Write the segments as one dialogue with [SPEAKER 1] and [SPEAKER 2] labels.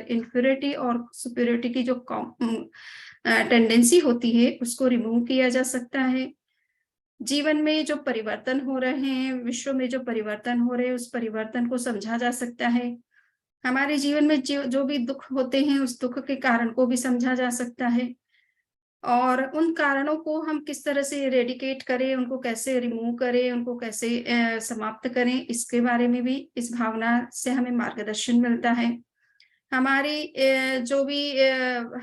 [SPEAKER 1] Inferiority और superiority की जो टेंडेंसी होती है उसको रिमूव किया जा सकता है। जीवन में जो परिवर्तन हो रहे हैं, विश्व में जो परिवर्तन हो रहे हैं, उस परिवर्तन को समझा जा सकता है। हमारे जीवन में जो भी दुख होते हैं, उस दुख के कारण को भी समझा जा सकता है, और उन कारणों को हम किस तरह से इरेडिकेट करें, उनको कैसे रिमूव करें, उनको कैसे समाप्त करें, इसके बारे में भी इस भावना से हमें मार्गदर्शन मिलता है। हमारी जो भी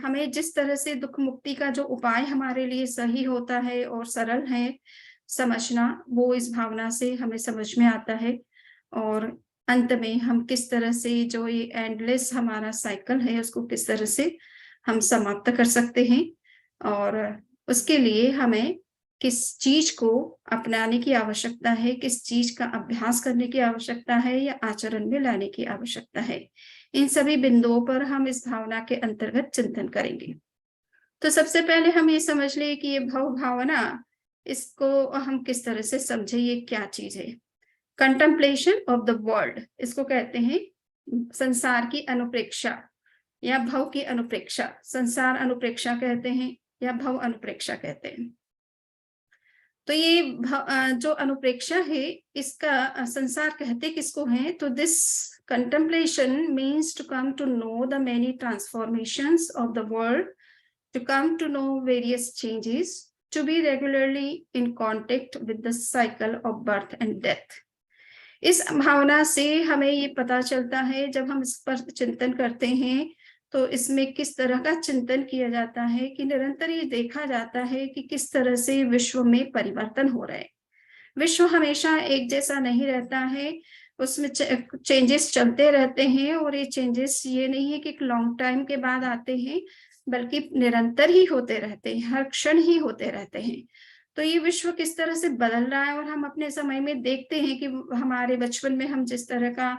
[SPEAKER 1] हमें जिस तरह से दुख मुक्ति का जो उपाय हमारे लिए सही होता है और सरल है समझना, वो इस भावना से हमें समझ में आता है। और अंत में हम किस तरह से जो ये एंडलेस हमारा साइकिल है उसको किस तरह से हम समाप्त कर सकते हैं, और उसके लिए हमें किस चीज को अपनाने की आवश्यकता है, किस चीज का अभ्यास करने की आवश्यकता है या आचरण में लाने की आवश्यकता है। इन सभी बिंदुओं पर हम इस भावना के अंतर्गत चिंतन करेंगे। तो सबसे पहले हम ये समझ लें कि ये भव भावना, इसको हम किस तरह से समझे, ये क्या चीज है। कंटेम्पलेशन ऑफ द वर्ल्ड, इसको कहते हैं संसार की अनुप्रेक्षा या भव की अनुप्रेक्षा। संसार अनुप्रेक्षा कहते हैं या भव अनुप्रेक्षा कहते हैं। तो ये जो अनुप्रेक्षा है, इसका संसार कहते किसको है, तो this contemplation means to come to know the many transformations of the world, to come to know various changes, to be regularly in contact with the cycle of birth and death. इस भावना से हमें ये पता चलता है, जब हम इस पर चिंतन करते हैं तो इसमें किस तरह का चिंतन किया जाता है कि निरंतर ये देखा जाता है कि किस तरह से विश्व में परिवर्तन हो रहे हैं। विश्व हमेशा एक जैसा नहीं रहता है, उसमें चेंजेस चलते रहते हैं, और ये चेंजेस ये नहीं है कि एक लॉन्ग टाइम के बाद आते हैं, बल्कि निरंतर ही होते रहते हैं, हर क्षण ही होते रहते हैं। तो ये विश्व किस तरह से बदल रहा है, और हम अपने समय में देखते हैं कि हमारे बचपन में हम जिस तरह का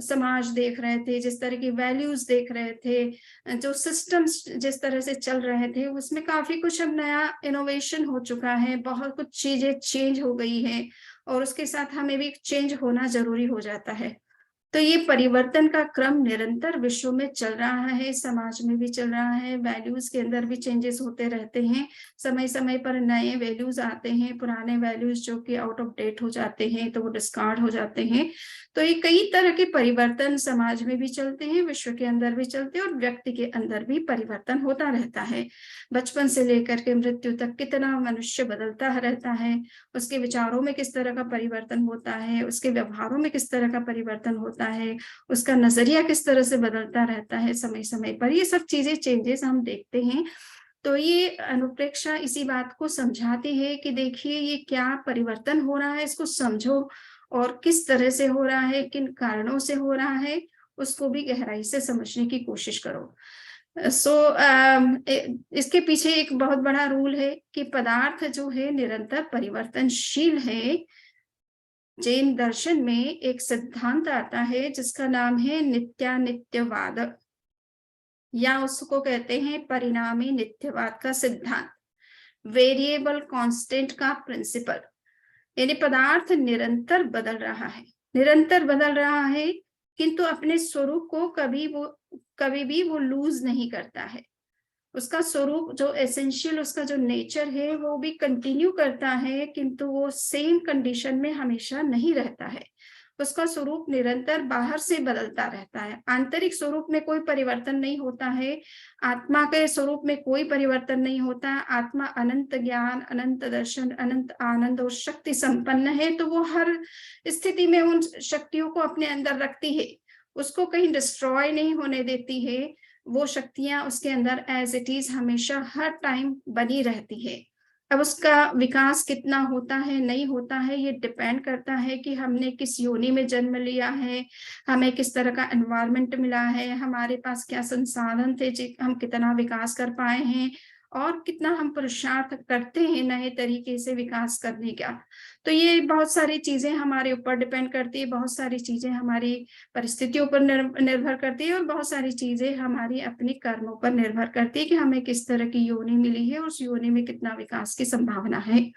[SPEAKER 1] समाज देख रहे थे, जिस तरह की वैल्यूज देख रहे थे, जो सिस्टम्स जिस तरह से चल रहे थे, उसमें काफी कुछ अब नया इनोवेशन हो चुका है, बहुत कुछ चीजें चेंज हो गई है, और उसके साथ हमें भी चेंज होना जरूरी हो जाता है। तो ये परिवर्तन का क्रम निरंतर विश्व में चल रहा है, समाज में भी चल रहा है, वैल्यूज के अंदर भी चेंजेस होते रहते हैं। समय समय पर नए वैल्यूज आते हैं, पुराने वैल्यूज जो कि आउट ऑफ डेट हो जाते हैं तो वो डिस्कार्ड हो जाते हैं। तो ये कई तरह के परिवर्तन समाज में भी चलते हैं, विश्व के अंदर भी चलते हैं, और व्यक्ति के अंदर भी परिवर्तन होता रहता है। बचपन से लेकर के मृत्यु तक कितना मनुष्य बदलता रहता है, उसके विचारों में किस तरह का परिवर्तन होता है, उसके व्यवहारों में किस तरह का परिवर्तन होता है, उसका नजरिया किस तरह से बदलता रहता है समय समय पर, ये सब चीजें चेंजेस हम देखते हैं। तो ये अनुप्रेक्षा इसी बात को समझाती है कि देखिए ये क्या परिवर्तन हो रहा है, इसको समझो, और किस तरह से हो रहा है, किन कारणों से हो रहा है, उसको भी गहराई से समझने की कोशिश करो। इसके पीछे एक बहुत बड़ा रूल है कि पदार्थ जो है निरंतर परिवर्तनशील है। जैन दर्शन में एक सिद्धांत आता है जिसका नाम है नित्यानित्यवाद, या उसको कहते हैं परिणामी नित्यवाद का सिद्धांत, वेरिएबल कांस्टेंट का प्रिंसिपल। यानी पदार्थ निरंतर बदल रहा है, निरंतर बदल रहा है, किंतु अपने स्वरूप को कभी भी वो लूज नहीं करता है। उसका स्वरूप जो एसेंशियल, उसका जो नेचर है वो भी कंटिन्यू करता है, किंतु वो सेम कंडीशन में हमेशा नहीं रहता है। उसका स्वरूप निरंतर बाहर से बदलता रहता है, आंतरिक स्वरूप में कोई परिवर्तन नहीं होता है, आत्मा के स्वरूप में कोई परिवर्तन नहीं होता। आत्मा अनंत ज्ञान, अनंत दर्शन, अनंत आनंद और शक्ति संपन्न है, तो वो हर स्थिति में उन शक्तियों को अपने अंदर रखती है, उसको कहीं डिस्ट्रॉय नहीं होने देती है। वो शक्तियां उसके अंदर एज इट इज हमेशा हर टाइम बनी रहती है। अब उसका विकास कितना होता है नहीं होता है, ये डिपेंड करता है कि हमने किस योनि में जन्म लिया है, हमें किस तरह का एनवायरनमेंट मिला है, हमारे पास क्या संसाधन थे, हम कितना विकास कर पाए हैं, और कितना हम पुरुषार्थ करते हैं नए तरीके से विकास करने का। तो ये बहुत सारी चीजें हमारे ऊपर डिपेंड करती है, बहुत सारी चीजें हमारी परिस्थितियों पर निर्भर करती है, और बहुत सारी चीजें हमारी अपनी कर्मों पर निर्भर करती है कि हमें किस तरह की योनि मिली है, उस योनि में कितना विकास की संभावना है।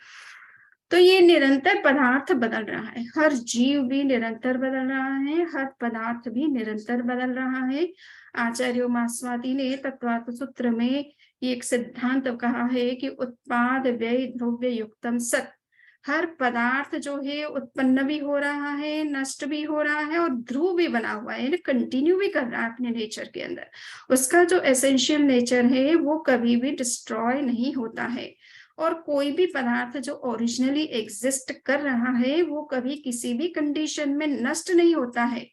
[SPEAKER 1] तो ये निरंतर पदार्थ बदल रहा है, हर जीव भी निरंतर बदल रहा है, हर पदार्थ भी निरंतर बदल रहा है। आचार्य मार्क्सवादी ने तत्वार्थ सूत्र में ये एक सिद्धांत कहा है कि उत्पाद व्यय द्रव्य युक्तम सत, हर पदार्थ जो है उत्पन्न भी हो रहा है, नष्ट भी हो रहा है और ध्रुव भी बना हुआ है, यानी कंटिन्यू भी कर रहा है अपने नेचर के अंदर। उसका जो एसेंशियल नेचर है वो कभी भी डिस्ट्रॉय नहीं होता है। और कोई भी पदार्थ जो ओरिजिनली एग्जिस्ट कर रहा है वो कभी किसी भी कंडीशन में नष्ट नहीं होता है।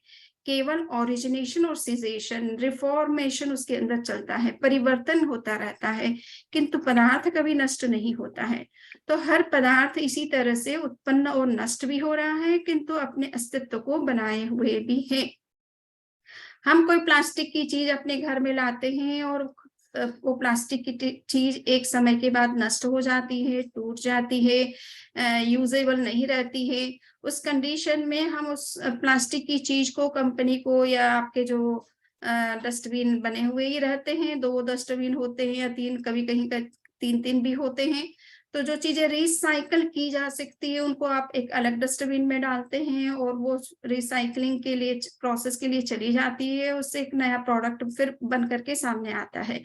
[SPEAKER 1] केवल ओरिजिनेशन और सीजेशन, रिफॉर्मेशन उसके अंदर चलता है, परिवर्तन होता रहता है, किंतु पदार्थ कभी नष्ट नहीं होता है। तो हर पदार्थ इसी तरह से उत्पन्न और नष्ट भी हो रहा है, किंतु अपने अस्तित्व को बनाए हुए भी है। हम कोई प्लास्टिक की चीज अपने घर में लाते हैं और वो प्लास्टिक की चीज एक समय के बाद नष्ट हो जाती है, टूट जाती है, यूजेबल नहीं रहती है। उस कंडीशन में हम उस प्लास्टिक की चीज को कंपनी को या आपके जो डस्टबिन बने हुए ही रहते हैं, 2 डस्टबिन होते हैं या 3, कभी कहीं का 3-3 भी होते हैं। तो जो चीजें रिसाइकल की जा सकती है उनको आप एक अलग डस्टबिन में डालते हैं और वो रिसाइकलिंग के लिए, प्रोसेस के लिए चली जाती है, उससे एक नया प्रोडक्ट फिर बन करके सामने आता है।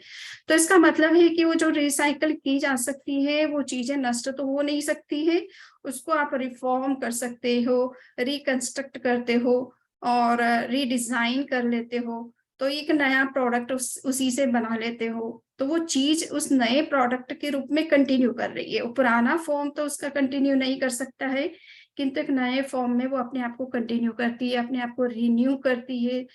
[SPEAKER 1] तो इसका मतलब है कि वो जो रिसाइकल की जा सकती है वो चीजें नष्ट तो हो नहीं सकती है, उसको आप रिफॉर्म कर सकते हो, रिकंस्ट्रक्ट करते हो और रीडिजाइन कर लेते हो, तो एक नया प्रोडक्ट उसी से बना लेते हो। तो वो चीज उस नए प्रोडक्ट के रूप में कंटिन्यू कर रही है। वो पुराना फॉर्म तो उसका कंटिन्यू नहीं कर सकता है, किंतु एक नए फॉर्म में वो अपने आप को कंटिन्यू करती है, अपने आप को रिन्यू करती है,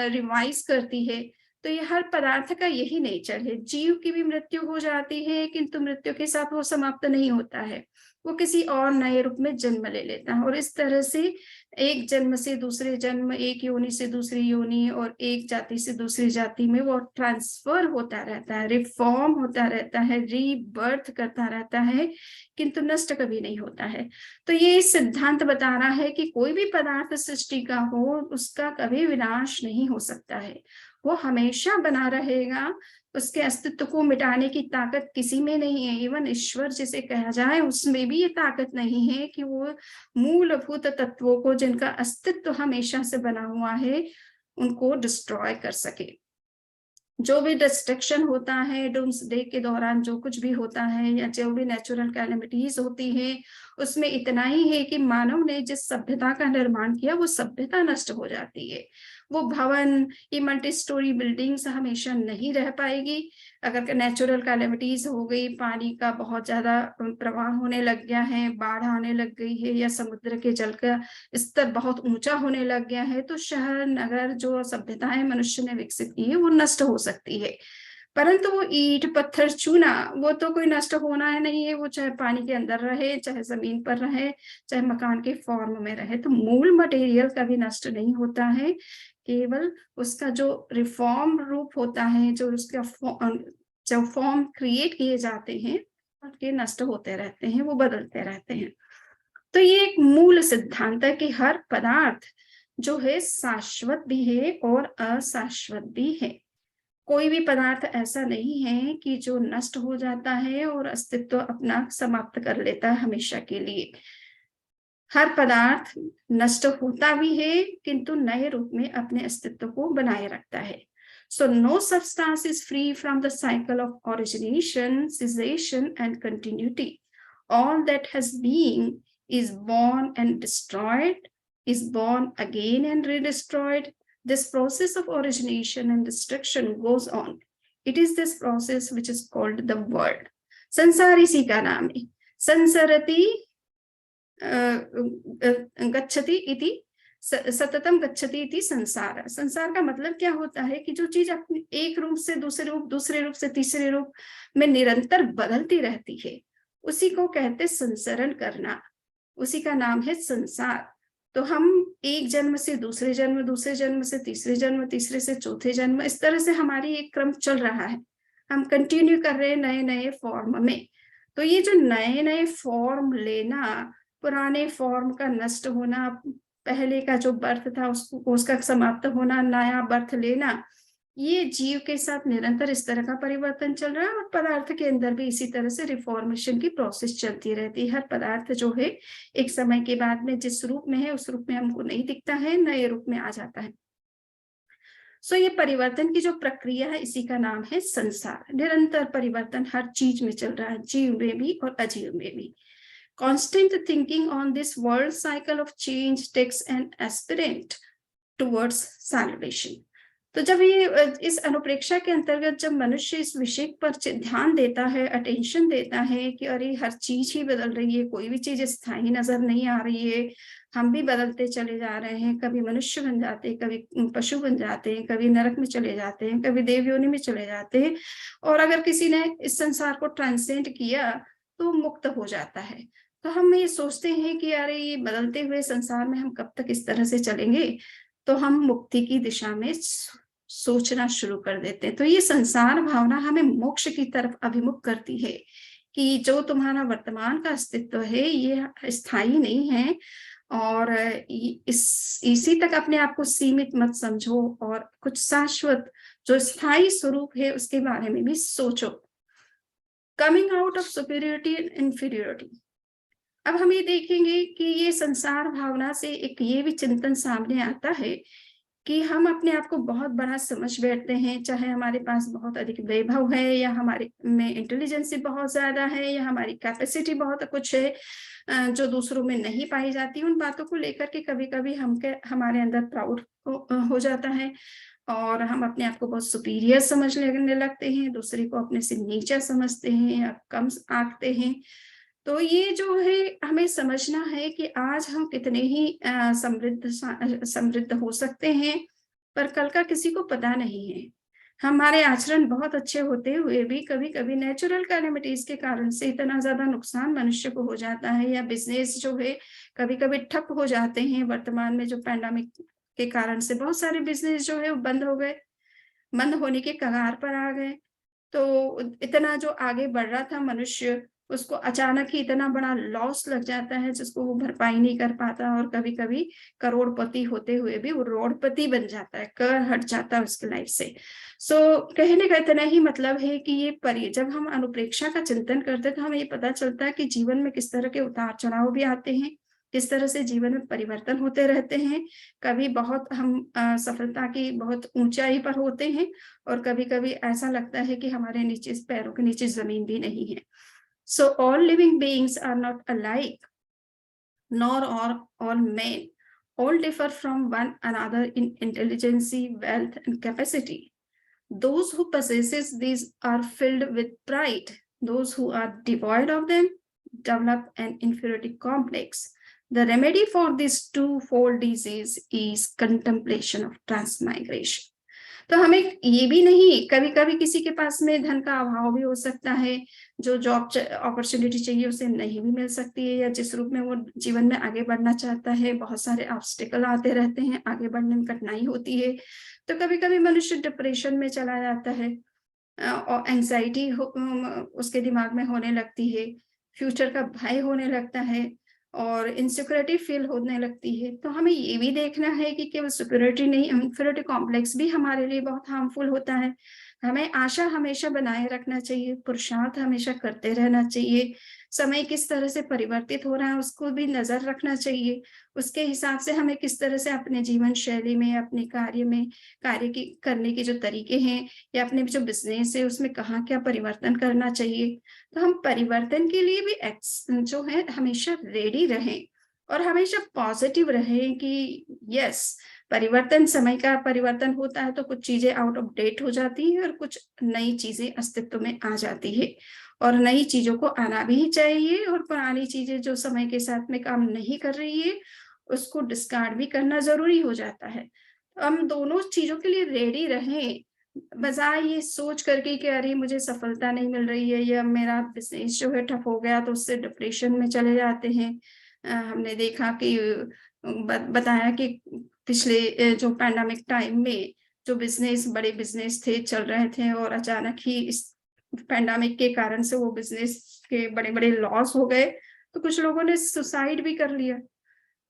[SPEAKER 1] रिवाइज करती है। तो ये हर पदार्थ का यही नेचर है। जीव की भी मृत्यु हो जाती है, किंतु मृत्यु के साथ वो समाप्त नहीं होता है, वो किसी और नए रूप में जन्म ले लेता है। और इस तरह से एक जन्म से दूसरे जन्म, एक योनि से दूसरी योनि और एक जाति से दूसरी जाति में वो ट्रांसफर होता रहता है, रिफॉर्म होता रहता है, रीबर्थ करता रहता है, किंतु नष्ट कभी नहीं होता है। तो ये सिद्धांत बता रहा है कि कोई भी पदार्थ सृष्टि का हो उसका कभी विनाश नहीं हो सकता है, वो हमेशा बना रहेगा। उसके अस्तित्व को मिटाने की ताकत किसी में नहीं है। इवन ईश्वर जिसे कहा जाए उसमें भी ये ताकत नहीं है कि वो मूलभूत तत्वों को, जिनका अस्तित्व हमेशा से बना हुआ है, उनको डिस्ट्रॉय कर सके। जो भी डिस्ट्रक्शन होता है डूम्सडे के दौरान, जो कुछ भी होता है या जो भी नेचुरल कैलेमिटीज होती है, उसमें इतना ही है कि मानव ने जिस सभ्यता का निर्माण किया वो सभ्यता नष्ट हो जाती है। वो भवन, ये मल्टी स्टोरी बिल्डिंग्स हमेशा नहीं रह पाएगी। अगर नेचुरल कैलेमिटीज हो गई, पानी का बहुत ज्यादा प्रवाह होने लग गया है, बाढ़ आने लग गई है, या समुद्र के जल का स्तर बहुत ऊंचा होने लग गया है, तो शहर नगर जो सभ्यताएं मनुष्य ने विकसित की है वो नष्ट हो सकती है। परंतु वो ईंट पत्थर चूना वो तो कोई नष्ट होना है नहीं है, वो चाहे पानी के अंदर रहे, चाहे जमीन पर रहे, चाहे मकान के फॉर्म में रहे, तो मूल मटेरियल कभी नष्ट नहीं होता है। केवल उसका जो रिफॉर्म रूप होता है, जो उसका जो फॉर्म क्रिएट किए जाते हैं, के नष्ट होते रहते हैं, वो बदलते रहते हैं। तो ये एक मूल सिद्धांत है कि हर पदार्थ जो है शाश्वत भी है और अशाश्वत भी है। कोई भी पदार्थ ऐसा नहीं है कि जो नष्ट हो जाता है और अस्तित्व अपना समाप्त कर लेता है हमेशा के लिए। हर पदार्थ नष्ट होता भी है, किंतु नए रूप में अपने अस्तित्व को बनाए रखता है। So no substance is free from the cycle of origination, cessation, and continuity. All that has been is born and destroyed, is born again and redestroyed. This process of origination and destruction goes on. It is this process which is called the world. संसार इसी का नाम है। संसरति गच्छति इति सततम गच्छति इति संसार। संसार का मतलब क्या होता है कि जो चीज अपने एक रूप से दूसरे रूप, दूसरे रूप से तीसरे रूप में निरंतर बदलती रहती है, उसी को कहते संसरण करना, उसी का नाम है संसार। तो हम एक जन्म से दूसरे जन्म, दूसरे जन्म से तीसरे जन्म, तीसरे से चौथे जन्म, इस तरह से हमारी एक क्रम चल रहा है। हम कंटिन्यू कर रहे हैं नए नए फॉर्म में। तो ये जो नए नए फॉर्म लेना, पुराने फॉर्म का नष्ट होना, पहले का जो बर्थ था उसका समाप्त होना, नया बर्थ लेना, ये जीव के साथ निरंतर इस तरह का परिवर्तन चल रहा है। और पदार्थ के अंदर भी इसी तरह से रिफॉर्मेशन की प्रोसेस चलती रहती है। हर पदार्थ जो है एक समय के बाद में जिस रूप में है उस रूप में हमको नहीं दिखता है, नए रूप में आ जाता है। सो ये परिवर्तन की जो प्रक्रिया है, इसी का नाम है संसार। निरंतर परिवर्तन हर चीज में चल रहा है, जीव में भी और अजीव में भी। Constant thinking on this world cycle of change takes an aspirant towards salvation. तो जब ये इस अनुप्रेक्षा के अंतर्गत जब मनुष्य इस विषय पर ध्यान देता है, अटेंशन देता है कि अरे हर चीज ही बदल रही है, कोई भी चीज स्थायी नजर नहीं आ रही है, हम भी बदलते चले जा रहे हैं, कभी मनुष्य बन जाते हैं, कभी पशु बन जाते हैं, कभी नरक में चले जाते हैं, कभी देव योनि में चले जाते हैं, और अगर किसी ने इस संसार को ट्रांसेंड किया तो मुक्त हो जाता है। तो हम ये सोचते हैं कि अरे ये बदलते हुए संसार में हम कब तक इस तरह से चलेंगे, तो हम मुक्ति की दिशा में सोचना शुरू कर देते हैं। तो ये संसार भावना हमें मोक्ष की तरफ अभिमुख करती है कि जो तुम्हारा वर्तमान का अस्तित्व है ये स्थायी नहीं है, और इसी तक अपने आप को सीमित मत समझो, और कुछ शाश्वत जो स्थायी स्वरूप है उसके बारे में भी सोचो। Coming out of superiority and inferiority. अब हम ये देखेंगे कि ये संसार भावना से एक ये भी चिंतन सामने आता है कि हम अपने आप को बहुत बड़ा समझ बैठते हैं, चाहे हमारे पास बहुत अधिक वैभव है, या हमारे में इंटेलिजेंस बहुत ज्यादा है, या हमारी कैपेसिटी बहुत कुछ है जो दूसरों में नहीं पाई जाती। उन बातों को लेकर के कभी कभी हमारे अंदर प्राउड हो जाता है, और हम अपने आप को बहुत सुपीरियर समझ लेने लगते हैं, दूसरे को अपने से नीचा समझते हैं या कम आंकते हैं। तो ये जो है हमें समझना है कि आज हम कितने ही समृद्ध हो सकते हैं, पर कल का किसी को पता नहीं है। हमारे आचरण बहुत अच्छे होते हुए भी कभी कभी नेचुरल कैलेमिटीज के कारण से इतना ज्यादा नुकसान मनुष्य को हो जाता है, या बिजनेस जो है कभी कभी ठप हो जाते हैं। वर्तमान में जो पैंडेमिक के कारण से बहुत सारे बिजनेस जो है वो बंद हो गए, बंद होने के कगार पर आ गए। तो इतना जो आगे बढ़ रहा था मनुष्य, उसको अचानक ही इतना बड़ा लॉस लग जाता है जिसको वो भरपाई नहीं कर पाता, और कभी कभी करोड़पति होते हुए भी वो रोडपति बन जाता है, कर हट जाता है उसकी लाइफ से। सो कहने का इतना ही मतलब है कि ये जब हम अनुप्रेक्षा का चिंतन करते हैं तो हमें ये पता चलता है कि जीवन में किस तरह के उतार चढ़ाव भी आते हैं, किस तरह से जीवन में परिवर्तन होते रहते हैं। कभी बहुत हम सफलता की बहुत ऊंचाई पर होते हैं, और कभी कभी ऐसा लगता है कि हमारे नीचे पैरों के नीचे जमीन भी नहीं है। So all living beings are not alike, nor are all men. All differ from one another in intelligence, wealth, and capacity. Those who possesses these are filled with pride. Those who are devoid of them develop an inferiority complex. The remedy for this twofold disease is contemplation of transmigration. तो हमें ये भी नहीं, कभी कभी किसी के पास में धन का अभाव भी हो सकता है, जो जॉब अपॉर्चुनिटी चाहिए उसे नहीं भी मिल सकती है, या जिस रूप में वो जीवन में आगे बढ़ना चाहता है बहुत सारे ऑब्स्टिकल आते रहते हैं, आगे बढ़ने में कठिनाई होती है। तो कभी कभी मनुष्य डिप्रेशन में चला जाता है, और एंजाइटी उसके दिमाग में होने लगती है, फ्यूचर का भय होने लगता है, और इनसिक्योरिटी फील होने लगती है। तो हमें ये भी देखना है कि केवल सिक्योरिटी नहीं, इंफीरियरिटी कॉम्प्लेक्स भी हमारे लिए बहुत हार्मफुल होता है। हमें आशा हमेशा बनाए रखना चाहिए, पुरुषार्थ हमेशा करते रहना चाहिए। समय किस तरह से परिवर्तित हो रहा है उसको भी नजर रखना चाहिए, उसके हिसाब से हमें किस तरह से अपने जीवन शैली में, अपने कार्य में, कार्य की करने के जो तरीके हैं, या अपने जो बिजनेस है उसमें कहाँ क्या परिवर्तन करना चाहिए। तो हम परिवर्तन के लिए भी जो है हमेशा रेडी रहें, और हमेशा पॉजिटिव रहें कि यस, परिवर्तन, समय का परिवर्तन होता है तो कुछ चीजें आउट ऑफ डेट हो जाती हैं, और कुछ नई चीजें अस्तित्व में आ जाती है, और नई चीजों को आना भी चाहिए, और पुरानी चीजें जो समय के साथ में काम नहीं कर रही है उसको डिस्कार्ड भी करना जरूरी हो जाता है। तो हम दोनों चीजों के लिए रेडी रहें, बजाय ये सोच करके कि अरे मुझे सफलता नहीं मिल रही है, या मेरा बिजनेस जो है ठप हो गया, तो उससे डिप्रेशन में चले जाते हैं। हमने देखा कि बताया कि पिछले जो पैंडेमिक टाइम में जो बिजनेस, बड़े बिजनेस थे, चल रहे थे, और अचानक ही इस पैंडेमिक के कारण से वो बिजनेस के बड़े बड़े लॉस हो गए, तो कुछ लोगों ने सुसाइड भी कर लिया।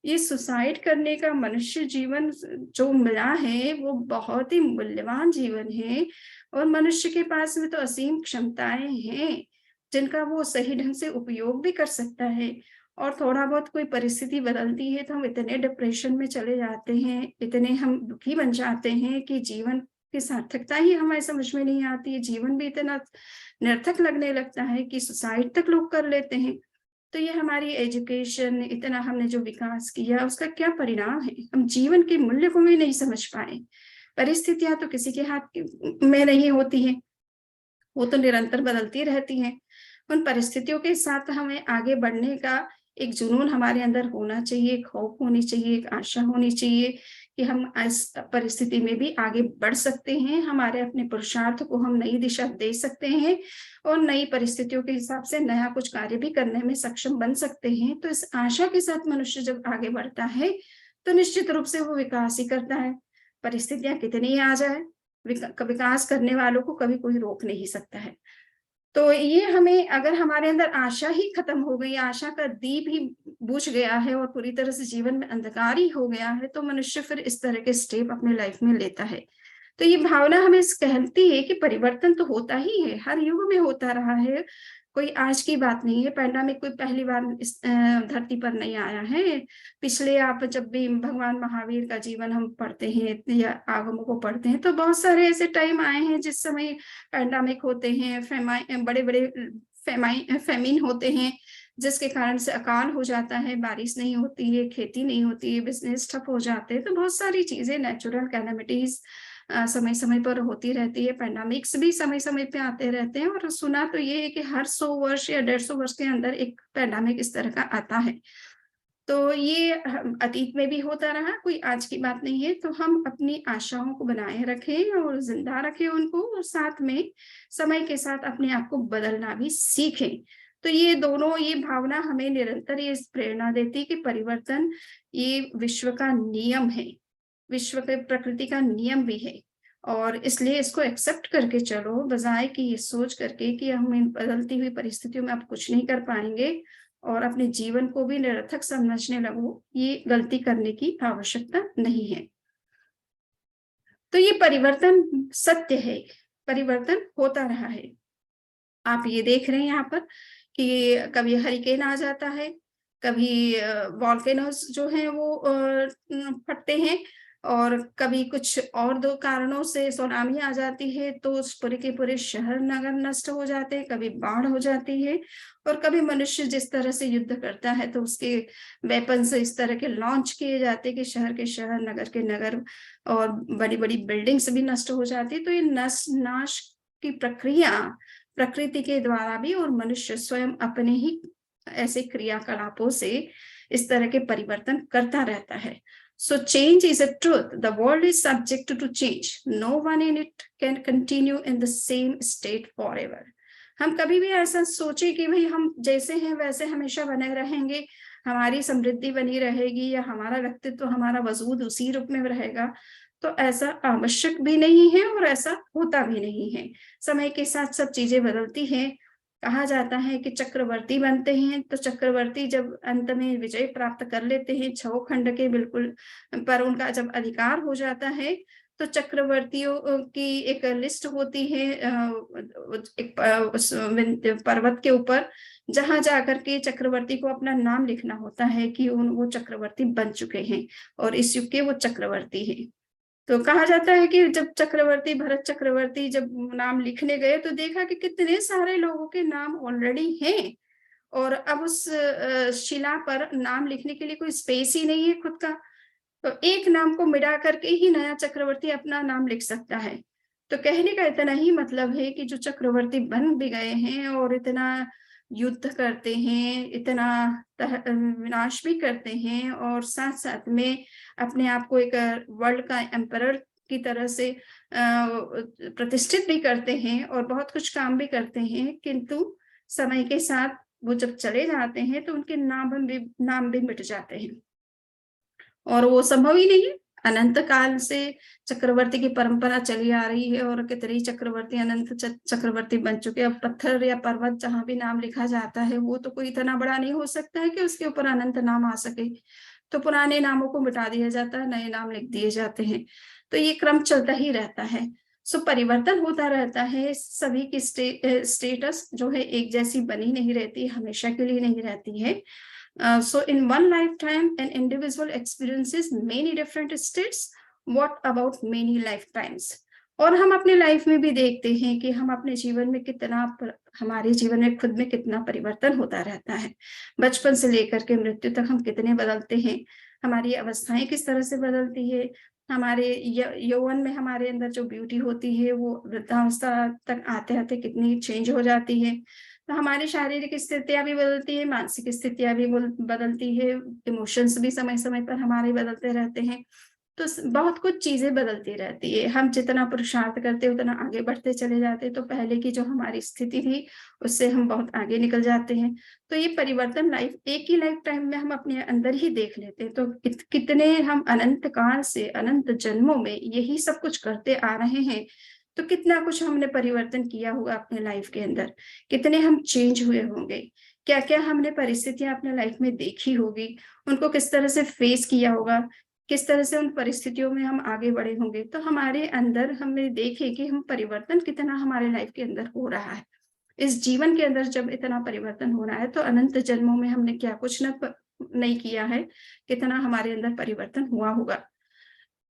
[SPEAKER 1] ये सुसाइड करने का मनुष्य जीवन जो मिला है वो बहुत ही मूल्यवान जीवन है, और मनुष्य के पास में तो असीम क्षमताएं हैं जिनका वो सही ढंग से उपयोग भी कर सकता है, और थोड़ा बहुत कोई परिस्थिति बदलती है तो हम इतने डिप्रेशन में चले जाते हैं, इतने हम दुखी बन जाते हैं कि जीवन की सार्थकता ही हमें समझ में नहीं आती है। जीवन भी इतना निरर्थक लगने लगता है कि सुसाइड तक लोग कर लेते हैं। तो ये हमारी एजुकेशन, इतना हमने जो विकास किया उसका क्या परिणाम है? हम जीवन के मूल्य को भी नहीं समझ पाए। परिस्थितियाँ तो किसी के हाथ में नहीं होती हैं, वो तो निरंतर बदलती रहती हैं। उन परिस्थितियों के साथ हमें आगे बढ़ने का एक जुनून हमारे अंदर होना चाहिए, एक होप होनी चाहिए, एक आशा होनी चाहिए कि हम इस परिस्थिति में भी आगे बढ़ सकते हैं। हमारे अपने पुरुषार्थ को हम नई दिशा दे सकते हैं और नई परिस्थितियों के हिसाब से नया कुछ कार्य भी करने में सक्षम बन सकते हैं। तो इस आशा के साथ मनुष्य जब आगे बढ़ता है, तो निश्चित रूप से वो विकास ही करता है। परिस्थितियाँ कितनी ही आ जाए, विकास करने वालों को कभी कोई रोक नहीं सकता है। तो ये हमें, अगर हमारे अंदर आशा ही खत्म हो गई, आशा का दीप ही बुझ गया है और पूरी तरह से जीवन में अंधकार ही हो गया है, तो मनुष्य फिर इस तरह के स्टेप अपने लाइफ में लेता है। तो ये भावना हमें कहती है कि परिवर्तन तो होता ही है, हर युग में होता रहा है, कोई आज की बात नहीं है। पैंडेमिक कोई पहली बार इस धरती पर नहीं आया है। पिछले आप जब भी भगवान महावीर का जीवन हम पढ़ते हैं या आगमों को पढ़ते हैं, तो बहुत सारे ऐसे टाइम आए हैं जिस समय पैंडेमिक होते हैं, बड़े-बड़े फेमिन होते हैं, जिसके कारण से अकाल हो जाता है, बारिश नहीं होती है, खेती नहीं होती है, बिज़नेस ठप हो जाते हैं। तो बहुत सारी चीज़ें, नेचुरल कैलेमिटीज़ समय-समय पर होती रहती है, पैंडेमिक्स भी समय-समय पे आते रहते हैं, और सुना तो ये है कि हर 100 वर्ष या 150 वर्ष के अंदर एक पैंडेमिक इस तरह का आता है। तो ये अतीत में भी होता रहा, कोई आज की बात नहीं है। तो हम अपनी आशाओं को बनाए रखें और ज़िंदा रखें उनको, और साथ में समय के साथ अपने आप को बदलना भी सीखें। तो ये दोनों, ये भावना हमें निरंतर ये प्रेरणा देती है कि परिवर्तन ये विश्व का नियम है, विश्व के प्रकृति का नियम भी है, और इसलिए इसको एक्सेप्ट करके चलो, बजाय कि ये सोच करके कि हम इन बदलती हुई परिस्थितियों में अब कुछ नहीं कर पाएँगे और अपने जीवन को भी निरर्थक समझने लगो, ये गलती करने की आवश्यकता नहीं है। तो ये परिवर्तन सत्य है, परिवर्तन होता रहा है। आप ये देख रहे हैं यहाँ पर कि कभी हरिकेन आ जाता है, कभी वोल्केनोज़ जो हैं वो फटते हैं, और कभी कुछ और 2 कारणों से सुनामी आ जाती है, तो उस पूरे के पूरे शहर नगर नष्ट हो जाते हैं, कभी बाढ़ हो जाती है, और कभी मनुष्य जिस तरह से युद्ध करता है तो उसके वेपन्स इस तरह के लॉन्च किए जाते हैं कि शहर के शहर, नगर के नगर, और बड़ी-बड़ी बिल्डिंग्स भी नष्ट हो जाती है। तो ये नाश की प्रक्रिया प्रकृति के द्वारा भी, और मनुष्य स्वयं अपने ही ऐसे क्रियाकलापों से इस तरह के परिवर्तन करता रहता है। So change is a truth. The world is subject to change. No one in it can continue in the same state forever. हम कभी भी ऐसा सोचे कि भाई हम जैसे हैं वैसे हमेशा बने रहेंगे, हमारी समृद्धि बनी रहेगी, या हमारा व्यक्तित्व, हमारा वजूद उसी रूप में रहेगा, तो ऐसा आवश्यक भी नहीं है और ऐसा होता भी नहीं है। समय के साथ सब चीजें बदलती हैं। कहा जाता है कि चक्रवर्ती बनते हैं, तो चक्रवर्ती जब अंत में विजय प्राप्त कर लेते हैं, 6 खंड के बिल्कुल पर उनका जब अधिकार हो जाता है, तो चक्रवर्तियों की एक लिस्ट होती है, एक उस पर्वत के ऊपर, जहां जाकर के चक्रवर्ती को अपना नाम लिखना होता है कि वो चक्रवर्ती बन चुके हैं और इस युग के वो चक्रवर्ती हैं। तो कहा जाता है कि जब चक्रवर्ती, भरत चक्रवर्ती जब नाम लिखने गए, तो देखा कि कितने सारे लोगों के नाम ऑलरेडी हैं, और अब उस शिला पर नाम लिखने के लिए कोई स्पेस ही नहीं है खुद का। तो एक नाम को मिटा करके ही नया चक्रवर्ती अपना नाम लिख सकता है। तो कहने का इतना ही मतलब है कि जो चक्रवर्ती बन भी गए हैं और इतना युद्ध करते हैं, इतना विनाश भी करते हैं, और साथ-साथ में अपने आप को एक वर्ल्ड का एम्परर की तरह से प्रतिष्ठित भी करते हैं और बहुत कुछ काम भी करते हैं, किंतु समय के साथ वो जब चले जाते हैं तो उनके नाम भी मिट जाते हैं। और वो संभव ही नहीं है। अनंत काल से चक्रवर्ती की परंपरा चली आ रही है, और कितने चक्रवर्ती अनंत चक्रवर्ती बन चुके हैं। अब पत्थर या पर्वत जहाँ भी नाम लिखा जाता है, वो तो कोई इतना बड़ा नहीं हो सकता है कि उसके ऊपर अनंत नाम आ सके। तो पुराने नामों को मिटा दिया जाता है, नए नाम लिख दिए जाते हैं। तो ये क्रम चलता ही रहता है। सो परिवर्तन होता रहता है। सभी की स्टेटस जो है एक जैसी बनी नहीं रहती, हमेशा के लिए नहीं रहती है। So in one lifetime, an individual experiences many different states. What about many lifetimes? और हम अपने लाइफ में भी देखते हैं कि हम अपने जीवन में हमारे जीवन में खुद में कितना परिवर्तन होता रहता है। बचपन से लेकर के मृत्यु तक हम कितने बदलते हैं, हमारी अवस्थाएं किस तरह से बदलती है, हमारे यौवन में हमारे अंदर जो ब्यूटी होती है वो वृद्धावस्था तक आते आते कितनी चेंज हो जाती है। तो हमारी शारीरिक स्थितियां भी बदलती है, मानसिक स्थितियां भी बदलती है, इमोशंस भी समय समय पर हमारे बदलते रहते हैं। तो बहुत कुछ चीजें बदलती रहती है। हम जितना पुरुषार्थ करते उतना आगे बढ़ते चले जाते, तो पहले की जो हमारी स्थिति थी उससे हम बहुत आगे निकल जाते हैं। तो ये परिवर्तन लाइफ एक ही लाइफ टाइम में हम अपने अंदर ही देख लेते हैं। तो कितने हम अनंत काल से अनंत जन्मों में यही सब कुछ करते आ रहे हैं, तो कितना कुछ हमने परिवर्तन किया होगा अपने लाइफ के अंदर, कितने हम चेंज हुए होंगे, क्या क्या हमने परिस्थितियां अपने लाइफ में देखी होगी, उनको किस तरह से फेस किया होगा, किस तरह से उन परिस्थितियों में हम आगे बढ़े होंगे। तो हमारे अंदर हमने देखे कि हम परिवर्तन कितना हमारे लाइफ के अंदर हो रहा है। इस जीवन के अंदर जब इतना परिवर्तन हो रहा है, तो अनंत जन्मों में हमने क्या कुछ नहीं किया है, कितना हमारे अंदर परिवर्तन हुआ होगा।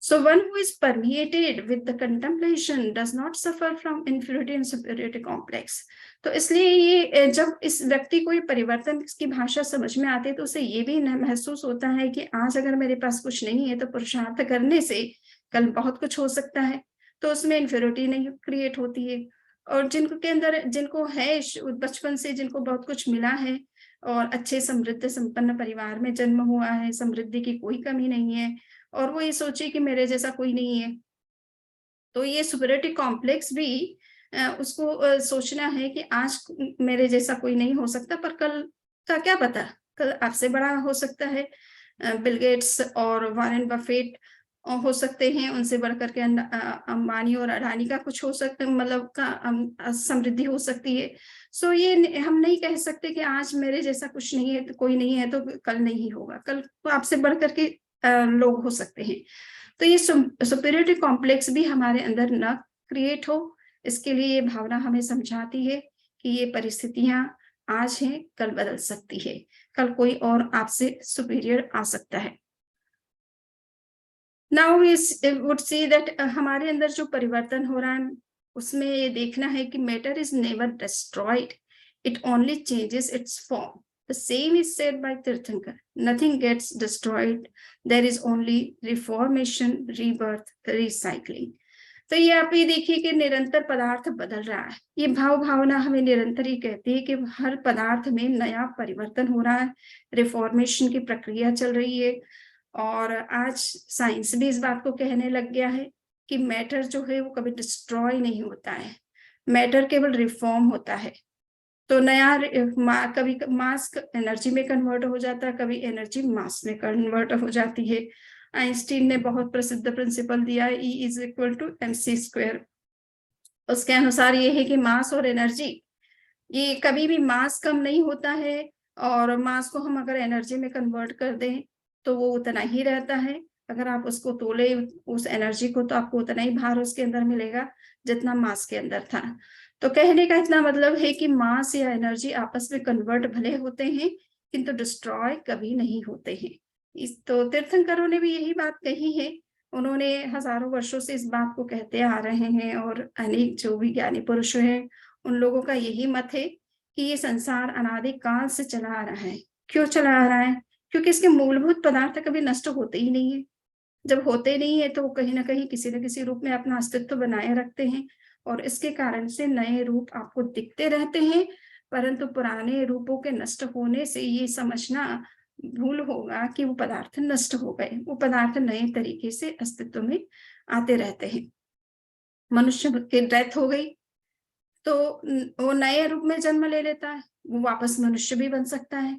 [SPEAKER 1] So one who is permeated with the contemplation does not suffer from inferiority and superiority complex. तो इसलिए ये जब इस व्यक्ति को ये परिवर्तन की भाषा समझ में आती है, तो उसे ये भी महसूस होता है कि आज अगर मेरे पास कुछ नहीं है, तो पुरुषार्थ करने से कल बहुत कुछ हो सकता है। तो उसमें इन्फीरियरिटी नहीं क्रिएट होती है। और जिनको है बचपन से जिनको बहुत कुछ मिला है और अच्छे समृद्ध संपन्न परिवार में जन्म हुआ है, समृद्धि की कोई कमी नहीं है, और वो ये सोचे कि मेरे जैसा कोई नहीं है, तो ये सुपीरियरिटी कॉम्प्लेक्स भी उसको सोचना है कि आज मेरे जैसा कोई नहीं हो सकता, पर कल का क्या पता, कल आपसे बड़ा हो सकता है। बिल गेट्स और वॉरेन बफेट हो सकते हैं, उनसे बढ़कर के अंबानी और अडानी का कुछ हो सकता है, मतलब का समृद्धि हो सकती है। सो ये हम नहीं कह सकते कि आज मेरे जैसा कुछ नहीं है, तो कोई नहीं है तो कल नहीं होगा, कल आपसे बढ़कर के लोग हो सकते हैं। तो ये सुपीरियरिटी कॉम्प्लेक्स भी हमारे अंदर न क्रिएट हो, इसके लिए ये भावना हमें समझाती है कि ये परिस्थितियां आज हैं, कल बदल सकती है, कल कोई और आपसे सुपीरियर आ सकता है। Now we would see that हमारे अंदर जो परिवर्तन हो रहा है, उसमें ये देखना है कि matter is never destroyed, it only changes it's form. The same is said by Tirthankar. Nothing gets destroyed. There is only reformation, rebirth, recycling. तो ये आप ये देखिए कि निरंतर पदार्थ बदल रहा है। ये भावना हमें निरंतर ही कहती है कि हर पदार्थ में नया परिवर्तन हो रहा है, रिफॉर्मेशन की प्रक्रिया चल रही है। और आज साइंस भी इस बात को कहने लग गया है कि मैटर जो है वो कभी डिस्ट्रॉय नहीं होता है, मैटर केवल रिफॉर्म होता है। तो नया कभी मास एनर्जी में कन्वर्ट हो जाता है, कभी एनर्जी मास में कन्वर्ट हो जाती है। आइंस्टीन ने बहुत प्रसिद्ध प्रिंसिपल दिया है, E is equal to mc²। उसके अनुसार ये है कि मास और एनर्जी, ये कभी भी मास कम नहीं होता है, और मास को हम अगर एनर्जी में कन्वर्ट कर दें तो वो उतना ही रहता है। अगर आप उसको तोले उस एनर्जी को, तो आपको उतना ही भार उसके अंदर मिलेगा जितना मास के अंदर था। तो कहने का इतना मतलब है कि मास या एनर्जी आपस में कन्वर्ट भले होते हैं, किंतु डिस्ट्रॉय कभी नहीं होते हैं। तो तीर्थंकरों ने भी यही बात कही है। उन्होंने हजारों वर्षों से इस बात को कहते आ रहे हैं, और अनेक जो भी ज्ञानी पुरुष हैं उन लोगों का यही मत है कि ये संसार अनादि काल से चला आ रहा है। क्यों चला आ रहा है? क्योंकि इसके मूलभूत पदार्थ कभी नष्ट होते ही नहीं है। जब होते नहीं है तो वो कहीं ना कहीं किसी न किसी रूप में अपना अस्तित्व बनाए रखते हैं, और इसके कारण से नए रूप आपको दिखते रहते हैं। परंतु पुराने रूपों के नष्ट होने से ये समझना भूल होगा कि वो पदार्थ नष्ट हो गए, वो पदार्थ नए तरीके से अस्तित्व में आते रहते हैं। मनुष्य की डेथ हो गई तो वो नए रूप में जन्म ले लेता है, वो वापस मनुष्य भी बन सकता है।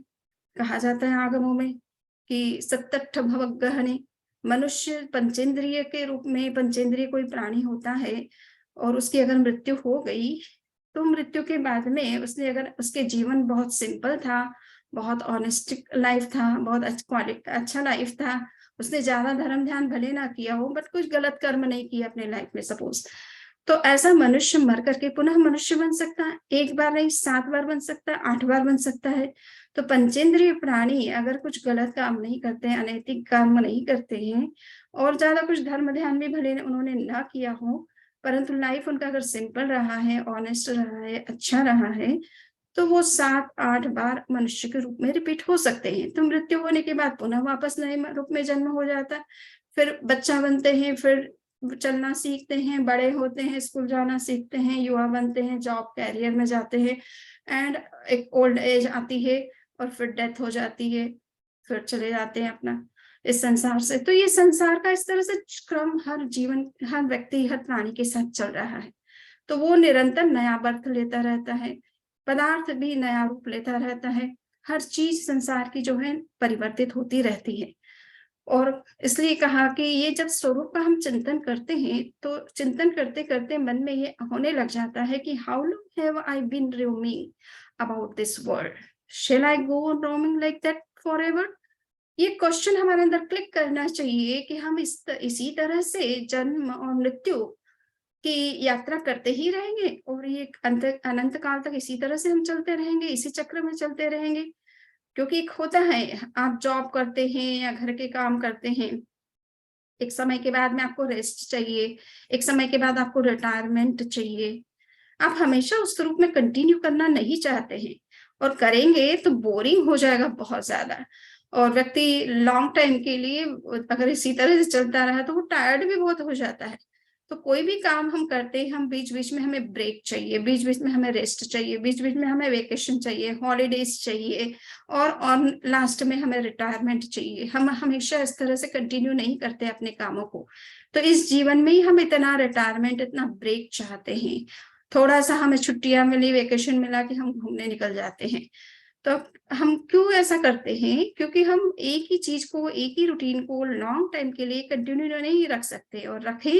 [SPEAKER 1] कहा जाता है आगमों में कि सत्तठ भवगहने, मनुष्य पंचेंद्रिय के रूप में, पंचेंद्रिय कोई प्राणी होता है और उसकी अगर मृत्यु हो गई, तो मृत्यु के बाद में उसने अगर उसके जीवन बहुत सिंपल था, बहुत ऑनेस्टिक लाइफ था, बहुत अच्छा लाइफ था, उसने ज्यादा धर्म ध्यान भले ना किया हो, बट कुछ गलत कर्म नहीं किया अपने लाइफ में सपोज, तो ऐसा मनुष्य मर करके पुनः मनुष्य बन सकता है, एक बार नहीं 7 बार बन सकता है, 8 बार बन सकता है। तो पंचेंद्रिय प्राणी अगर कुछ गलत काम नहीं करते हैं, अनैतिक काम नहीं करते हैं और ज्यादा कुछ धर्म ध्यान भी भले उन्होंने ना किया हो, परंतु लाइफ उनका अगर सिंपल रहा है, ऑनेस्ट रहा है, अच्छा रहा है, तो वो 7-8 बार मनुष्य के रूप में रिपीट हो सकते हैं। तो मृत्यु होने के बाद पुनः वापस नए रूप में जन्म हो जाता है, फिर बच्चा बनते हैं, फिर चलना सीखते हैं, बड़े होते हैं, स्कूल जाना सीखते हैं, युवा बनते हैं, जॉब कैरियर में जाते हैं, एंड एक ओल्ड एज आती है और फिर डेथ हो जाती है, फिर चले जाते हैं अपना इस संसार से। तो ये संसार का इस तरह से क्रम हर जीवन, हर व्यक्ति, हर प्राणी के साथ चल रहा है। तो वो निरंतर नया बर्थ लेता रहता है, पदार्थ भी नया रूप लेता रहता है, हर चीज संसार की जो है परिवर्तित होती रहती है। और इसलिए कहा कि ये जब स्वरूप का हम चिंतन करते हैं, तो चिंतन करते करते मन में ये होने लग जाता है कि how long have I been roaming about this world, shall I go on roaming like that forever. ये क्वेश्चन हमारे अंदर क्लिक करना चाहिए कि हम इसी तरह से जन्म और मृत्यु की यात्रा करते ही रहेंगे और ये अनंत काल तक इसी तरह से हम चलते रहेंगे, इसी चक्र में चलते रहेंगे। क्योंकि एक होता है, आप जॉब करते हैं या घर के काम करते हैं, एक समय के बाद में आपको रेस्ट चाहिए, एक समय के बाद आपको रिटायरमेंट चाहिए। आप हमेशा उस रूप में कंटिन्यू करना नहीं चाहते हैं, और करेंगे तो बोरिंग हो जाएगा बहुत ज्यादा, और व्यक्ति लॉन्ग टाइम के लिए अगर इसी तरह से चलता रहा तो वो टायर्ड भी बहुत हो जाता है। तो कोई भी काम हम करते हैं, हम बीच बीच में हमें ब्रेक चाहिए, बीच बीच में हमें रेस्ट चाहिए, बीच बीच में हमें वेकेशन चाहिए, हॉलीडेज चाहिए, और लास्ट में हमें रिटायरमेंट चाहिए। हम हमेशा इस तरह से कंटिन्यू नहीं करते अपने कामों को। तो इस जीवन में ही हम इतना रिटायरमेंट, इतना ब्रेक चाहते हैं, थोड़ा सा हमें छुट्टियां मिली, वेकेशन मिला कि हम घूमने निकल जाते हैं। तो हम क्यों ऐसा करते हैं? क्योंकि हम एक ही चीज को, एक ही रूटीन को लॉन्ग टाइम के लिए कंटिन्यू नहीं रख सकते, और रखे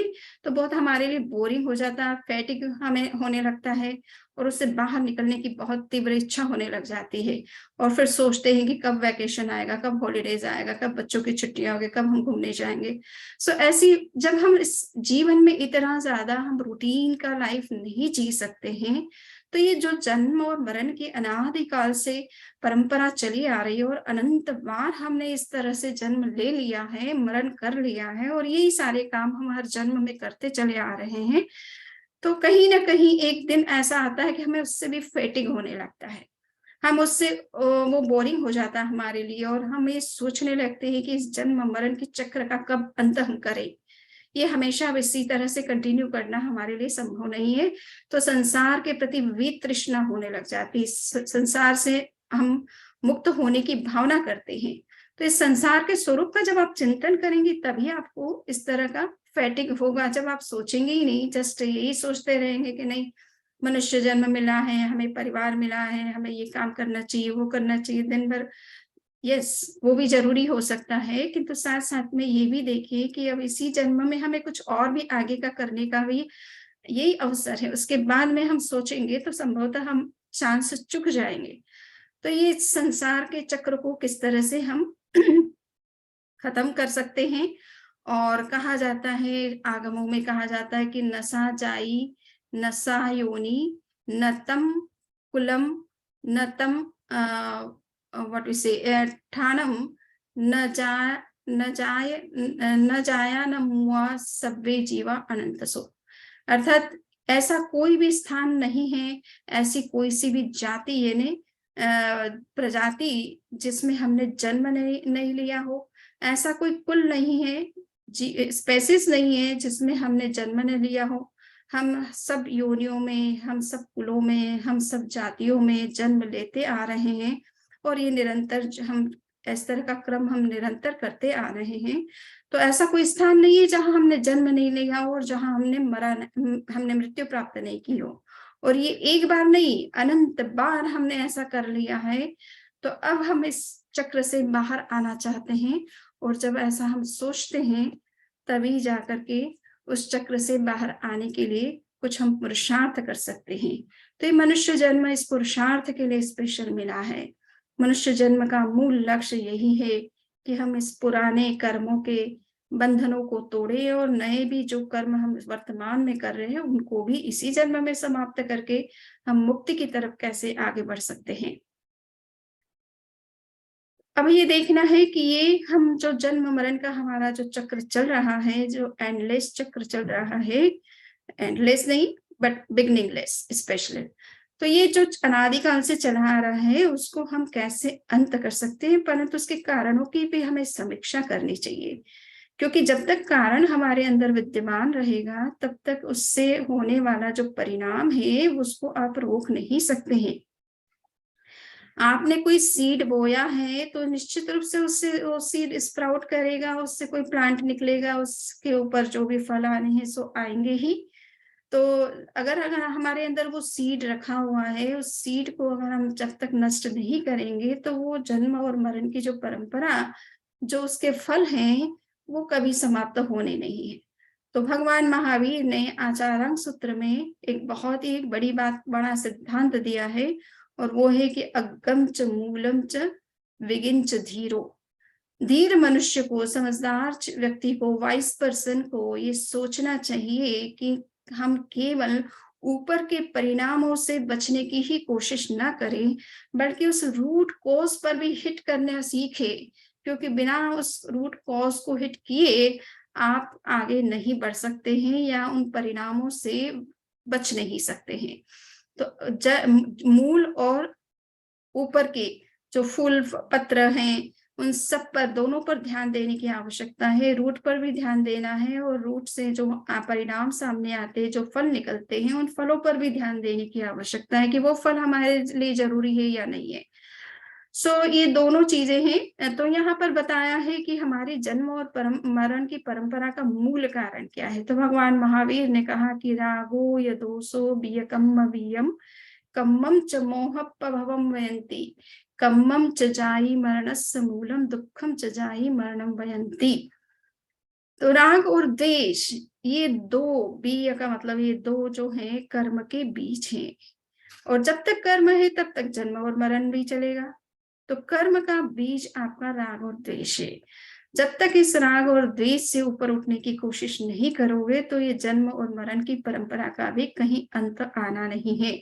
[SPEAKER 1] तो बहुत हमारे लिए बोरिंग हो जाता है, फैटिग हमें होने लगता है, और उससे बाहर निकलने की बहुत तीव्र इच्छा होने लग जाती है। और फिर सोचते हैं कि कब वैकेशन आएगा, कब हॉलीडेज आएगा, कब बच्चों की छुट्टियां होगी, कब हम घूमने जाएंगे। सो ऐसी जब हम इस जीवन में इतना ज्यादा हम रूटीन का लाइफ नहीं जी सकते हैं, तो ये जो जन्म और मरण की अनादिकाल से परंपरा चली आ रही है, और अनंत बार हमने इस तरह से जन्म ले लिया है, मरण कर लिया है, और यही सारे काम हम हर जन्म में करते चले आ रहे हैं, तो कहीं ना कहीं एक दिन ऐसा आता है कि हमें उससे भी फेटिग होने लगता है, हम उससे वो बोरिंग हो जाता है हमारे लिए, और हम ये सोचने लगते हैं कि इस जन्म मरण के चक्र का कब अंत हम करें। ये हमेशा अब इसी तरह से कंटिन्यू करना हमारे लिए संभव नहीं है। तो संसार के प्रति विविध तृष्णा होने लग जाती है, संसार से हम मुक्त होने की भावना करते हैं। तो इस संसार के स्वरूप का जब आप चिंतन करेंगे, तभी आपको इस तरह का फैटिग होगा। जब आप सोचेंगे ही नहीं, जस्ट यही सोचते रहेंगे कि नहीं, मनुष्य जन्म मिला है, हमें परिवार मिला है, हमें ये काम करना चाहिए, वो करना चाहिए दिन भर, यस वो भी जरूरी हो सकता है, किंतु साथ साथ में ये भी देखिए कि अब इसी जन्म में हमें कुछ और भी आगे का करने का भी यही अवसर है। उसके बाद में हम सोचेंगे तो संभवतः हम चांस चुक जाएंगे। तो ये संसार के चक्र को किस तरह से हम खत्म कर सकते हैं। और कहा जाता है, आगमों में कहा जाता है कि नसा जाई, नसा योनि, न तम कुलम, न तम व्हाट वी से ठाणम, न जा न जाया न मुआ सब्बे जीवा अनंत सो। अर्थात ऐसा कोई भी स्थान नहीं है, ऐसी कोई सी भी जाति यानी प्रजाति जिसमें हमने जन्म नहीं लिया हो, ऐसा कोई कुल नहीं है, स्पेसिस नहीं है जिसमें हमने जन्म न लिया हो। हम सब योनियों में, हम सब कुलों में, हम सब जातियों में जन्म लेते आ रहे हैं, और ये निरंतर हम इस तरह का क्रम हम निरंतर करते आ रहे हैं। तो ऐसा कोई स्थान नहीं है जहां हमने जन्म नहीं लिया हो और जहां हमने मृत्यु प्राप्त नहीं की हो। और ये एक बार नहीं, अनंत बार हमने ऐसा कर लिया है। तो अब हम इस चक्र से बाहर आना चाहते हैं, और जब ऐसा हम सोचते हैं, तभी जाकर के उस चक्र से बाहर आने के लिए कुछ हम पुरुषार्थ कर सकते हैं। तो ये मनुष्य जन्म इस पुरुषार्थ के लिए स्पेशल मिला है। मनुष्य जन्म का मूल लक्ष्य यही है कि हम इस पुराने कर्मों के बंधनों को तोड़े और नए भी जो कर्म हम वर्तमान में कर रहे हैं उनको भी इसी जन्म में समाप्त करके हम मुक्ति की तरफ कैसे आगे बढ़ सकते हैं। अब ये देखना है कि ये हम जो जन्म मरण का हमारा जो चक्र चल रहा है, जो एंडलेस चक्र चल रहा है, एंडलेस नहीं बट बिगिनिंगलेस स्पेशली, तो ये जो अनादिकाल से चला आ रहा है उसको हम कैसे अंत कर सकते हैं, परंतु उसके कारणों की भी हमें समीक्षा करनी चाहिए, क्योंकि जब तक कारण हमारे अंदर विद्यमान रहेगा तब तक उससे होने वाला जो परिणाम है उसको आप रोक नहीं सकते हैं। आपने कोई सीड बोया है तो निश्चित रूप से उससे वो सीड स्प्राउट करेगा, उससे कोई प्लांट निकलेगा, उसके ऊपर जो भी फल आने हैं सो आएंगे ही। तो अगर अगर हमारे अंदर वो सीड रखा हुआ है, उस सीड को अगर हम जब तक नष्ट नहीं करेंगे तो वो जन्म और मरण की जो परंपरा, जो उसके फल हैं, वो कभी समाप्त होने नहीं है। तो भगवान महावीर ने आचार्यांग सूत्र में एक बहुत ही बड़ी बात, बड़ा सिद्धांत दिया है, और वो है कि अगम च मूलम च विगिन च धीरो। धीर मनुष्य को, समझदार व्यक्ति को, वाइस पर्सन को ये सोचना चाहिए कि हम केवल ऊपर के परिणामों से बचने की ही कोशिश ना करें, बल्कि उस रूट कॉज पर भी हिट करना सीखे, क्योंकि बिना उस रूट कॉज को हिट किए आप आगे नहीं बढ़ सकते हैं या उन परिणामों से बच नहीं सकते हैं। तो मूल और ऊपर के जो फूल पत्र हैं उन सब पर, दोनों पर ध्यान देने की आवश्यकता है। रूट पर भी ध्यान देना है और रूट से जो परिणाम सामने आते हैं, जो फल निकलते हैं, उन फलों पर भी ध्यान देने की आवश्यकता है कि वो फल हमारे लिए जरूरी है या नहीं है। ये दोनों चीजें हैं। तो यहाँ पर बताया है कि हमारी जन्म और मरण की परंपरा का मूल कारण क्या है। तो भगवान महावीर ने कहा कि रागो यदोषो बियकम वियम कम्मम च मोह प्रभवम वयंती कम्मम च जाई मरणस्य मूलम दुखम च जाई मरणम वयंती। तो राग और द्वेष, ये दो, बीय का मतलब ये दो जो है कर्म के बीज हैं, और जब तक कर्म है तब तक जन्म और मरण भी चलेगा। तो कर्म का बीज आपका राग और द्वेष है। जब तक इस राग और द्वेष से ऊपर उठने की कोशिश नहीं करोगे तो ये जन्म और मरण की परंपरा का भी कहीं अंत आना नहीं है।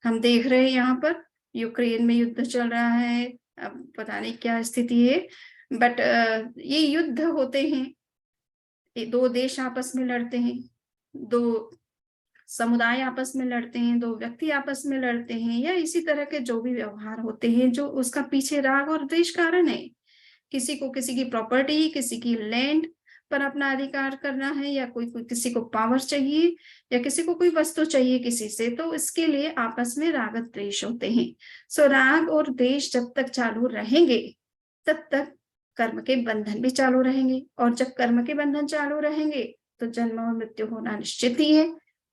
[SPEAKER 1] हम देख रहे हैं यहाँ पर यूक्रेन में युद्ध चल रहा है, अब पता नहीं क्या स्थिति है, बट ये युद्ध होते हैं, ये दो देश आपस में लड़ते हैं, दो समुदाय आपस में लड़ते हैं, दो व्यक्ति आपस में लड़ते हैं, या इसी तरह के जो भी व्यवहार होते हैं, जो उसका पीछे राग और द्वेष कारण है। किसी को किसी की प्रॉपर्टी, किसी की लैंड पर अपना अधिकार करना है, या कोई किसी को पावर चाहिए, या किसी को कोई वस्तु चाहिए किसी से, तो इसके लिए आपस में राग द्वेष होते हैं। राग और द्वेष जब तक चालू रहेंगे तब तक कर्म के बंधन भी चालू रहेंगे, और जब कर्म के बंधन चालू रहेंगे तो जन्म और मृत्यु होना निश्चित ही है,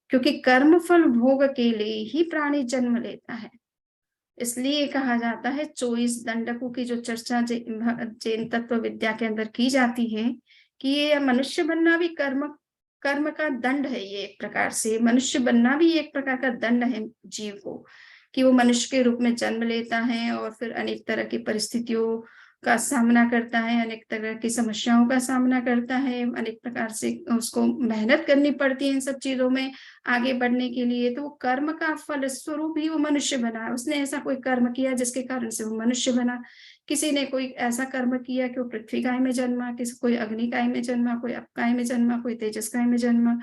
[SPEAKER 1] क्योंकि कर्म फल भोग के लिए ही प्राणी जन्म लेता है। इसलिए कहा जाता है 24 दंडकों की जो चर्चा जैन तत्व विद्या के अंदर की जाती है कि ये मनुष्य बनना भी कर्म कर्म का दंड है। ये एक प्रकार से मनुष्य बनना भी एक प्रकार का दंड है जीव को, कि वो मनुष्य के रूप में जन्म लेता है और फिर अनेक तरह की परिस्थितियों का सामना करता है, अनेक तरह की समस्याओं का सामना करता है, अनेक प्रकार से उसको मेहनत करनी पड़ती है इन सब चीजों में आगे बढ़ने के लिए। तो वो कर्म का फल स्वरूप ही वो मनुष्य बना। उसने ऐसा कोई कर्म किया जिसके कारण से वो मनुष्य बना। किसी ने कोई ऐसा कर्म किया कि वो पृथ्वी काय में जन्मा, किसी कोई अग्नि काय में जन्मा, कोई अप काय में जन्मा, कोई तेजस काय में जन्मा।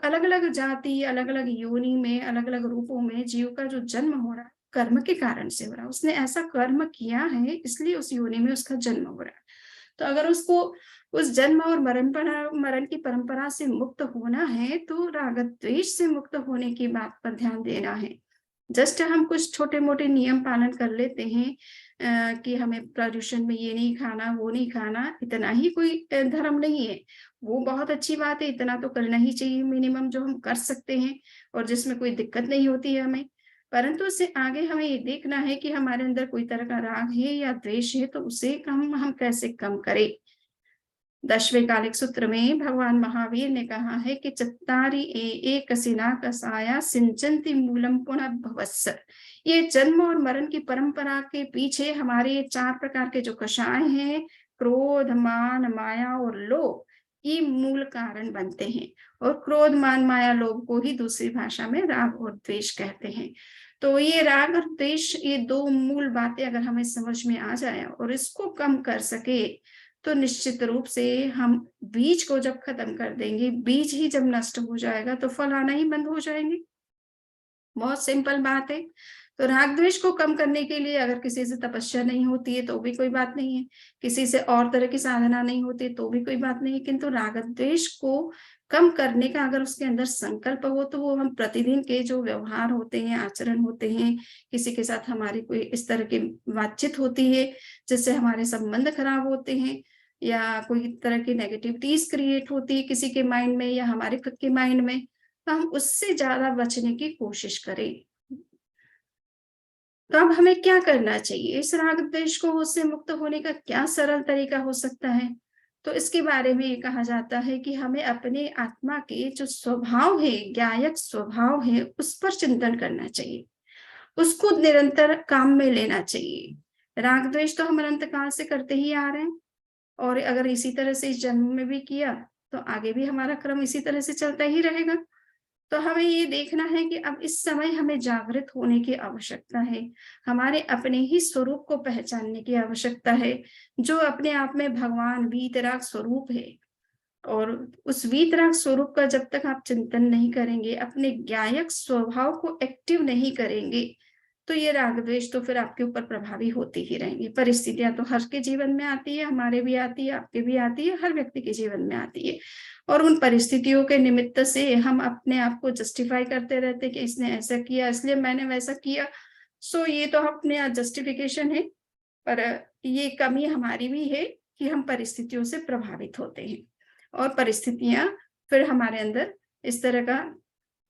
[SPEAKER 1] अलग अलग जाति, अलग अलग योनि में, अलग अलग रूपों में जीव का जो जन्म हो रहा है कर्म के कारण से हो रहा है। उसने ऐसा कर्म किया है इसलिए उस योनि में उसका जन्म हो रहा है। तो अगर उसको उस जन्म और मरण की परंपरा से मुक्त होना है तो राग द्वेष से मुक्त होने की बात पर ध्यान देना है। जस्ट हम कुछ छोटे मोटे नियम पालन कर लेते हैं कि हमें प्रदूषण में ये नहीं खाना, वो नहीं खाना, इतना ही कोई धर्म नहीं है। वो बहुत अच्छी बात है, इतना तो करना ही चाहिए मिनिमम जो हम कर सकते हैं और जिसमें कोई दिक्कत नहीं होती है हमें। परंतु उससे आगे हमें ये देखना है कि हमारे अंदर कोई तरह का राग है या द्वेष है तो उसे हम कैसे कम करें। 10वें कालिक सूत्र में भगवान महावीर ने कहा है कि चत्तारि एक कसिना कसाया सिंचंती मूलम पुनः भवस्स। ये जन्म और मरण की परंपरा के पीछे हमारे 4 प्रकार के जो कषाय हैं, क्रोध, मान, माया और लोभ, ये मूल कारण बनते हैं। और क्रोध, मान, माया, लोभ को ही दूसरी भाषा में राग और द्वेष कहते हैं। तो ये राग और द्वेष, ये दो मूल बातें अगर हमें समझ में आ जाए और इसको कम कर सके, तो निश्चित रूप से हम बीज को जब खत्म कर देंगे, बीज ही जब नष्ट हो जाएगा तो फल आना ही बंद हो जाएंगे। बहुत सिंपल बात है। तो राग द्वेष को कम करने के लिए अगर किसी से तपस्या नहीं होती है तो भी कोई बात नहीं है, किसी से और तरह की साधना नहीं होती तो भी कोई बात नहीं है, किंतु राग द्वेष को कम करने का अगर उसके अंदर संकल्प हो, तो वो हम प्रतिदिन के जो व्यवहार होते हैं, आचरण होते हैं, किसी के साथ हमारी कोई इस तरह की बातचीत होती है जिससे हमारे संबंध खराब होते हैं, या कोई तरह की नेगेटिविटीज क्रिएट होती है किसी के माइंड में या हमारे खुद के माइंड में, तो हम उससे ज्यादा बचने की कोशिश करें। तो अब हमें क्या करना चाहिए? इस राग द्वेष को उससे मुक्त होने का क्या सरल तरीका हो सकता है? तो इसके बारे में ये कहा जाता है कि हमें अपने आत्मा के जो स्वभाव है, ज्ञायक स्वभाव है, उस पर चिंतन करना चाहिए, उसको निरंतर काम में लेना चाहिए। राग द्वेष तो हम अनंत काल से करते ही आ रहे हैं, और अगर इसी तरह से इस जन्म में भी किया तो आगे भी हमारा क्रम इसी तरह से चलता ही रहेगा। तो हमें ये देखना है कि अब इस समय हमें जागृत होने की आवश्यकता है, हमारे अपने ही स्वरूप को पहचानने की आवश्यकता है, जो अपने आप में भगवान वीतराग स्वरूप है। और उस वीतराग स्वरूप का जब तक आप चिंतन नहीं करेंगे, अपने ज्ञायक स्वभाव को एक्टिव नहीं करेंगे, तो ये राग द्वेष तो फिर आपके ऊपर प्रभावी होती ही रहेंगी। परिस्थितियां तो हर के जीवन में आती है, हमारे भी आती है, आपके भी आती है, हर व्यक्ति के जीवन में आती है। और उन परिस्थितियों के निमित्त से हम अपने आप को जस्टिफाई करते रहते हैं कि इसने ऐसा किया इसलिए मैंने वैसा किया। सो ये तो अपने जस्टिफिकेशन है, पर ये कमी हमारी भी है कि हम परिस्थितियों से प्रभावित होते हैं, और परिस्थितियां फिर हमारे अंदर इस तरह का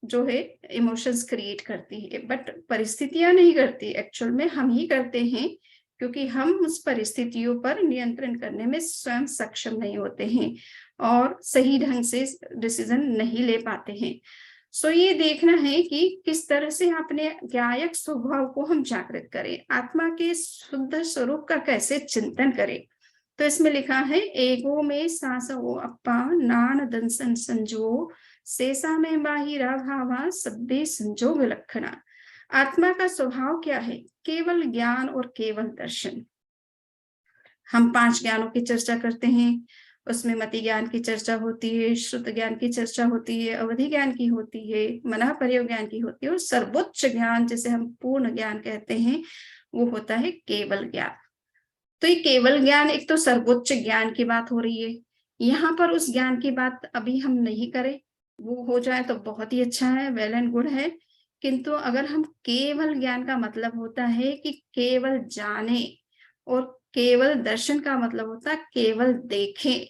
[SPEAKER 1] जो है इमोशंस क्रिएट करती है। बट परिस्थितियां नहीं करती, एक्चुअल में हम ही करते हैं, क्योंकि हम उस परिस्थितियों पर नियंत्रण करने में स्वयं सक्षम नहीं होते हैं और सही ढंग से डिसीजन नहीं ले पाते हैं। सो ये देखना है कि किस तरह से अपने ज्ञायक स्वभाव को हम जागृत करें, आत्मा के शुद्ध स्वरूप का कैसे चिंतन करें। तो इसमें लिखा है, एगो में सासवो अप्पा नान दंसन संजो, शेषा में बाहिरा भावा सब्बे संजोग लक्षणा। आत्मा का स्वभाव क्या है? केवल ज्ञान और केवल दर्शन। हम 5 ज्ञानों की चर्चा करते हैं, उसमें मति ज्ञान की चर्चा होती है, श्रुत ज्ञान की चर्चा होती है, अवधि ज्ञान की होती है, मनः प्रयोग ज्ञान की होती है, और सर्वोच्च ज्ञान जिसे हम पूर्ण ज्ञान कहते हैं, वो होता है केवल ज्ञान। तो ये केवल ज्ञान, एक तो सर्वोच्च ज्ञान की बात हो रही है, यहाँ पर उस ज्ञान की बात अभी हम नहीं करें, वो हो जाए तो बहुत ही अच्छा है, वेल एंड गुड है। किंतु अगर हम केवल ज्ञान का मतलब होता है कि केवल जाने, और केवल दर्शन का मतलब होता है केवल देखें,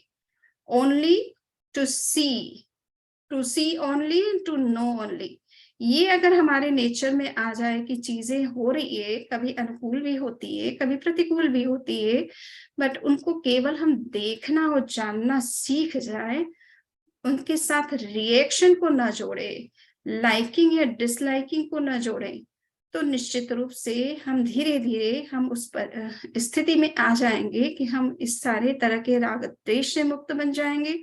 [SPEAKER 1] only to see only, to know only. ये अगर हमारे नेचर में आ जाए कि चीजें हो रही है, कभी अनुकूल भी होती है, कभी प्रतिकूल भी होती है, बट उनको केवल हम देखना और जानना सीख जाए, उनके साथ रिएक्शन को ना जोड़े, लाइकिंग या डिसलाइकिंग को ना जोड़े, तो निश्चित रूप से हम धीरे धीरे हम उस पर स्थिति में आ जाएंगे कि हम इस सारे तरह के राग द्वेष से मुक्त बन जाएंगे।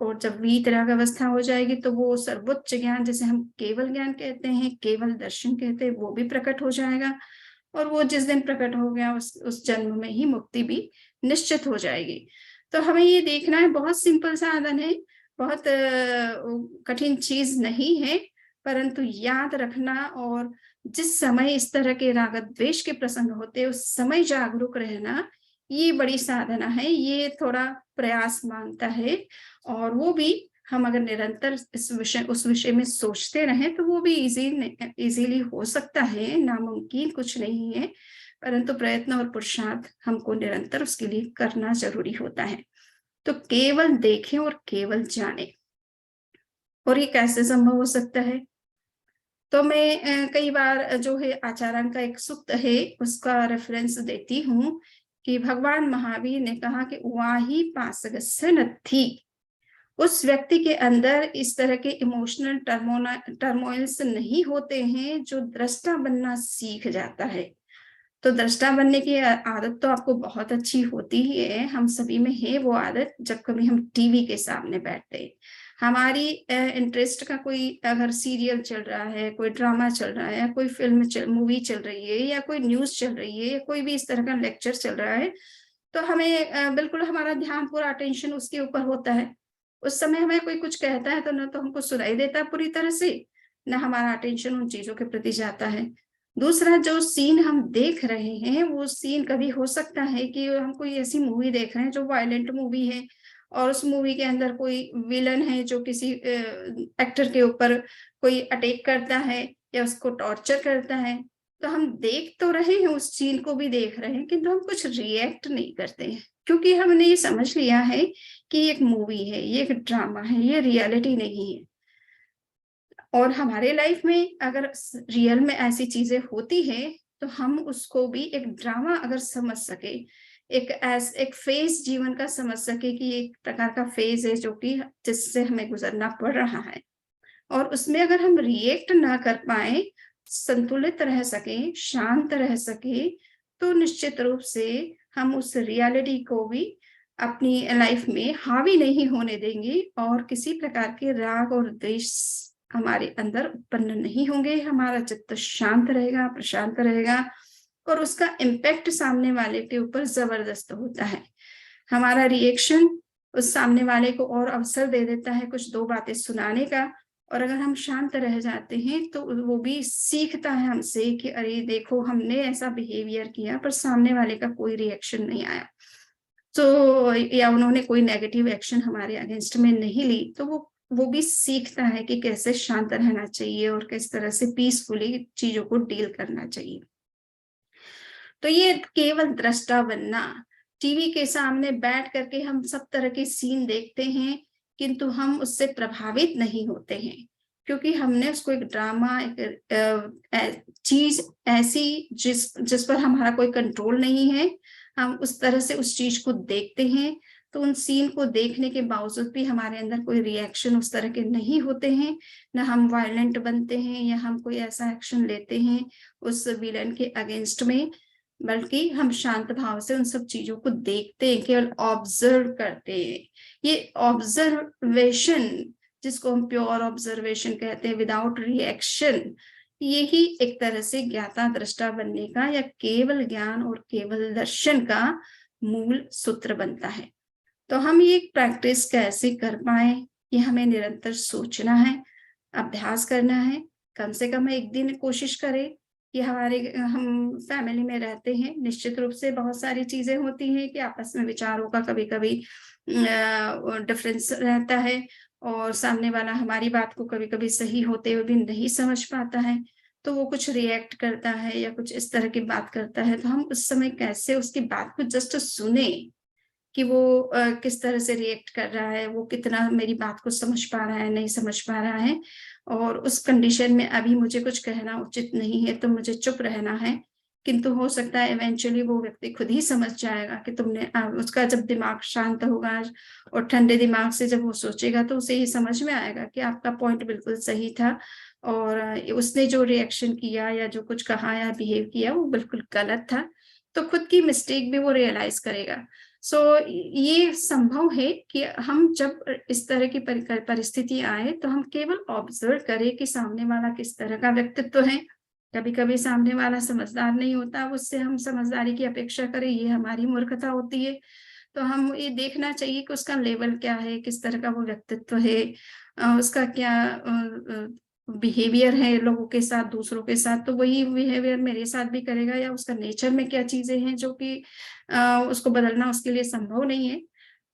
[SPEAKER 1] और जब वीतराग अवस्था हो जाएगी तो वो सर्वोच्च ज्ञान जिसे हम केवल ज्ञान कहते हैं, केवल दर्शन कहते हैं, वो भी प्रकट हो जाएगा। और वो जिस दिन प्रकट हो गया उस जन्म में ही मुक्ति भी निश्चित हो जाएगी। तो हमें ये देखना है, बहुत सिंपल साधन है, बहुत कठिन चीज नहीं है, परंतु याद रखना और जिस समय इस तरह के राग द्वेष के प्रसंग होते हैं उस समय जागरूक रहना, ये बड़ी साधना है, ये थोड़ा प्रयास मांगता है। और वो भी हम अगर निरंतर उस विषय में सोचते रहें तो वो भी इजीली हो सकता है, नामुमकिन कुछ नहीं है, परंतु प्रयत्न और पुरुषार्थ हमको निरंतर उसके लिए करना जरूरी होता है। तो केवल देखें और केवल जाने, और ये कैसे संभव हो सकता है? तो मैं कई बार जो है आचार्य का एक सूक्त है उसका रेफरेंस देती हूँ कि भगवान महावीर ने कहा कि वाही पासगस्य नत्थी, उस व्यक्ति के अंदर इस तरह के इमोशनल टर्मोइल्स नहीं होते हैं जो दृष्टा बनना सीख जाता है। तो दृष्टा बनने की आदत तो आपको बहुत अच्छी होती ही है, हम सभी में है वो आदत। जब कभी हम टीवी के सामने बैठते हैं, हमारी इंटरेस्ट का कोई अगर सीरियल चल रहा है, कोई ड्रामा चल रहा है, या कोई मूवी चल रही है, या कोई न्यूज़ चल रही है, या कोई भी इस तरह का लेक्चर चल रहा है, तो हमें बिल्कुल हमारा ध्यान, पूरा अटेंशन उसके ऊपर होता है। उस समय हमें कोई कुछ कहता है तो ना तो हमको सुनाई देता पूरी तरह से, ना हमारा अटेंशन उन चीज़ों के प्रति जाता है। दूसरा, जो सीन हम देख रहे हैं, वो सीन कभी हो सकता है कि हम कोई ऐसी मूवी देख रहे हैं जो वायलेंट मूवी है, और उस मूवी के अंदर कोई विलन है जो किसी एक्टर के ऊपर कोई अटैक करता है या उसको टॉर्चर करता है। तो हम देख तो रहे हैं, उस सीन को भी देख रहे हैं, किंतु हम कुछ रिएक्ट नहीं करते हैं, क्योंकि हमने ये समझ लिया है कि ये एक मूवी है, ये एक ड्रामा है, ये रियलिटी नहीं है। और हमारे लाइफ में अगर रियल में ऐसी चीजें होती है, तो हम उसको भी एक ड्रामा अगर समझ सके, एक फेज जीवन का समझ सके कि एक प्रकार का फेज है जो कि जिससे हमें गुजरना पड़ रहा है, और उसमें अगर हम रिएक्ट ना कर पाए, संतुलित रह सके, शांत रह सके, तो निश्चित रूप से हम उस रियलिटी को भी अपनी लाइफ में हावी नहीं होने देंगे, और किसी प्रकार के राग और द्वेष हमारे अंदर उत्पन्न नहीं होंगे। हमारा चित्त शांत रहेगा, प्रशांत रहेगा, और उसका इम्पैक्ट सामने वाले के ऊपर जबरदस्त होता है। हमारा रिएक्शन उस सामने वाले को और अवसर दे देता है कुछ दो बातें सुनाने का, और अगर हम शांत रह जाते हैं तो वो भी सीखता है हमसे कि अरे देखो, हमने ऐसा बिहेवियर किया पर सामने वाले का कोई रिएक्शन नहीं आया, तो या उन्होंने कोई नेगेटिव एक्शन हमारे अगेंस्ट में नहीं ली, तो वो भी सीखता है कि कैसे शांत रहना चाहिए और किस तरह से पीसफुली चीजों को डील करना चाहिए। तो ये केवल दृष्टा बनना, टीवी के सामने बैठ करके हम सब तरह के सीन देखते हैं, किंतु हम उससे प्रभावित नहीं होते हैं, क्योंकि हमने उसको एक ड्रामा, एक चीज ऐसी जिस पर हमारा कोई कंट्रोल नहीं है, हम उस तरह से उस चीज को देखते हैं। तो उन सीन को देखने के बावजूद भी हमारे अंदर कोई रिएक्शन उस तरह के नहीं होते हैं, ना हम वायलेंट बनते हैं या हम कोई ऐसा एक्शन लेते हैं उस विलन के अगेंस्ट में, बल्कि हम शांत भाव से उन सब चीजों को देखते हैं, केवल ऑब्जर्व करते हैं। ये ऑब्जर्वेशन, जिसको हम प्योर ऑब्जर्वेशन कहते हैं, विदाउट रिएक्शन, यही एक तरह से ज्ञाता दृष्टा बनने का या केवल ज्ञान और केवल दर्शन का मूल सूत्र बनता है। तो हम ये प्रैक्टिस कैसे कर पाए, ये हमें निरंतर सोचना है, अभ्यास करना है। कम से कम एक दिन कोशिश करें कि हम फैमिली में रहते हैं, निश्चित रूप से बहुत सारी चीजें होती हैं कि आपस में विचारों का कभी-कभी डिफरेंस रहता है, और सामने वाला हमारी बात को कभी-कभी सही होते हुए भी नहीं समझ पाता है, तो वो कुछ रिएक्ट करता है या कुछ इस तरह की बात करता है, तो हम उस समय कैसे उसकी बात को जस्ट सुने कि वो किस तरह से रिएक्ट कर रहा है, वो कितना मेरी बात को समझ पा रहा है, नहीं समझ पा रहा है, और उस कंडीशन में अभी मुझे कुछ कहना उचित नहीं है, तो मुझे चुप रहना है। किंतु हो सकता है इवेंचुअली वो व्यक्ति खुद ही समझ जाएगा कि उसका जब दिमाग शांत होगा और ठंडे दिमाग से जब वो सोचेगा, तो उसे ये समझ में आएगा कि आपका पॉइंट बिल्कुल सही था, और उसने जो रिएक्शन किया या जो कुछ कहा या बिहेव किया वो बिल्कुल गलत था। तो खुद की मिस्टेक भी वो रियलाइज़ करेगा। ये संभव है कि हम जब इस तरह की परिस्थिति आए, तो हम केवल ऑब्जर्व करें कि सामने वाला किस तरह का व्यक्तित्व है। कभी-कभी सामने वाला समझदार नहीं होता, उससे हम समझदारी की अपेक्षा करें, ये हमारी मूर्खता होती है। तो हम ये देखना चाहिए कि उसका लेवल क्या है, किस तरह का वो व्यक्तित्व है, उसका क्या बिहेवियर है लोगों के साथ, दूसरों के साथ, तो वही बिहेवियर मेरे साथ भी करेगा, या उसका नेचर में क्या चीज़ें हैं जो कि उसको बदलना उसके लिए संभव नहीं है।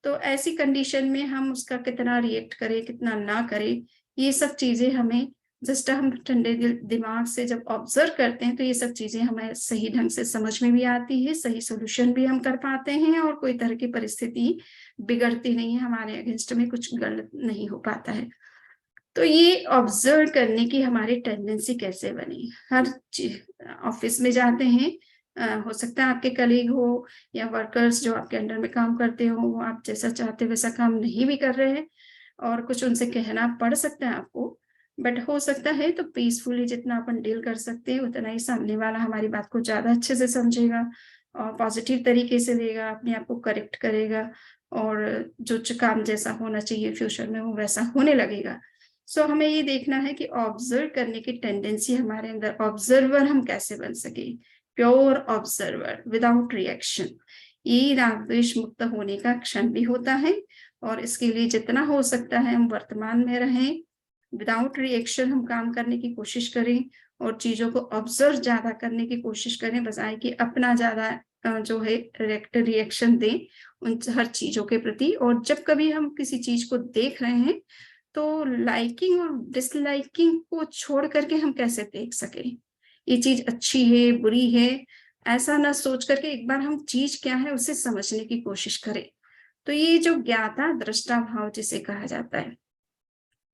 [SPEAKER 1] तो ऐसी कंडीशन में हम उसका कितना रिएक्ट करें, कितना ना करें, ये सब चीज़ें हमें जस्ट हम ठंडे दिमाग से जब ऑब्जर्व करते हैं, तो ये सब चीज़ें हमें सही ढंग से समझ में भी आती है, सही सॉल्यूशन भी हम कर पाते हैं, और कोई तरह की परिस्थिति बिगड़ती नहीं है, हमारे अगेंस्ट में कुछ गलत नहीं हो पाता है। तो ये ऑब्जर्व करने की हमारी टेंडेंसी कैसे बनी? हर ऑफिस में जाते हैं, हो सकता है आपके कलीग हो या वर्कर्स जो आपके अंडर में काम करते हो, वो आप जैसा चाहते वैसा काम नहीं भी कर रहे हैं, और कुछ उनसे कहना पड़ सकता है आपको। बट हो सकता है तो पीसफुली जितना अपन डील कर सकते हैं उतना ही सामने वाला हमारी बात को ज़्यादा अच्छे से समझेगा और पॉजिटिव तरीके से लेगा, अपने आप को करेक्ट करेगा और जो काम जैसा होना चाहिए फ्यूचर में वो वैसा होने लगेगा। सो हमें ये देखना है कि ऑब्जर्व करने की टेंडेंसी हमारे अंदर, ऑब्जर्वर हम कैसे बन सके, प्योर ऑब्जर्वर विदाउट रिएक्शन। ये राग द्वेष मुक्त होने का क्षण भी होता है और इसके लिए जितना हो सकता है हम वर्तमान में रहें, विदाउट रिएक्शन हम काम करने की कोशिश करें और चीजों को ऑब्जर्व ज्यादा करने की कोशिश करें, बजाय कि अपना ज्यादा जो है रिएक्शन दें उन हर चीजों के प्रति। और जब कभी हम किसी चीज को देख रहे हैं तो लाइकिंग और डिसलाइकिंग को छोड़ करके हम कैसे देख सकें, ये चीज अच्छी है बुरी है, ऐसा ना सोच करके एक बार हम चीज क्या है उसे समझने की कोशिश करें। तो ये जो ज्ञाता दृष्टा भाव जिसे कहा जाता है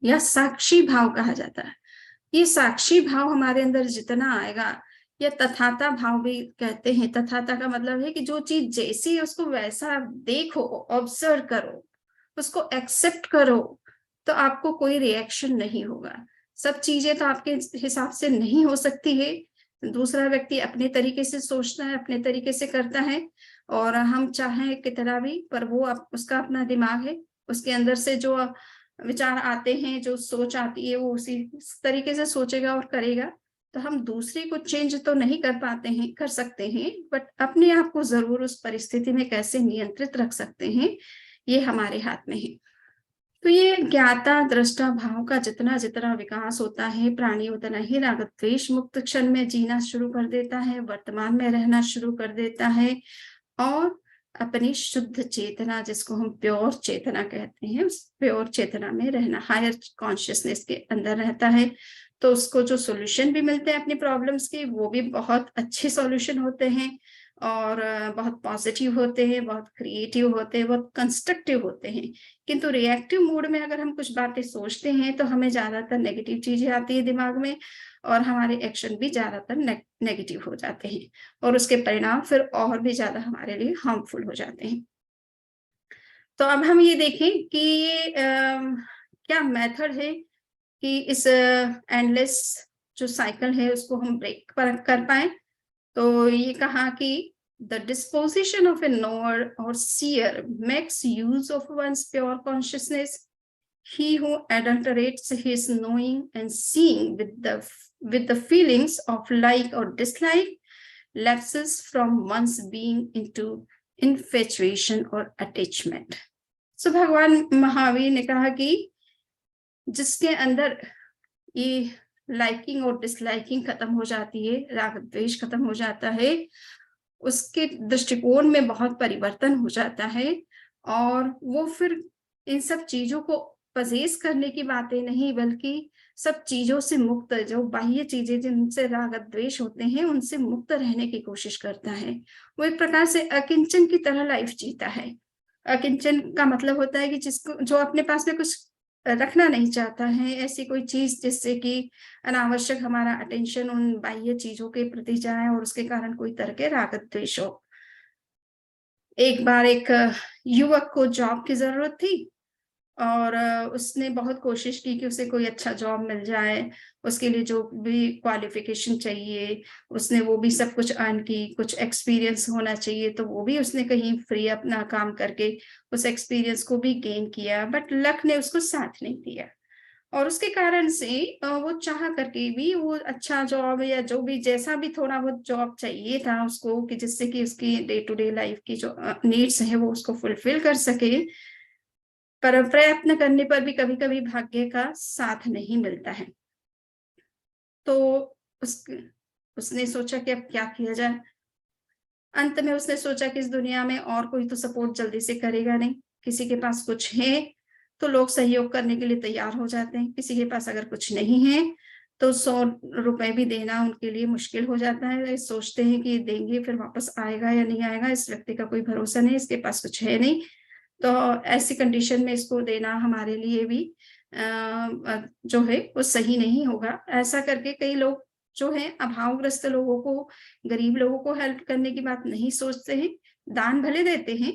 [SPEAKER 1] या साक्षी भाव कहा जाता है, ये साक्षी भाव हमारे अंदर जितना आएगा, या तथाता भाव भी कहते हैं। तथाता का मतलब है कि जो चीज जैसी है उसको वैसा देखो, ऑब्जर्व करो, उसको एक्सेप्ट करो, तो आपको कोई रिएक्शन नहीं होगा। सब चीजें तो आपके हिसाब से नहीं हो सकती है, दूसरा व्यक्ति अपने तरीके से सोचता है, अपने तरीके से करता है और हम चाहें कितना भी, पर वो उसका अपना दिमाग है, उसके अंदर से जो विचार आते हैं, जो सोच आती है वो उसी तरीके से सोचेगा और करेगा। तो हम दूसरे को चेंज तो नहीं कर पाते हैं, कर सकते हैं, बट अपने आप को जरूर उस परिस्थिति में कैसे नियंत्रित रख सकते हैं ये हमारे हाथ में है। तो ये ज्ञाता दृष्टा भाव का जितना जितना विकास होता है, प्राणी उतना ही राग द्वेष मुक्त क्षण में जीना शुरू कर देता है, वर्तमान में रहना शुरू कर देता है और अपनी शुद्ध चेतना जिसको हम प्योर चेतना कहते हैं, उस प्योर चेतना में रहना, हायर कॉन्शियसनेस के अंदर रहता है। तो उसको जो सॉल्यूशन भी मिलते हैं अपनी प्रॉब्लम्स के, वो भी बहुत अच्छे सॉल्यूशन होते हैं और बहुत पॉजिटिव होते हैं, बहुत क्रिएटिव होते हैं, बहुत कंस्ट्रक्टिव होते हैं। किंतु रिएक्टिव मूड में अगर हम कुछ बातें सोचते हैं तो हमें ज्यादातर नेगेटिव चीजें आती है दिमाग में और हमारे एक्शन भी ज्यादातर नेगेटिव हो जाते हैं और उसके परिणाम फिर और भी ज्यादा हमारे लिए हार्मफुल हो जाते हैं। तो अब हम ये देखें कि ये क्या मेथड है कि इस एंडलेस जो साइकिल है उसको हम ब्रेक कर पाए। तो ये कहा कि the disposition of a knower और seer makes use of one's pure consciousness. He who adulterates his knowing and seeing with the feelings of like or dislike lapses from one's being into infatuation or attachment. So भगवान महावीर ने कहा कि जिसके अंदर ये liking और disliking खत्म हो जाती है, राग द्वेष खत्म हो जाता है, उसके दृष्टिकोण में बहुत परिवर्तन हो जाता है और वो फिर इन सब चीजों को पजेस करने की बातें नहीं, बल्कि सब चीजों से मुक्त, जो बाह्य चीजें जिनसे राग द्वेष होते हैं उनसे मुक्त रहने की कोशिश करता है। वो एक प्रकार से अकिंचन की तरह लाइफ जीता है। अकिंचन का मतलब होता है कि जिसको, जो अपने पास में कुछ रखना नहीं चाहता है, ऐसी कोई चीज जिससे कि अनावश्यक हमारा अटेंशन उन बाह्य चीजों के प्रति जाए और उसके कारण कोई तरह के राग द्वेष हो। एक बार एक युवक को जॉब की जरूरत थी और उसने बहुत कोशिश की कि उसे कोई अच्छा जॉब मिल जाए, उसके लिए जो भी क्वालिफिकेशन चाहिए उसने वो भी सब कुछ अर्न की, कुछ एक्सपीरियंस होना चाहिए तो वो भी उसने कहीं फ्री अपना काम करके उस एक्सपीरियंस को भी गेन किया, बट लक ने उसको साथ नहीं दिया और उसके कारण से वो चाह करके भी वो अच्छा जॉब या जो भी जैसा भी थोड़ा बहुत जॉब चाहिए था उसको कि जिससे कि उसकी डे टू डे लाइफ की जो नीड्स है वो उसको फुलफिल कर सके, पर प्रयत्न करने पर भी कभी कभी भाग्य का साथ नहीं मिलता है। तो उस उसने सोचा कि अब क्या किया जाए। अंत में उसने सोचा कि इस दुनिया में और कोई तो सपोर्ट जल्दी से करेगा नहीं, किसी के पास कुछ है तो लोग सहयोग करने के लिए तैयार हो जाते हैं, किसी के पास अगर कुछ नहीं है तो 100 रुपए भी देना उनके लिए मुश्किल हो जाता है। सोचते हैं कि देंगे फिर वापस आएगा या नहीं आएगा, इस व्यक्ति का कोई भरोसा नहीं, इसके पास कुछ है नहीं, तो ऐसी कंडीशन में इसको देना हमारे लिए भी जो है वो सही नहीं होगा। ऐसा करके कई लोग जो है अभावग्रस्त लोगों को, गरीब लोगों को हेल्प करने की बात नहीं सोचते हैं, दान भले देते हैं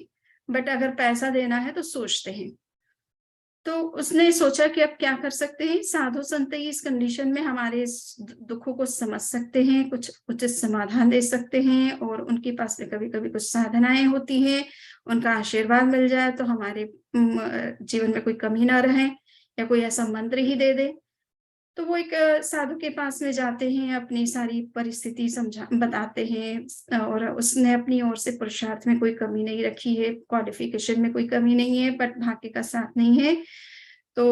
[SPEAKER 1] बट अगर पैसा देना है तो सोचते हैं। तो उसने सोचा कि अब क्या कर सकते हैं, साधु संत ही इस कंडीशन में हमारे इस दुखों को समझ सकते हैं, कुछ उचित समाधान दे सकते हैं, और उनके पास में कभी कभी कुछ साधनाएं होती हैं, उनका आशीर्वाद मिल जाए तो हमारे जीवन में कोई कमी ना रहे, या कोई ऐसा मंत्र ही दे दे। तो वो एक साधु के पास में जाते हैं, अपनी सारी परिस्थिति समझा बताते हैं, और उसने अपनी ओर से पुरुषार्थ में कोई कमी नहीं रखी है, क्वालिफिकेशन में कोई कमी नहीं है, बट भाग्य का साथ नहीं है। तो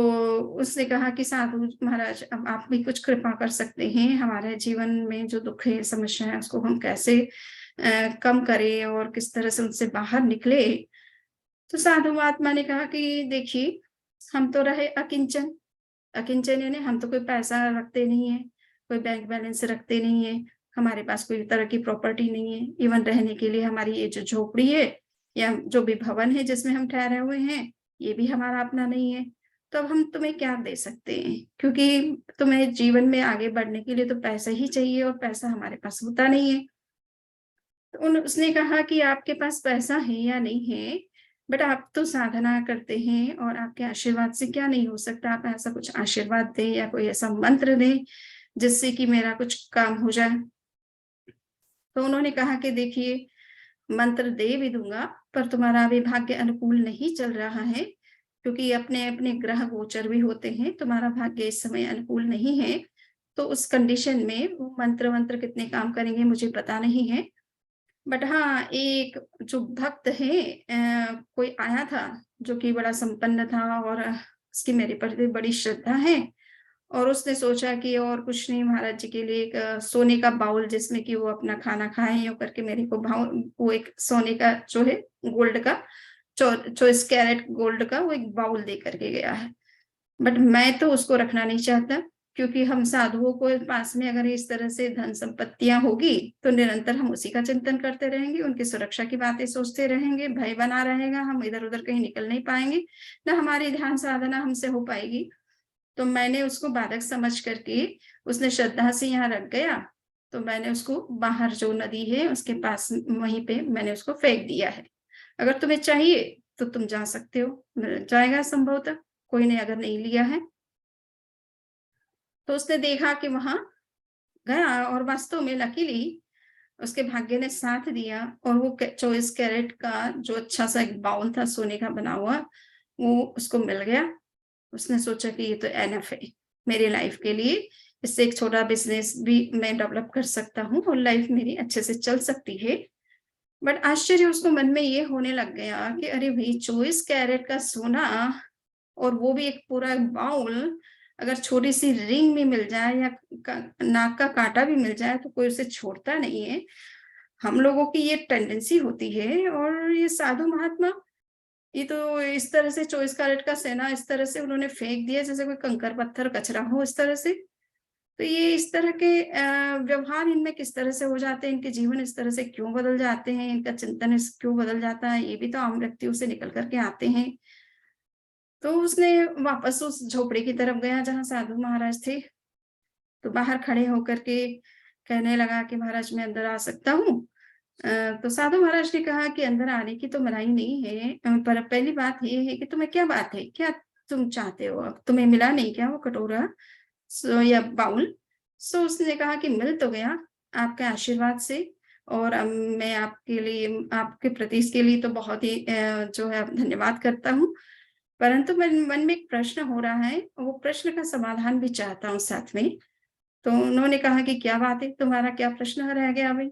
[SPEAKER 1] उसने कहा कि साधु महाराज, अब आप भी कुछ कृपा कर सकते हैं, हमारे जीवन में जो दुख है, समस्या है, उसको हम कैसे कम करें और किस तरह से उनसे बाहर निकले। तो साधु महात्मा ने कहा कि देखिए, हम तो रहे अकिंचन। अकिंचन यानी हम तो कोई पैसा रखते नहीं है, कोई बैंक बैलेंस रखते नहीं है, हमारे पास कोई तरह की प्रॉपर्टी नहीं है, इवन रहने के लिए हमारी ये जो झोपड़ी है या जो भी भवन है जिसमें हम ठहरे हुए हैं, ये भी हमारा अपना नहीं है। तो अब हम तुम्हें क्या दे सकते हैं, क्योंकि तुम्हें जीवन में आगे बढ़ने के लिए तो पैसा ही चाहिए, और पैसा हमारे पास होता नहीं है। तो उसने कहा कि आपके पास पैसा है या नहीं है, बट आप तो साधना करते हैं, और आपके आशीर्वाद से क्या नहीं हो सकता, आप ऐसा कुछ आशीर्वाद दें या कोई ऐसा मंत्र दें जिससे कि मेरा कुछ काम हो जाए। तो उन्होंने कहा कि देखिए, मंत्र दे भी दूंगा, पर तुम्हारा अभी भाग्य अनुकूल नहीं चल रहा है, क्योंकि अपने अपने ग्रह गोचर भी होते हैं, तुम्हारा भाग्य इस समय अनुकूल नहीं है। तो उस कंडीशन में वो मंत्र मंत्र कितने काम करेंगे मुझे पता नहीं है, बट हाँ, एक जो भक्त है, कोई आया था जो कि बड़ा संपन्न था, और उसकी मेरे प्रति बड़ी श्रद्धा है, और उसने सोचा कि और कुछ नहीं, महाराज जी के लिए एक सोने का बाउल जिसमें कि वो अपना खाना खाएं, यूं करके मेरे को भाव, वो एक सोने का जो है, गोल्ड का 24 कैरेट गोल्ड का वो एक बाउल दे करके गया है। बट मैं तो उसको रखना नहीं चाहता, क्योंकि हम साधुओं को पास में अगर इस तरह से धन संपत्तियां होगी तो निरंतर हम उसी का चिंतन करते रहेंगे, उनकी सुरक्षा की बातें सोचते रहेंगे, भय बना रहेगा, हम इधर उधर कहीं निकल नहीं पाएंगे, ना हमारी ध्यान साधना हमसे हो पाएगी। तो मैंने उसको बालक समझ करके, उसने श्रद्धा से यहाँ रख गया, तो मैंने उसको बाहर जो नदी है उसके पास वहीं पे मैंने उसको फेंक दिया है। अगर तुम्हें चाहिए तो तुम जा सकते हो, मिल जाएगा संभवतः, कोई ने अगर नहीं लिया है। तो उसने देखा कि वहां गया, और वास्तव में लकीली उसके भाग्य ने साथ दिया, और वो 24 कैरेट का जो अच्छा सा एक बाउल था सोने का बना हुआ, वो उसको मिल गया। उसने सोचा कि ये तो एनफ है मेरी लाइफ के लिए, इससे एक छोटा बिजनेस भी मैं डेवलप कर सकता हूँ, और लाइफ मेरी अच्छे से चल सकती है। बट आश्चर्य उसको मन में ये होने लग गया कि अरे भाई, 24 कैरेट का सोना, और वो भी एक पूरा बाउल, अगर छोटी सी रिंग भी मिल जाए या नाक का कांटा भी मिल जाए तो कोई उसे छोड़ता नहीं है। हम लोगों की ये टेंडेंसी होती है, और ये साधु महात्मा, ये तो इस तरह से 24 कैरेट का सोना इस तरह से उन्होंने फेंक दिया जैसे कोई कंकर पत्थर कचरा हो, इस तरह से। तो ये इस तरह के व्यवहार इनमें किस तरह से हो जाते हैं, इनके जीवन इस तरह से क्यों बदल जाते हैं, इनका चिंतन क्यों बदल जाता है, ये भी तो आम व्यक्तियों से निकल करके आते हैं। तो उसने वापस उस झोपड़ी की तरफ गया जहाँ साधु महाराज थे, तो बाहर खड़े होकर के कहने लगा कि महाराज, मैं अंदर आ सकता हूँ? तो साधु महाराज ने कहा कि अंदर आने की तो मनाही नहीं है, पर पहली बात ये है कि तुम्हें क्या बात है, क्या तुम चाहते हो, अब तुम्हें मिला नहीं क्या वो कटोरा या बाउल? सो उसने कहा कि मिल तो गया आपके आशीर्वाद से, और मैं आपके लिए, आपके प्रति इसके लिए तो बहुत ही जो है धन्यवाद करता हूँ, परंतु मन मन में एक प्रश्न हो रहा है, वो प्रश्न का समाधान भी चाहता हूँ साथ में। तो उन्होंने कहा कि क्या बात है, तुम्हारा क्या प्रश्न रह गया अभी?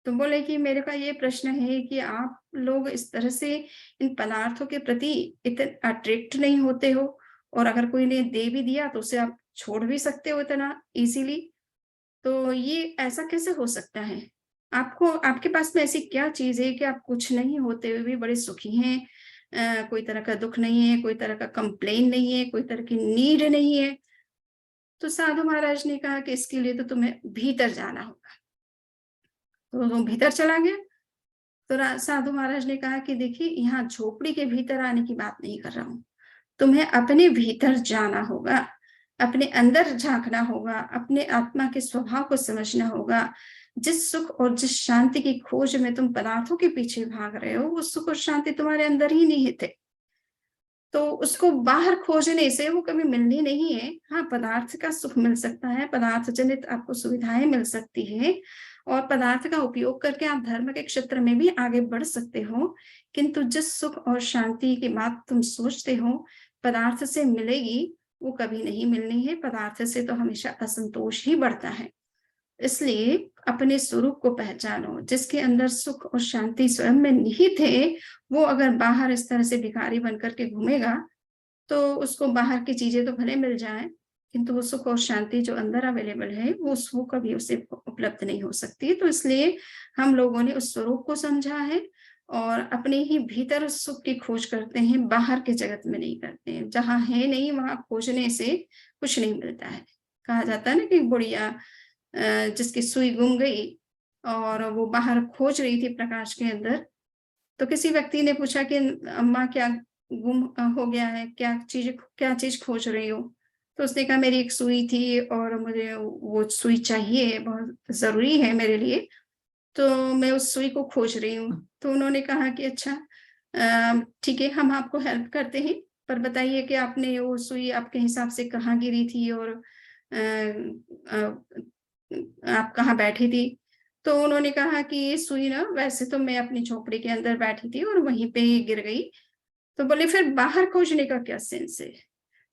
[SPEAKER 1] तो बोले कि मेरे का ये प्रश्न है कि आप लोग इस तरह से इन पदार्थों के प्रति इतने अट्रैक्ट नहीं होते हो, और अगर कोई ने दे भी दिया तो उसे आप छोड़ भी सकते हो इतना इजीली। तो ये ऐसा कैसे हो सकता है? आपको, आपके पास में ऐसी क्या चीज है कि आप कुछ नहीं होते हुए भी बड़े सुखी हैं? कोई तरह का दुख नहीं है, कोई तरह का कंप्लेन नहीं है, कोई तरह की नीड नहीं है। तो साधु महाराज ने कहा कि इसके लिए तो तुम्हें भीतर जाना होगा। तो वो भीतर चला गया। तो साधु महाराज ने कहा कि देखिए, यहाँ झोपड़ी के भीतर आने की बात नहीं कर रहा हूँ, तुम्हें अपने भीतर जाना होगा, अपने अंदर झांकना होगा, अपने आत्मा के स्वभाव को समझना होगा। जिस सुख और जिस शांति की खोज में तुम पदार्थों के पीछे भाग रहे हो, वो सुख और शांति तुम्हारे अंदर ही निहित है। तो उसको बाहर खोजने से वो कभी मिलनी नहीं है। हाँ, पदार्थ का सुख मिल सकता है, पदार्थ जनित आपको सुविधाएँ मिल सकती हैं और पदार्थ का उपयोग करके आप धर्म के क्षेत्र में भी आगे बढ़ सकते हो। किंतु जिस सुख और शांति की बात तुम सोचते हो, पदार्थ से मिलेगी, वो कभी नहीं मिलनी है। पदार्थ से तो हमेशा असंतोष ही बढ़ता है। इसलिए अपने स्वरूप को पहचानो, जिसके अंदर सुख और शांति स्वयं में निहित है, वो अगर बाहर इस तरह से भिखारी बन कर के घूमेगा, तो उसको बाहर की चीज़ें तो भले मिल जाएँ, किंतु वो सुख और शांति जो अंदर अवेलेबल है, वो कभी उसे उपलब्ध नहीं हो सकती। तो इसलिए हम लोगों ने उस स्वरूप को समझा है और अपने ही भीतर उस सुख की खोज करते हैं, बाहर के जगत में नहीं करते हैं। जहाँ है नहीं, वहाँ खोजने से कुछ नहीं मिलता है। कहा जाता है ना कि बुढ़िया जिसकी सुई गुम गई और वो बाहर खोज रही थी प्रकाश के अंदर, तो किसी व्यक्ति ने पूछा कि अम्मा क्या गुम हो गया है? क्या चीज़ खोज रही हो? तो उसने कहा मेरी एक सुई थी और मुझे वो सुई चाहिए, बहुत ज़रूरी है मेरे लिए, तो मैं उस सुई को खोज रही हूँ। तो उन्होंने कहा कि अच्छा ठीक है, हम आपको हेल्प करते हैं, पर बताइए कि आपने वो सुई आपके हिसाब से कहाँ गिरी थी और अ, आप कहाँ बैठी थी? तो उन्होंने कहा कि ये सुई ना वैसे तो मैं अपनी झोपड़ी के अंदर बैठी थी और वहीं पे ही गिर गई। तो बोले फिर बाहर खोजने का क्या सेंस है?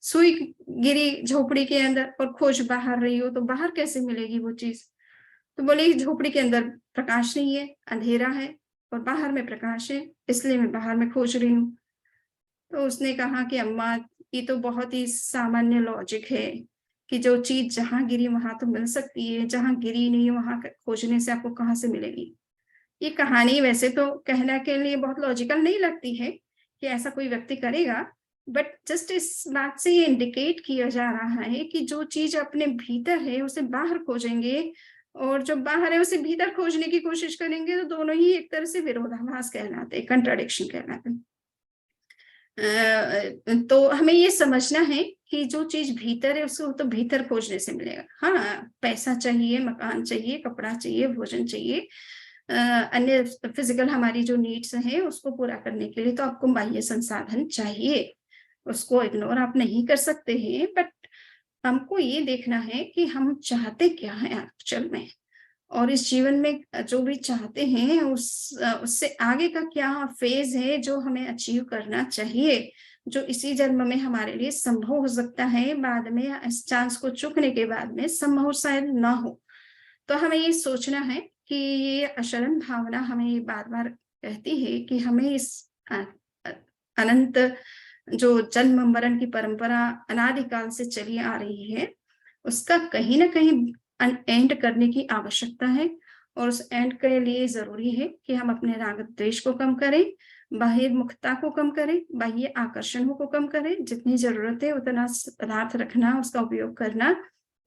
[SPEAKER 1] सुई गिरी झोपड़ी के अंदर और खोज बाहर रही हो तो बाहर कैसे मिलेगी वो चीज़? तो बोले झोपड़ी के अंदर प्रकाश नहीं है, अंधेरा है और बाहर में प्रकाश है, इसलिए मैं बाहर में खोज रही हूँ। तो उसने कहा कि अम्मा ये तो बहुत ही सामान्य लॉजिक है कि जो चीज़ जहाँ गिरी वहाँ तो मिल सकती है, जहाँ गिरी नहीं वहाँ खोजने से आपको कहाँ से मिलेगी। ये कहानी वैसे तो कहने के लिए बहुत लॉजिकल नहीं लगती है कि ऐसा कोई व्यक्ति करेगा, बट जस्ट इस बात से ये इंडिकेट किया जा रहा है कि जो चीज़ अपने भीतर है उसे बाहर खोजेंगे और जो बाहर है उसे भीतर खोजने की कोशिश करेंगे तो दोनों ही एक तरह से विरोधाभास कहलाते हैं, कंट्राडिक्शन कहलाते हैं। तो हमें ये समझना है कि जो चीज़ भीतर है उसको तो भीतर खोजने से मिलेगा। हाँ, पैसा चाहिए, मकान चाहिए, कपड़ा चाहिए, भोजन चाहिए, अ, अन्य फिज़िकल हमारी जो नीड्स हैं उसको पूरा करने के लिए तो आपको बाह्य संसाधन चाहिए। उसको इग्नोर आप नहीं कर सकते हैं, बट हमको ये देखना है कि हम चाहते क्या हैं एक्चुअल में। और इस जीवन में जो भी चाहते हैं उससे आगे का क्या फ़ेज़ है जो हमें अचीव करना चाहिए, जो इसी जन्म में हमारे लिए संभव हो सकता है, बाद में या इस चांस को चूकने के बाद में संभव शायद ना हो। तो हमें ये सोचना है कि ये अशरण भावना हमें ये बार-बार कहती है कि हमें इस अ अ, अनंत जो जन्म-मरण की परंपरा अनादिकाल से चली आ रही है, उसका कहीं न कहीं एंड करने की आवश्यकता है और उस एंड के लिए ज़रूरी है कि हम अपने राग-द्वेष को कम करें, बाह्य-मुखता को कम करें, बाह्य आकर्षणों को कम करें, जितनी ज़रूरत है उतना पदार्थ रखना, उसका उपयोग करना,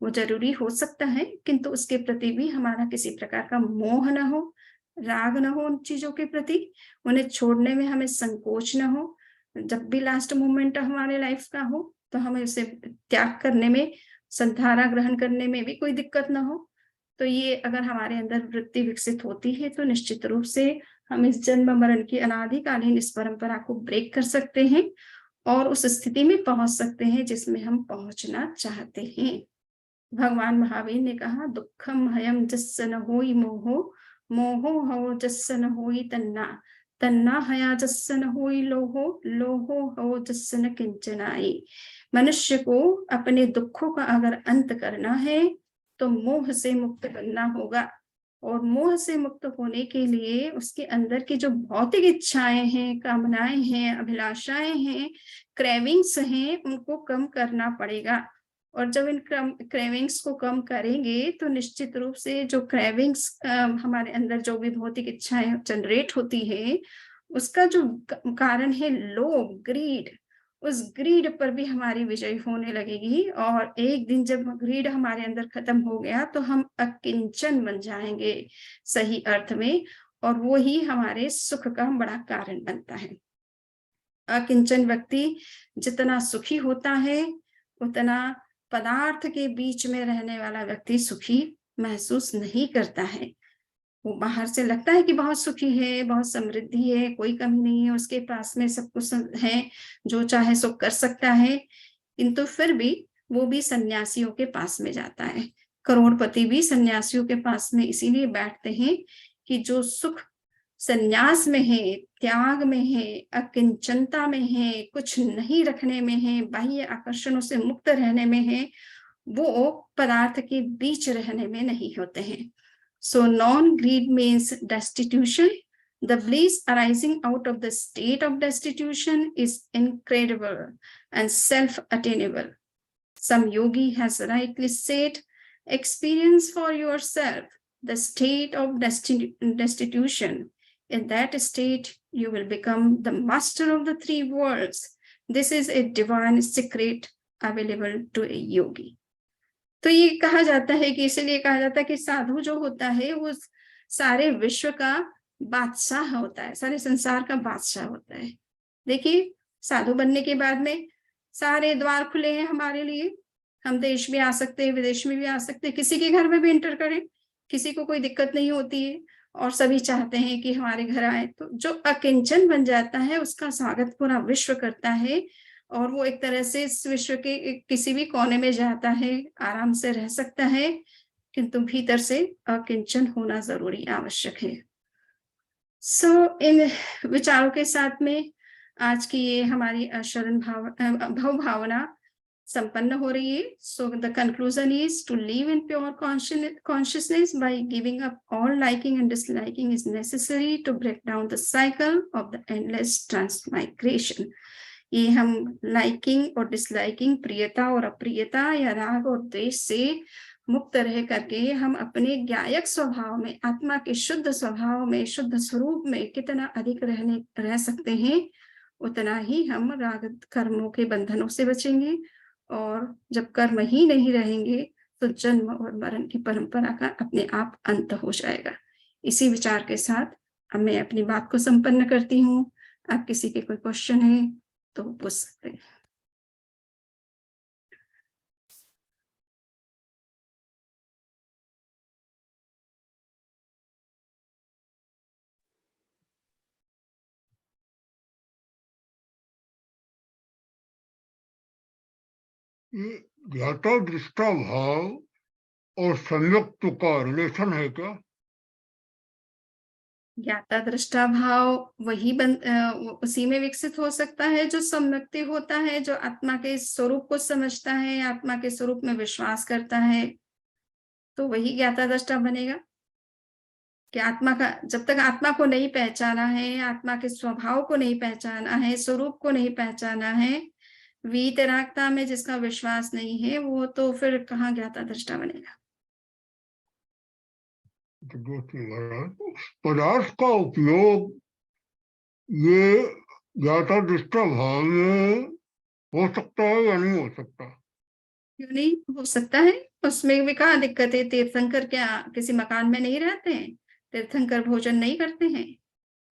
[SPEAKER 1] वो ज़रूरी हो सकता है, किंतु उसके प्रति भी हमारा किसी प्रकार का मोह ना हो, राग ना हो उन चीज़ों के प्रति, उन्हें छोड़ने में हमें संकोच ना हो। जब भी लास्ट मोमेंट हमारे लाइफ का हो, तो हमें उसे त्याग करने में, संधारा ग्रहण करने में भी कोई दिक्कत ना हो। तो ये अगर हमारे अंदर वृत्ति विकसित होती है, तो निश्चित रूप से हम इस जन्म-मरण की अनादिकालीन इस परंपरा को ब्रेक कर सकते हैं और उस स्थिति में पहुँच सकते हैं, जिसमें हम पहुँचना चाहते हैं। भगवान महावीर ने कहा दुःखम हयम जस्य न होई मोहो, मोहो हओ जस्य न होई तन्ना, तन्ना हया जस्य न होई लोहो, लोहो हओ जस्य न किंचनाई। मनुष्य को अपने दुखों का अगर अंत करना है तो मोह से मुक्त बनना होगा और मोह से मुक्त होने के लिए उसके अंदर की जो भौतिक इच्छाएं हैं, कामनाएं हैं, अभिलाषाएं हैं, क्रेविंग्स हैं, उनको कम करना पड़ेगा। और जब इन क्रेविंग्स को कम करेंगे तो निश्चित रूप से जो क्रेविंग्स हमारे अंदर जो भी भौतिक इच्छाएं जनरेट होती है उसका जो कारण है लोभ, ग्रीड, उस ग्रीड पर भी हमारी विजय होने लगेगी और एक दिन जब ग्रीड हमारे अंदर खत्म हो गया तो हम अकिंचन बन जाएंगे सही अर्थ में और वो ही हमारे सुख का बड़ा कारण बनता है। अकिंचन व्यक्ति जितना सुखी होता है उतना पदार्थ के बीच में रहने वाला व्यक्ति सुखी महसूस नहीं करता है। वो बाहर से लगता है कि बहुत सुखी है, बहुत समृद्धि है, कोई कमी नहीं है, उसके पास में सब कुछ है, जो चाहे सो कर सकता है, किंतु फिर भी वो भी सन्यासियों के पास में जाता है। करोड़पति भी सन्यासियों के पास में इसीलिए बैठते हैं कि जो सुख सन्यास में है, त्याग में है, अकिंचनता में है, कुछ नहीं रखने में है, बाह्य आकर्षणों से मुक्त रहने में है, वो पदार्थ के बीच रहने में नहीं होते हैं। So non-greed means destitution. The bliss arising out of the state of destitution is incredible and self-attainable. Some yogi has rightly said, experience for yourself the state of destitution. In that state, you will become the master of the three worlds. This is a divine secret available to a yogi. तो ये कहा जाता है कि इसलिए कहा जाता है कि साधु जो होता है वो सारे विश्व का बादशाह होता है, सारे संसार का बादशाह होता है। देखिए, साधु बनने के बाद में सारे द्वार खुले हैं हमारे लिए, हम देश में आ सकते हैं, विदेश में भी आ सकते हैं, किसी के घर में भी एंटर करें, किसी को कोई दिक्कत नहीं होती है, और सभी चाहते हैं कि हमारे घर आए। तो जो अकिंचन बन जाता है उसका स्वागत पूरा विश्व करता है, और वो एक तरह से इस विश्व के किसी भी कोने में जाता है, आराम से रह सकता है, किंतु भीतर से अकिंचन होना जरूरी आवश्यक है। इन विचारों के साथ में आज की ये हमारी शरण भव भावना संपन्न हो रही है। So the conclusion is to live in pure consciousness by giving up all liking and disliking is necessary to break down the cycle of the endless transmigration. ये हम लाइकिंग और डिसलाइकिंग, प्रियता और अप्रियता या राग और द्वेष से मुक्त रह करके हम अपने ज्ञायक स्वभाव में, आत्मा के शुद्ध स्वभाव में, शुद्ध स्वरूप में कितना अधिक रह सकते हैं, उतना ही हम राग कर्मों के बंधनों से बचेंगे। और जब कर्म ही नहीं रहेंगे तो जन्म और मरण की परंपरा का अपने आप अंत हो जाएगा। इसी विचार के साथ अब मैं अपनी बात को संपन्न करती हूँ। आप किसी के कोई क्वेश्चन है तो पूछ सकते हैं।
[SPEAKER 2] ज्ञाता दृष्टा भाव और संयुक्त का रिलेशन है क्या?
[SPEAKER 1] ज्ञाता दृष्टा भाव वही उसी में विकसित हो सकता है जो सम्यक्ति होता है, जो आत्मा के स्वरूप को समझता है, आत्मा के स्वरूप में विश्वास करता है, तो वही ज्ञाता दृष्टा बनेगा। कि आत्मा का, जब तक आत्मा को नहीं पहचाना है, आत्मा के स्वभाव को नहीं पहचाना है, स्वरूप को नहीं पहचाना है, वीतरागता में जिसका विश्वास नहीं है, वो तो फिर कहाँ ज्ञाता दृष्टा बनेगा।
[SPEAKER 2] पदार्थ का उपयोग ये ज्ञाता दृष्टा भाव में हो सकता है या नहीं हो सकता?
[SPEAKER 1] क्यों नहीं हो सकता है, उसमें भी कहाँ दिक्कत है। तीर्थंकर क्या किसी मकान में नहीं रहते हैं? तीर्थंकर भोजन नहीं करते हैं?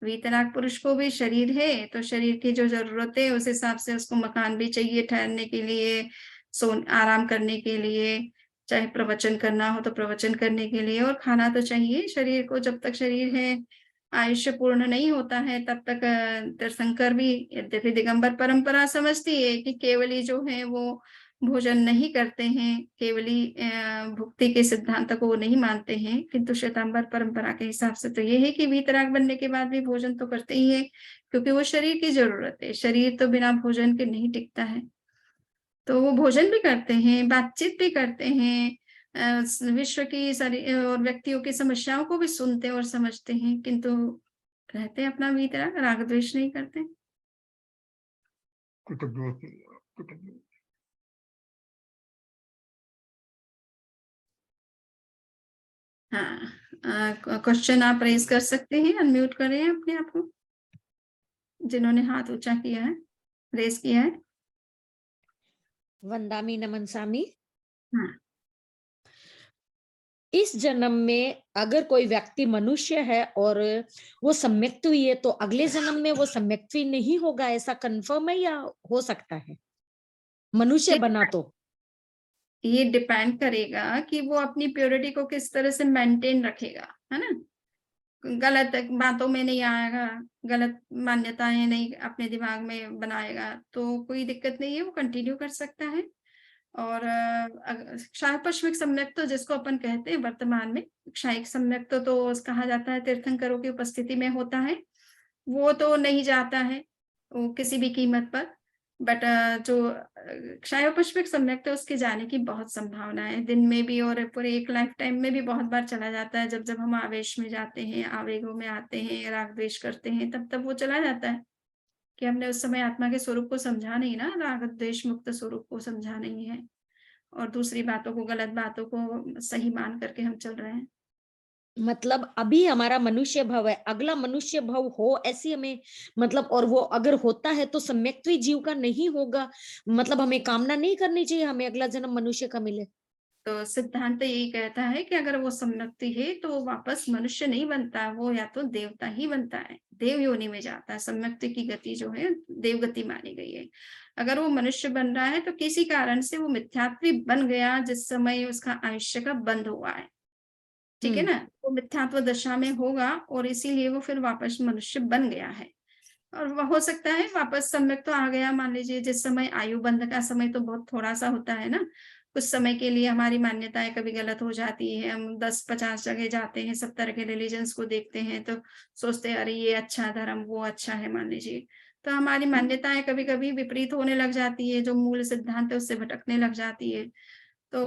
[SPEAKER 1] वीतराग पुरुष को भी शरीर है, तो शरीर की जो जरूरत है उस हिसाब से उसको मकान भी चाहिए, ठहरने के लिए, आराम करने के लिए, चाहे प्रवचन करना हो तो प्रवचन करने के लिए, और खाना तो चाहिए शरीर को। जब तक शरीर है, आयुष्य पूर्ण नहीं होता है, तब तक तीर्थंकर भी, यद्यपि दिगंबर परंपरा समझती है कि केवली जो है वो भोजन नहीं करते हैं, केवली भुक्ति के सिद्धांत को वो नहीं मानते हैं, किंतु श्वेतांबर परंपरा के हिसाब से तो ये है कि वीतराग बनने के बाद भी भोजन तो करते ही है, क्योंकि वो शरीर की जरूरत है। शरीर तो बिना भोजन के नहीं टिकता है, तो वो भोजन भी करते हैं, बातचीत भी करते हैं, विश्व की सारी और व्यक्तियों की समस्याओं को भी सुनते और समझते हैं, किंतु रहते हैं अपना वीतराग, राग द्वेष नहीं करते। हाँ, क्वेश्चन आप रेज कर सकते हैं, अनम्यूट करें अपने आप को, जिन्होंने हाथ ऊंचा किया है, रेज किया है।
[SPEAKER 3] वंदामी नमन सामी।
[SPEAKER 1] हाँ,
[SPEAKER 3] इस जन्म में अगर कोई व्यक्ति मनुष्य है और वो सम्यक्त हुई है, तो अगले जन्म में वो सम्यक्त नहीं होगा, ऐसा कंफर्म है या हो सकता है मनुष्य बना तो?
[SPEAKER 1] ये डिपेंड करेगा कि वो अपनी प्योरिटी को किस तरह से मेंटेन रखेगा, है ना। गलत बातों में नहीं आएगा, गलत मान्यताएँ नहीं अपने दिमाग में बनाएगा, तो कोई दिक्कत नहीं है, वो कंटिन्यू कर सकता है। और क्षायपश्विक सम्यक्त्व जिसको अपन कहते हैं वर्तमान में, क्षायिक सम्यक्त्व तो कहा जाता है तीर्थंकरों की उपस्थिति में होता है, वो तो नहीं जाता है, वो किसी भी कीमत पर। बट जो क्षायोपश्विक सम्यक्त्व उसके जाने की बहुत संभावना है, दिन में भी और पूरे एक लाइफ टाइम में भी बहुत बार चला जाता है। जब हम आवेश में जाते हैं, आवेगों में आते हैं, राग द्वेष करते हैं, तब वो चला जाता है कि हमने उस समय आत्मा के स्वरूप को समझा नहीं ना, राग द्वेष मुक्त स्वरूप को समझा नहीं है, और दूसरी बातों को, गलत बातों को सही मान करके हम चल रहे हैं।
[SPEAKER 3] मतलब अभी हमारा मनुष्य भव है, अगला मनुष्य भव हो ऐसी हमें, मतलब, और वो अगर होता है तो सम्यक्त्वी जीव का नहीं होगा, मतलब हमें कामना नहीं करनी चाहिए हमें अगला जन्म मनुष्य का मिले।
[SPEAKER 1] तो सिद्धांत यही कहता है कि अगर वो सम्यक्ति है तो वो वापस मनुष्य नहीं बनता, वो या तो देवता ही बनता है, देव योनि में जाता है। सम्यक्ति की गति जो है देव गति मानी गई है। अगर वो मनुष्य बन रहा है तो किसी कारण से वो मिथ्यात्वी बन गया जिस समय उसका आयुष्य का बंध हुआ है, ठीक है ना? वो मिथ्यात्व दशा में होगा और इसीलिए वो फिर वापस मनुष्य बन गया है। और वो हो सकता है वापस सम्यक तो आ गया, मान लीजिए जिस समय आयु बंध का समय तो बहुत थोड़ा-सा होता है ना, कुछ समय के लिए हमारी मान्यताएँ कभी गलत हो जाती है, हम 10-50 जगह जाते हैं, सब तरह के रिलिजन्स को देखते हैं, तो सोचते हैं अरे ये अच्छा धर्म, वो अच्छा है मान लीजिए। तो हमारी मान्यताएँ कभी-कभी विपरीत होने लग जाती है, जो मूल सिद्धांत है उससे भटकने लग जाती है। तो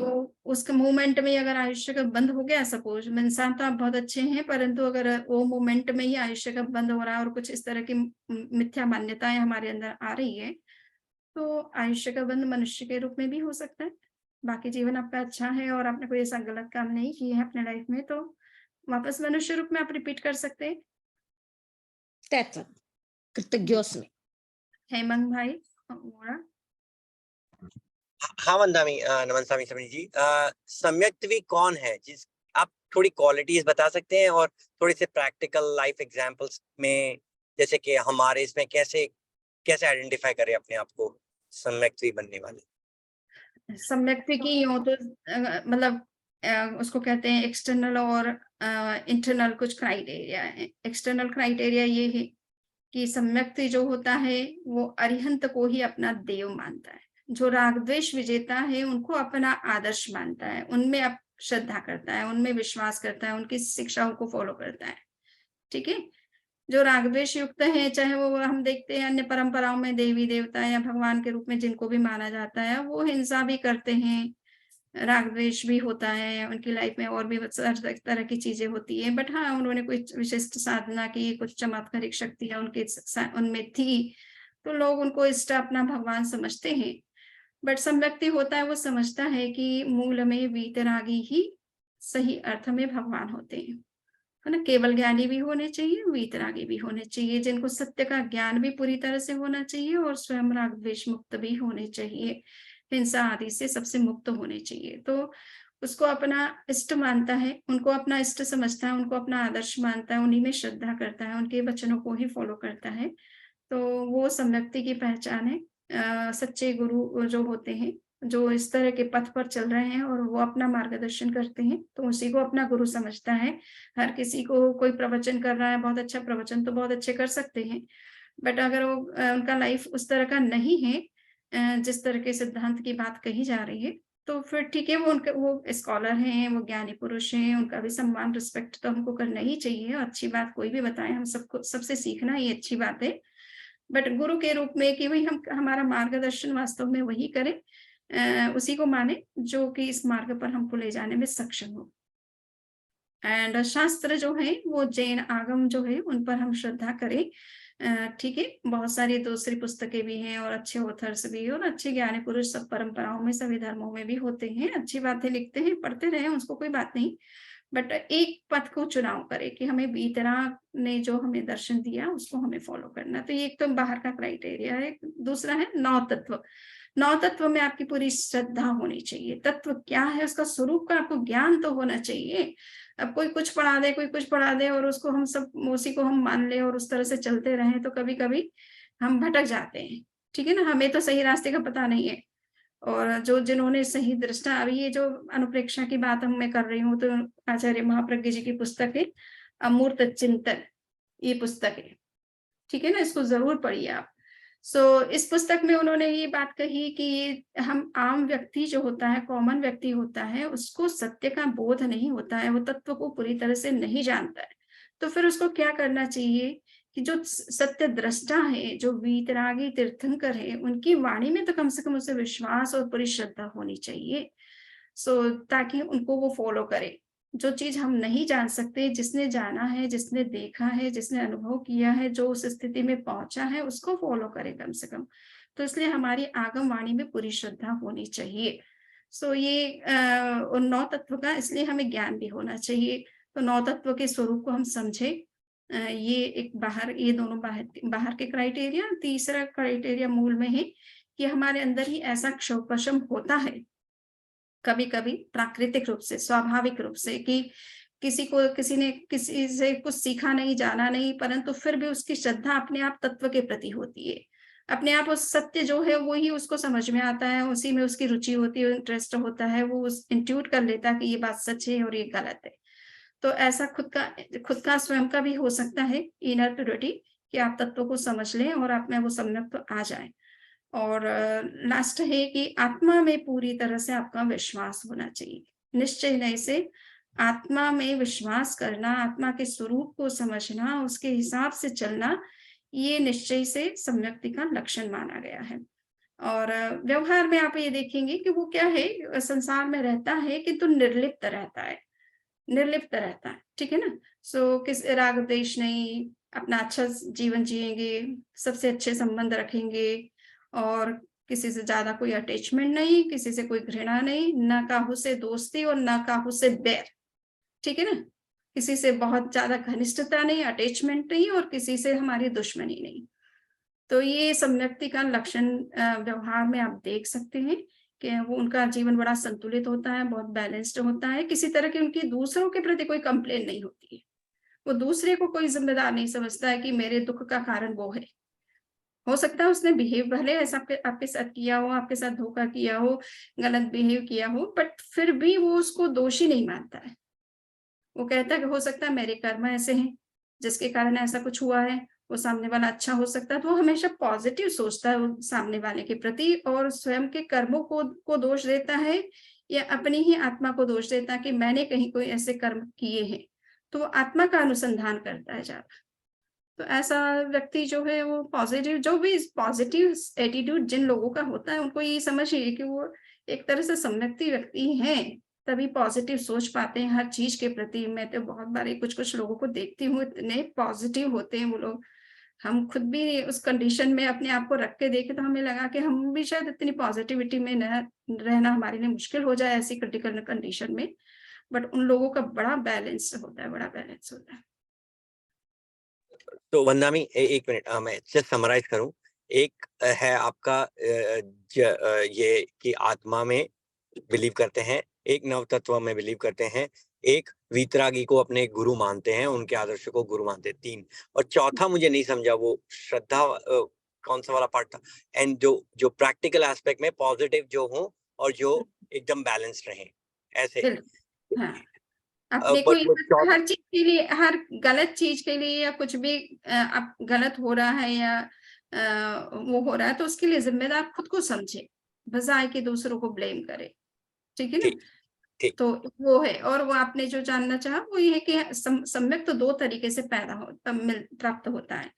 [SPEAKER 1] उस मोमेंट में अगर आयुष्य का बंद हो गया, सपोज इंसान तो आप बहुत अच्छे हैं, परंतु अगर वो मोमेंट में ही आयुष्य का बंद हो रहा है और कुछ इस तरह की मिथ्या मान्यताएं हमारे अंदर आ रही है, तो आयुष्य का बंद मनुष्य के रूप में भी हो सकता है। बाकी जीवन आपका अच्छा है और आपने कोई ऐसा गलत काम नहीं किया है अपने लाइफ में, तो वापस मनुष्य रूप में आप रिपीट कर सकते हैं।
[SPEAKER 3] तैत्व कृतज्ञोस्मि।
[SPEAKER 1] हेमंत भाई मोड़ा।
[SPEAKER 4] हाँ वंदामी, नमस्कार समीर जी। सम्यक्त्वी कौन है, जिस आप थोड़ी क्वालिटीज बता सकते हैं और थोड़े से प्रैक्टिकल लाइफ एग्जांपल्स में, जैसे कि हमारे इसमें कैसे कैसे आइडेंटिफाई करें अपने आप को सम्यक्त्वी बनने वाले।
[SPEAKER 1] सम्यक्ति की यूं तो मतलब उसको कहते हैं एक्सटर्नल और इंटरनल कुछ क्राइटेरिया है। एक्सटर्नल क्राइटेरिया ये है कि सम्यक्ति जो होता है वो अरिहंत को ही अपना देव मानता है, जो राग द्वेष विजेता है उनको अपना आदर्श मानता है, उनमें अब श्रद्धा करता है, उनमें विश्वास करता है, उनकी शिक्षाओं को फॉलो करता है, ठीक है। जो राग द्वेष युक्त है, चाहे वो हम देखते हैं अन्य परंपराओं में देवी देवता या भगवान के रूप में जिनको भी माना जाता है, वो हिंसा भी करते हैं, राग द्वेष भी होता है उनकी लाइफ में, और भी तरह की चीजें होती है। बट हाँ, उन्होंने कोई विशिष्ट साधना की, कुछ चमत्कारिक शक्तियां उनमें थी, तो लोग उनको इष्ट अपना भगवान समझते हैं। बट सम्यक्ति होता है, वो समझता है कि मूल में वीतरागी ही सही अर्थ में भगवान होते हैं, है ना। केवल ज्ञानी भी होने चाहिए, वीतरागी भी होने चाहिए, जिनको सत्य का ज्ञान भी पूरी तरह से होना चाहिए और स्वयं राग द्वेष मुक्त भी होने चाहिए, हिंसा आदि से सबसे मुक्त होने चाहिए। तो उसको अपना इष्ट मानता है, उनको अपना इष्ट समझता है, उनको अपना आदर्श मानता है, उन्हीं में श्रद्धा करता है, उनके वचनों को ही फॉलो करता है। तो वो सम्यक्ति की पहचान है। सच्चे गुरु जो होते हैं, जो इस तरह के पथ पर चल रहे हैं और वो अपना मार्गदर्शन करते हैं, तो उसी को अपना गुरु समझता है। हर किसी को कोई प्रवचन कर रहा है, बहुत अच्छा प्रवचन तो बहुत अच्छे कर सकते हैं, बट अगर वो उनका लाइफ उस तरह का नहीं है, जिस तरह के सिद्धांत की बात कही जा रही है, तो फिर ठीक है, वो स्कॉलर हैं, वो ज्ञानी पुरुष हैं, उनका भी सम्मान रिस्पेक्ट तो हमको करना ही चाहिए। अच्छी बात कोई भी बताए, हम सबको सबसे सीखना ही अच्छी बात है। बट गुरु के रूप में कि भाई हम हमारा मार्गदर्शन वास्तव में वही करे, उसी को माने जो कि इस मार्ग पर हमको ले जाने में सक्षम हो। एंड शास्त्र जो है वो जैन आगम जो है उन पर हम श्रद्धा करें, ठीक है। बहुत सारी दूसरी पुस्तकें भी हैं और अच्छे ऑथर्स भी हैं और अच्छे ज्ञानी पुरुष सब परंपराओं में, सभी धर्मों में भी होते हैं, अच्छी बातें लिखते हैं, पढ़ते रहे, उसको कोई बात नहीं। बट एक पथ को चुनाव करें कि हमें वीतराग ने जो हमें दर्शन दिया उसको हमें फॉलो करना। तो ये एक तो बाहर का क्राइटेरिया है। दूसरा है नौ तत्व। नौ तत्व में आपकी पूरी श्रद्धा होनी चाहिए। तत्व क्या है, उसका स्वरूप का आपको ज्ञान तो होना चाहिए। अब कोई कुछ पढ़ा दे, कोई कुछ पढ़ा दे और उसको हम सब उसी को हम मान ले और उस तरह से चलते रहें, तो कभी कभी हम भटक जाते हैं, ठीक है ना। हमें तो सही रास्ते का पता नहीं है। और जो जिन्होंने सही दृष्टा, अभी ये जो अनुप्रेक्षा की बात मैं कर रही हूँ, तो आचार्य महाप्रज्ञ जी की पुस्तक है, अमूर्त चिंतन, ये पुस्तक है, ठीक है ना, इसको जरूर पढ़िए आप। इस पुस्तक में उन्होंने ये बात कही कि हम आम व्यक्ति जो होता है, कॉमन व्यक्ति होता है, उसको सत्य का बोध नहीं होता है, वो तत्व को पूरी तरह से नहीं जानता है। तो फिर उसको क्या करना चाहिए कि जो सत्य दृष्टा है, जो वीतरागी तीर्थंकर है, उनकी वाणी में तो कम से कम उसे विश्वास और पूरी श्रद्धा होनी चाहिए। ताकि उनको वो फॉलो करे। जो चीज हम नहीं जान सकते, जिसने जाना है, जिसने देखा है, जिसने अनुभव किया है, जो उस स्थिति में पहुंचा है, उसको फॉलो करे कम से कम। तो इसलिए हमारी आगम वाणी में पूरी श्रद्धा होनी चाहिए। ये 9 तत्व का इसलिए हमें ज्ञान भी होना चाहिए। तो 9 तत्व के स्वरूप को हम समझे। ये एक ये दोनों बाहर के क्राइटेरिया। तीसरा क्राइटेरिया मूल में है कि हमारे अंदर ही ऐसा क्षोभ होता है कभी-कभी प्राकृतिक रूप से, स्वाभाविक रूप से, कि किसी ने किसी से कुछ सीखा नहीं, जाना नहीं, परंतु फिर भी उसकी श्रद्धा अपने आप तत्व के प्रति होती है। अपने आप उस सत्य जो है वो ही उसको समझ में आता है, उसी में उसकी रुचि होती है, इंटरेस्ट होता है, वो उस इंट्यूट कर लेता है कि ये बात सच है और ये गलत है। तो ऐसा खुद का स्वयं का भी हो सकता है इनर प्योरिटी, कि आप तत्व को समझ लें और आप में वो सम्यक तो आ जाए। और लास्ट है कि आत्मा में पूरी तरह से आपका विश्वास होना चाहिए। निश्चय से आत्मा में विश्वास करना, आत्मा के स्वरूप को समझना, उसके हिसाब से चलना, ये निश्चय से सम्यक्ति का लक्षण माना गया है। और व्यवहार में आप ये देखेंगे कि वो क्या है, संसार में रहता है किंतु निर्लिप्त रहता है, ठीक है ना। किस राग द्वेष नहीं, अपना अच्छा जीवन जिएंगे, सबसे अच्छे संबंध रखेंगे, और किसी से ज्यादा कोई अटैचमेंट नहीं, किसी से कोई घृणा नहीं, ना काहू से दोस्ती और ना काहू से बैर, ठीक है ना। किसी से बहुत ज्यादा घनिष्ठता नहीं, अटैचमेंट नहीं, और किसी से हमारी दुश्मनी नहीं। तो ये सम्यक्ति का लक्षण व्यवहार में आप देख सकते हैं कि वो उनका जीवन बड़ा संतुलित होता है, बहुत बैलेंस्ड होता है। किसी तरह की उनकी दूसरों के प्रति कोई कंप्लेन नहीं होती है। वो दूसरे को कोई जिम्मेदार नहीं समझता है कि मेरे दुख का कारण वो है। हो सकता है उसने बिहेव भले ऐसा आपके साथ किया हो, आपके साथ धोखा किया हो, गलत बिहेव किया हो, बट फिर भी वो उसको दोषी नहीं मानता है। वो कहता है कि हो सकता है मेरे कर्म ऐसे हैं जिसके कारण ऐसा कुछ हुआ है, वो सामने वाला अच्छा हो सकता है। तो वो हमेशा पॉजिटिव सोचता है वो सामने वाले के प्रति, और स्वयं के कर्मों को दोष देता है या अपनी ही आत्मा को दोष देता है कि मैंने कहीं कोई ऐसे कर्म किए हैं। तो वो आत्मा का अनुसंधान करता है ज्यादा। तो ऐसा व्यक्ति जो है वो पॉजिटिव, जो भी पॉजिटिव एटीट्यूड जिन लोगों का होता है, उनको ये समझिए कि वो एक तरह से सम्यक्ति व्यक्ति हैं, तभी पॉजिटिव सोच पाते हैं हर चीज के प्रति। मैं तो बहुत बार कुछ लोगों को देखती हूँ, इतने पॉजिटिव होते हैं वो लोग। हम खुद भी उस कंडीशन में अपने आप को रख के देखे तो हमें लगा कि हम भी शायद इतनी पॉजिटिविटी में न रहना हमारे लिए मुश्किल हो जाए ऐसी क्रिटिकल कंडीशन में। बट उन लोगों का बड़ा बैलेंस होता है।
[SPEAKER 4] तो वंदामी एक मिनट, मैं जस्ट समराइज करूं। एक है आपका ये कि आत्मा में बिलीव करते हैं, एक नव तत्व में बिलीव करते हैं, एक वीतरागी को अपने गुरु मानते हैं, उनके आदर्श को गुरु मानते हैं, 3। और चौथा मुझे नहीं समझा, वो श्रद्धा कौन सा वाला पार्ट था? एंड जो प्रैक्टिकल एस्पेक्ट में पॉजिटिव जो हो और जो एकदम बैलेंस्ड रहे, ऐसे।
[SPEAKER 1] हाँ, अपने को हर चीज के लिए, हर गलत चीज के लिए या कुछ भी आप गलत हो रहा है या वो हो रहा है तो उसके लिए जिम्मेदार खुद को समझे, बजाय कि दूसरों को ब्लेम करे, ठीक है ना। तो वो है। और वो आपने जो जानना चाहा वो ये है कि सम्यक तो 2 तरीके से प्राप्त होता है।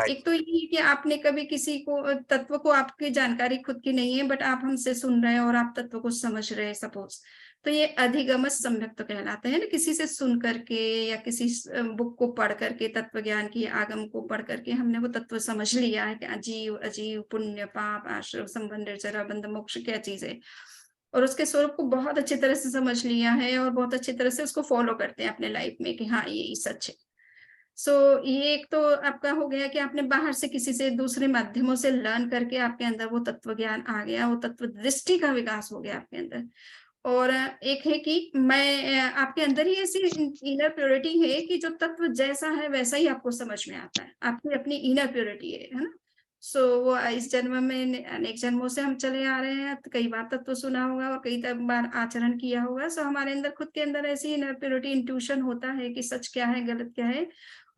[SPEAKER 1] एक तो ये कि आपने कभी किसी को तत्व को, आपकी जानकारी खुद की नहीं है बट आप हमसे सुन रहे हैं और आप तत्व को समझ रहे हैं सपोज, तो ये अधिगम सम्यक तो कहलाते हैं ना। किसी से सुन करके या किसी बुक को पढ़ करके, तत्व ज्ञान की आगम को पढ़ करके हमने वो तत्व समझ लिया है कि अजीव अजीव, पुण्य पाप, आश्रय संबंध, जरा बंध, मोक्ष क्या चीज है, और उसके स्वरूप को बहुत अच्छी तरह से समझ लिया है और बहुत अच्छी तरह से उसको फॉलो करते हैं अपने लाइफ में कि हाँ ये सच है। ये एक तो आपका हो गया कि आपने बाहर से किसी से दूसरे माध्यमों से लर्न करके आपके अंदर वो तत्व ज्ञान आ गया, वो तत्व दृष्टि का विकास हो गया आपके अंदर। और एक है कि मैं आपके अंदर ही ऐसी इनर प्योरिटी है कि जो तत्व जैसा है वैसा ही आपको समझ में आता है, आपकी अपनी इनर प्योरिटी है ना। सो वो इस जन्म में अनेक जन्मों से हम चले आ रहे हैं, तो कई बार तत्व सुना होगा और कई बार आचरण किया होगा। सो हमारे अंदर खुद के अंदर ऐसी इनर प्योरिटी इंट्यूशन होता है कि सच क्या है, गलत क्या है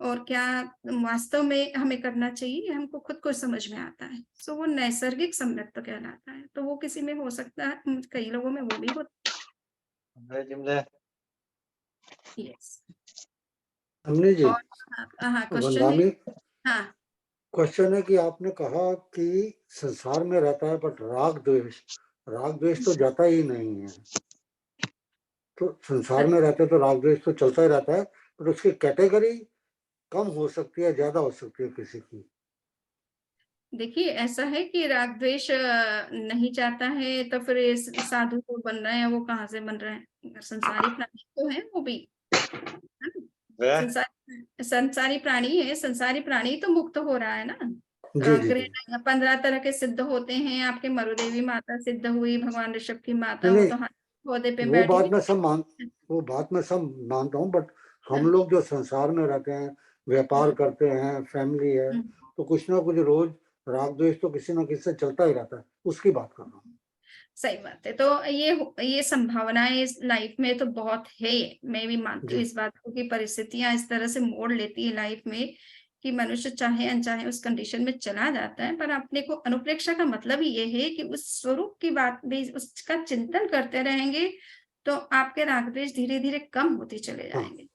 [SPEAKER 1] और क्या वास्तव में हमें करना चाहिए, ये हमको खुद को समझ में आता है। सो वो नैसर्गिक सम्यक्त्व कहलाता है। तो वो किसी में हो सकता है, कई लोगों में वो भी होता है। यस।
[SPEAKER 5] हमने जी
[SPEAKER 1] और हाँ, क्वेश्चन है।
[SPEAKER 5] वंदानी,
[SPEAKER 1] हाँ,
[SPEAKER 5] क्वेश्चन है कि आपने कहा कि संसार में रहता है बट राग द्वेष तो जाता ही नहीं है। तो संसार में रहते तो राग द्वेष तो चलता ही रहता है, बट उसकी कैटेगरी कम हो सकती है, ज्यादा हो सकती है किसी की।
[SPEAKER 1] देखिए ऐसा है कि राग द्वेष नहीं चाहता है तो फिर ये साधु को बन रहे हैं, वो कहाँ से बन रहे हैं? संसारी प्राणी तो है वो भी, है ना? संसारी प्राणी है, संसारी प्राणी तो मुक्त हो रहा है ना।
[SPEAKER 5] जी जी जी।
[SPEAKER 1] 15 तरह के सिद्ध होते हैं। आपके मरुदेवी माता सिद्ध हुई, भगवान ऋषभ की माता
[SPEAKER 5] नहीं
[SPEAKER 1] हो
[SPEAKER 5] नहीं,
[SPEAKER 1] तो हाथी पौधे पे
[SPEAKER 5] वो
[SPEAKER 1] बैठी
[SPEAKER 5] बात
[SPEAKER 1] हुई।
[SPEAKER 5] मैं सब मानता हूँ, बट हम लोग जो संसार में रहते हैं, व्यापार करते हैं, फैमिली है, तो कुछ ना कुछ रोज राग द्वेष तो किसी ना किसी से चलता ही रहता है, उसकी बात कर रहा हूँ।
[SPEAKER 1] सही बात है। तो ये संभावनाएं इस लाइफ में तो बहुत है। मैं भी मानती हूँ
[SPEAKER 5] जी
[SPEAKER 1] इस बात को कि परिस्थितियां इस तरह से मोड़ लेती है लाइफ में कि मनुष्य चाहे अनचाहे उस कंडीशन में चला जाता है। पर अपने को अनुप्रेक्षा का मतलब ही ये है कि उस स्वरूप की बात भी, उसका चिंतन करते रहेंगे तो आपके राग द्वेष धीरे धीरे कम होते चले
[SPEAKER 5] हाँ
[SPEAKER 1] जाएंगे,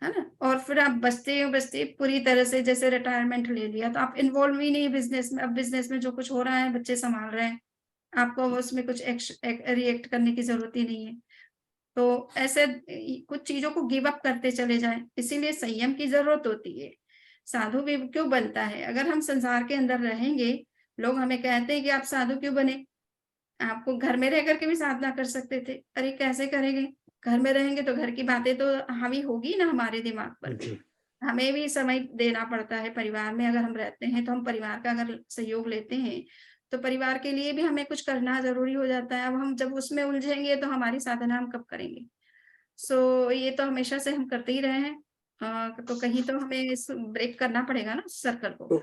[SPEAKER 1] है ना। और फिर आप बचते बचते पूरी तरह से, जैसे रिटायरमेंट ले लिया तो आप इन्वॉल्व ही नहीं बिजनेस में। अब बिजनेस में जो कुछ हो रहा है बच्चे संभाल रहे हैं, आपको उसमें कुछ रिएक्ट करने की जरूरत ही नहीं है। तो ऐसे कुछ चीजों को गिव अप करते चले जाएं। इसीलिए संयम की जरूरत होती है। साधु भी क्यों बनता है? अगर हम संसार के अंदर रहेंगे, लोग हमें कहते हैं कि आप साधु क्यों बने, आपको घर में रह करके भी साधना कर सकते थे। अरे कैसे करेंगे? घर में रहेंगे तो घर की बातें तो हावी होगी ना हमारे दिमाग पर भी।
[SPEAKER 5] जी
[SPEAKER 1] हमें भी समय देना पड़ता है। परिवार में अगर हम रहते हैं तो हम परिवार का अगर सहयोग लेते हैं तो परिवार के लिए भी हमें कुछ करना जरूरी हो जाता है। अब हम जब उसमें उलझेंगे तो हमारी साधना हम कब करेंगे? सो ये तो हमेशा से हम करते ही रहे हैं। तो कहीं तो हमें इस ब्रेक करना पड़ेगा ना सर्कल को।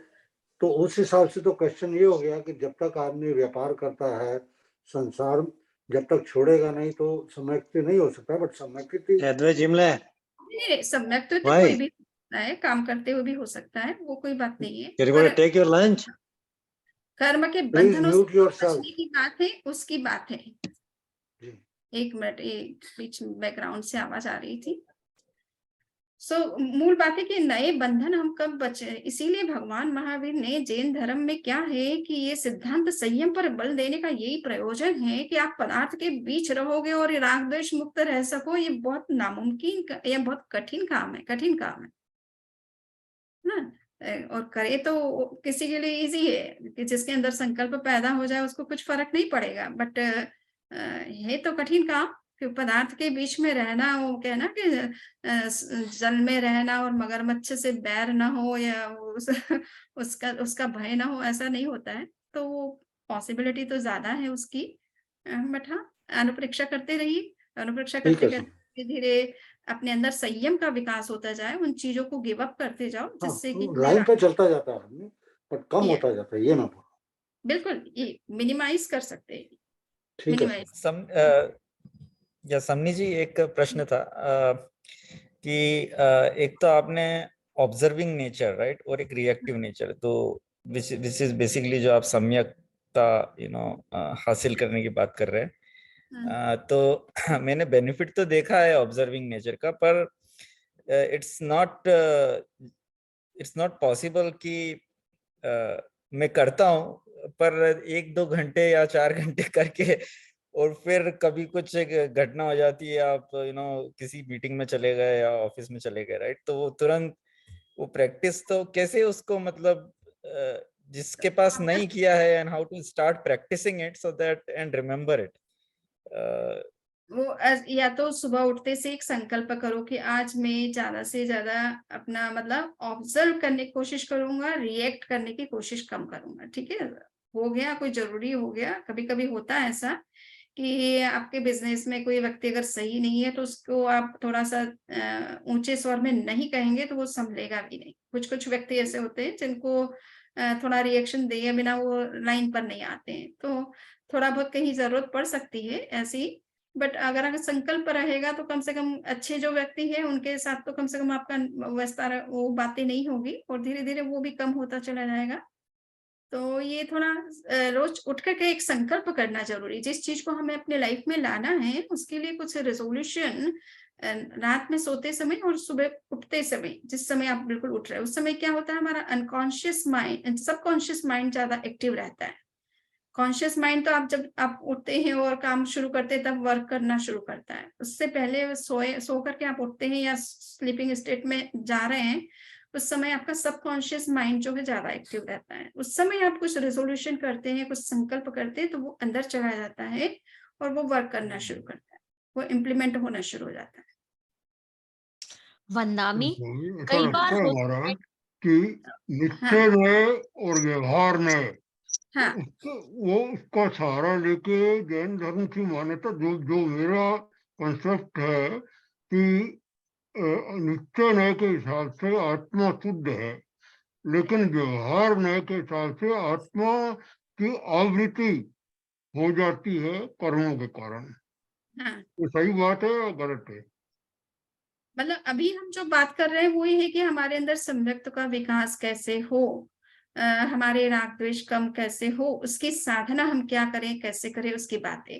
[SPEAKER 5] तो उस हिसाब से तो क्वेश्चन ये हो गया कि जब तक आदमी व्यापार करता है, संसार जब तक छोड़ेगा नहीं तो सम्यक्ति नहीं हो सकता, बट सम्यक्ति
[SPEAKER 1] ये सम्यक तो कोई भी है, काम करते हुए भी हो सकता है, वो कोई बात नहीं है। पर
[SPEAKER 4] टेक योर लंच।
[SPEAKER 1] कर्म के
[SPEAKER 5] प्लीज
[SPEAKER 1] बंधनों
[SPEAKER 5] म्यूट
[SPEAKER 1] से
[SPEAKER 5] योरसेल्फ।
[SPEAKER 1] बचने की बात है, उसकी बात है।
[SPEAKER 5] जी
[SPEAKER 1] एक मिनट, ये बीच में बैकग्राउंड से आवाज आ रही थी। मूल बात है कि नए बंधन हम कब बचे। इसीलिए भगवान महावीर ने जैन धर्म में क्या है कि ये सिद्धांत संयम पर बल देने का यही प्रयोजन है कि आप पदार्थ के बीच रहोगे और राग द्वेष मुक्त रह सको। ये बहुत नामुमकिन, ये बहुत कठिन काम है, कठिन काम है ना। और करे तो किसी के लिए इजी है कि जिसके अंदर संकल्प पैदा हो जाए उसको कुछ फर्क नहीं पड़ेगा। बट है तो कठिन काम कि पदार्थ के बीच में रहना। वो कहना कि जल में रहना और मगरमच्छ से बैर ना हो या उसका भय ना हो, ऐसा नहीं होता है। तो वो पॉसिबिलिटी तो ज्यादा है उसकी। बट हाँ, अनुप्रेक्षा करते रहिए। अनुप्रेक्षा
[SPEAKER 5] ठीक
[SPEAKER 1] करते
[SPEAKER 5] है सर।
[SPEAKER 1] करते धीरे धीरे अपने अंदर संयम का विकास होता जाए। उन चीजों को गिव अप करते जाओ
[SPEAKER 5] हाँ,
[SPEAKER 1] जिससे कि
[SPEAKER 5] लाइन पे चलता जाता है आदमी, बट कम
[SPEAKER 1] ये
[SPEAKER 5] होता जाता है, ये ना बोलो।
[SPEAKER 1] बिल्कुल ये मिनिमाइज कर सकते हैं।
[SPEAKER 5] ठीक है सर।
[SPEAKER 1] मिनिमाइज।
[SPEAKER 6] या समनी जी, एक प्रश्न था कि एक तो आपने ऑब्जर्विंग नेचर, राइट, और एक रिएक्टिव नेचर, तो विच इज बेसिकली जो आप सम्यकता हासिल करने की बात कर रहे हैं। तो मैंने बेनिफिट तो देखा है ऑब्जर्विंग नेचर का, पर इट्स नॉट पॉसिबल कि मैं करता हूँ, पर 1-2 घंटे या 4 घंटे करके और फिर कभी कुछ एक घटना हो जाती है, आप किसी मीटिंग में चले गए या ऑफिस में चले गए, राइट, तो वो तुरंत वो प्रैक्टिस तो कैसे उसको, मतलब जिसके पास नहीं किया है, and how to start practising it so that and remember it.
[SPEAKER 1] वो या तो सुबह उठते से एक संकल्प करो कि आज मैं ज्यादा से ज्यादा अपना मतलब ऑब्जर्व करने की कोशिश करूंगा, रिएक्ट करने की कोशिश कम करूंगा। ठीक है, हो गया कोई जरूरी हो गया। कभी कभी होता है ऐसा कि आपके बिजनेस में कोई व्यक्ति अगर सही नहीं है तो उसको आप थोड़ा सा ऊंचे स्वर में नहीं कहेंगे तो वो संभलेगा भी नहीं। कुछ कुछ व्यक्ति ऐसे होते हैं जिनको थोड़ा रिएक्शन दिए बिना वो लाइन पर नहीं आते हैं। तो थोड़ा बहुत कहीं ज़रूरत पड़ सकती है ऐसी, बट अगर संकल्प रहेगा तो कम से कम अच्छे जो व्यक्ति हैं उनके साथ तो कम से कम आपका वैसा वो बातें नहीं होगी और धीरे-धीरे वो भी कम होता चला जाएगा। तो ये थोड़ा रोज उठ कर के एक संकल्प करना ज़रूरी है। जिस चीज़ को हमें अपने लाइफ में लाना है, उसके लिए कुछ रेज़ोल्यूशन रात में सोते समय और सुबह उठते समय, जिस समय आप बिल्कुल उठ रहे हो, उस समय क्या होता है हमारा अनकॉन्शियस माइंड सबकॉन्शियस माइंड ज़्यादा एक्टिव रहता है। कॉन्शियस माइंड तो आप जब आप उठते हैं और काम शुरू करते हैं तब वर्क करना शुरू करता है। उससे पहले सो करके आप उठते हैं या स्लीपिंग स्टेट में जा रहे हैं, उस समय आपका सबकॉन्शियस माइंड जो है ज़्यादा एक्टिव रहता है। उस समय आप कुछ रेज़ोल्यूशन करते हैं, कुछ संकल्प करते हैं तो वो अंदर चला जाता है और वो वर्क करना शुरू करता है। वो इम्प्लीमेंट होना शुरू हो जाता है।
[SPEAKER 3] वंदामी,
[SPEAKER 2] ऐसा
[SPEAKER 3] कई बार
[SPEAKER 2] लगता है
[SPEAKER 3] होता है।
[SPEAKER 2] महाराज कि निश्चय
[SPEAKER 1] हाँ,
[SPEAKER 2] नए और व्यवहार नए,
[SPEAKER 1] हाँ,
[SPEAKER 2] वो उसका सहारा लेके जैन धर्म की मान्यता जो जो मेरा कंसेप्ट है कि निश्चय नए के हिसाब से आत्मा शुद्ध है, लेकिन व्यवहार नए के हिसाब से आत्मा की आवृत्ति हो जाती है कर्मों के कारण।
[SPEAKER 1] हाँ।
[SPEAKER 2] ये सही बात है या गलत है?
[SPEAKER 1] मतलब अभी हम जो बात कर रहे हैं वो ये है कि हमारे अंदर सम्यक्त्व का विकास कैसे हो, हमारे राग द्वेष कम कैसे हो, उसकी साधना हम क्या करें, कैसे करें, उसकी बात है।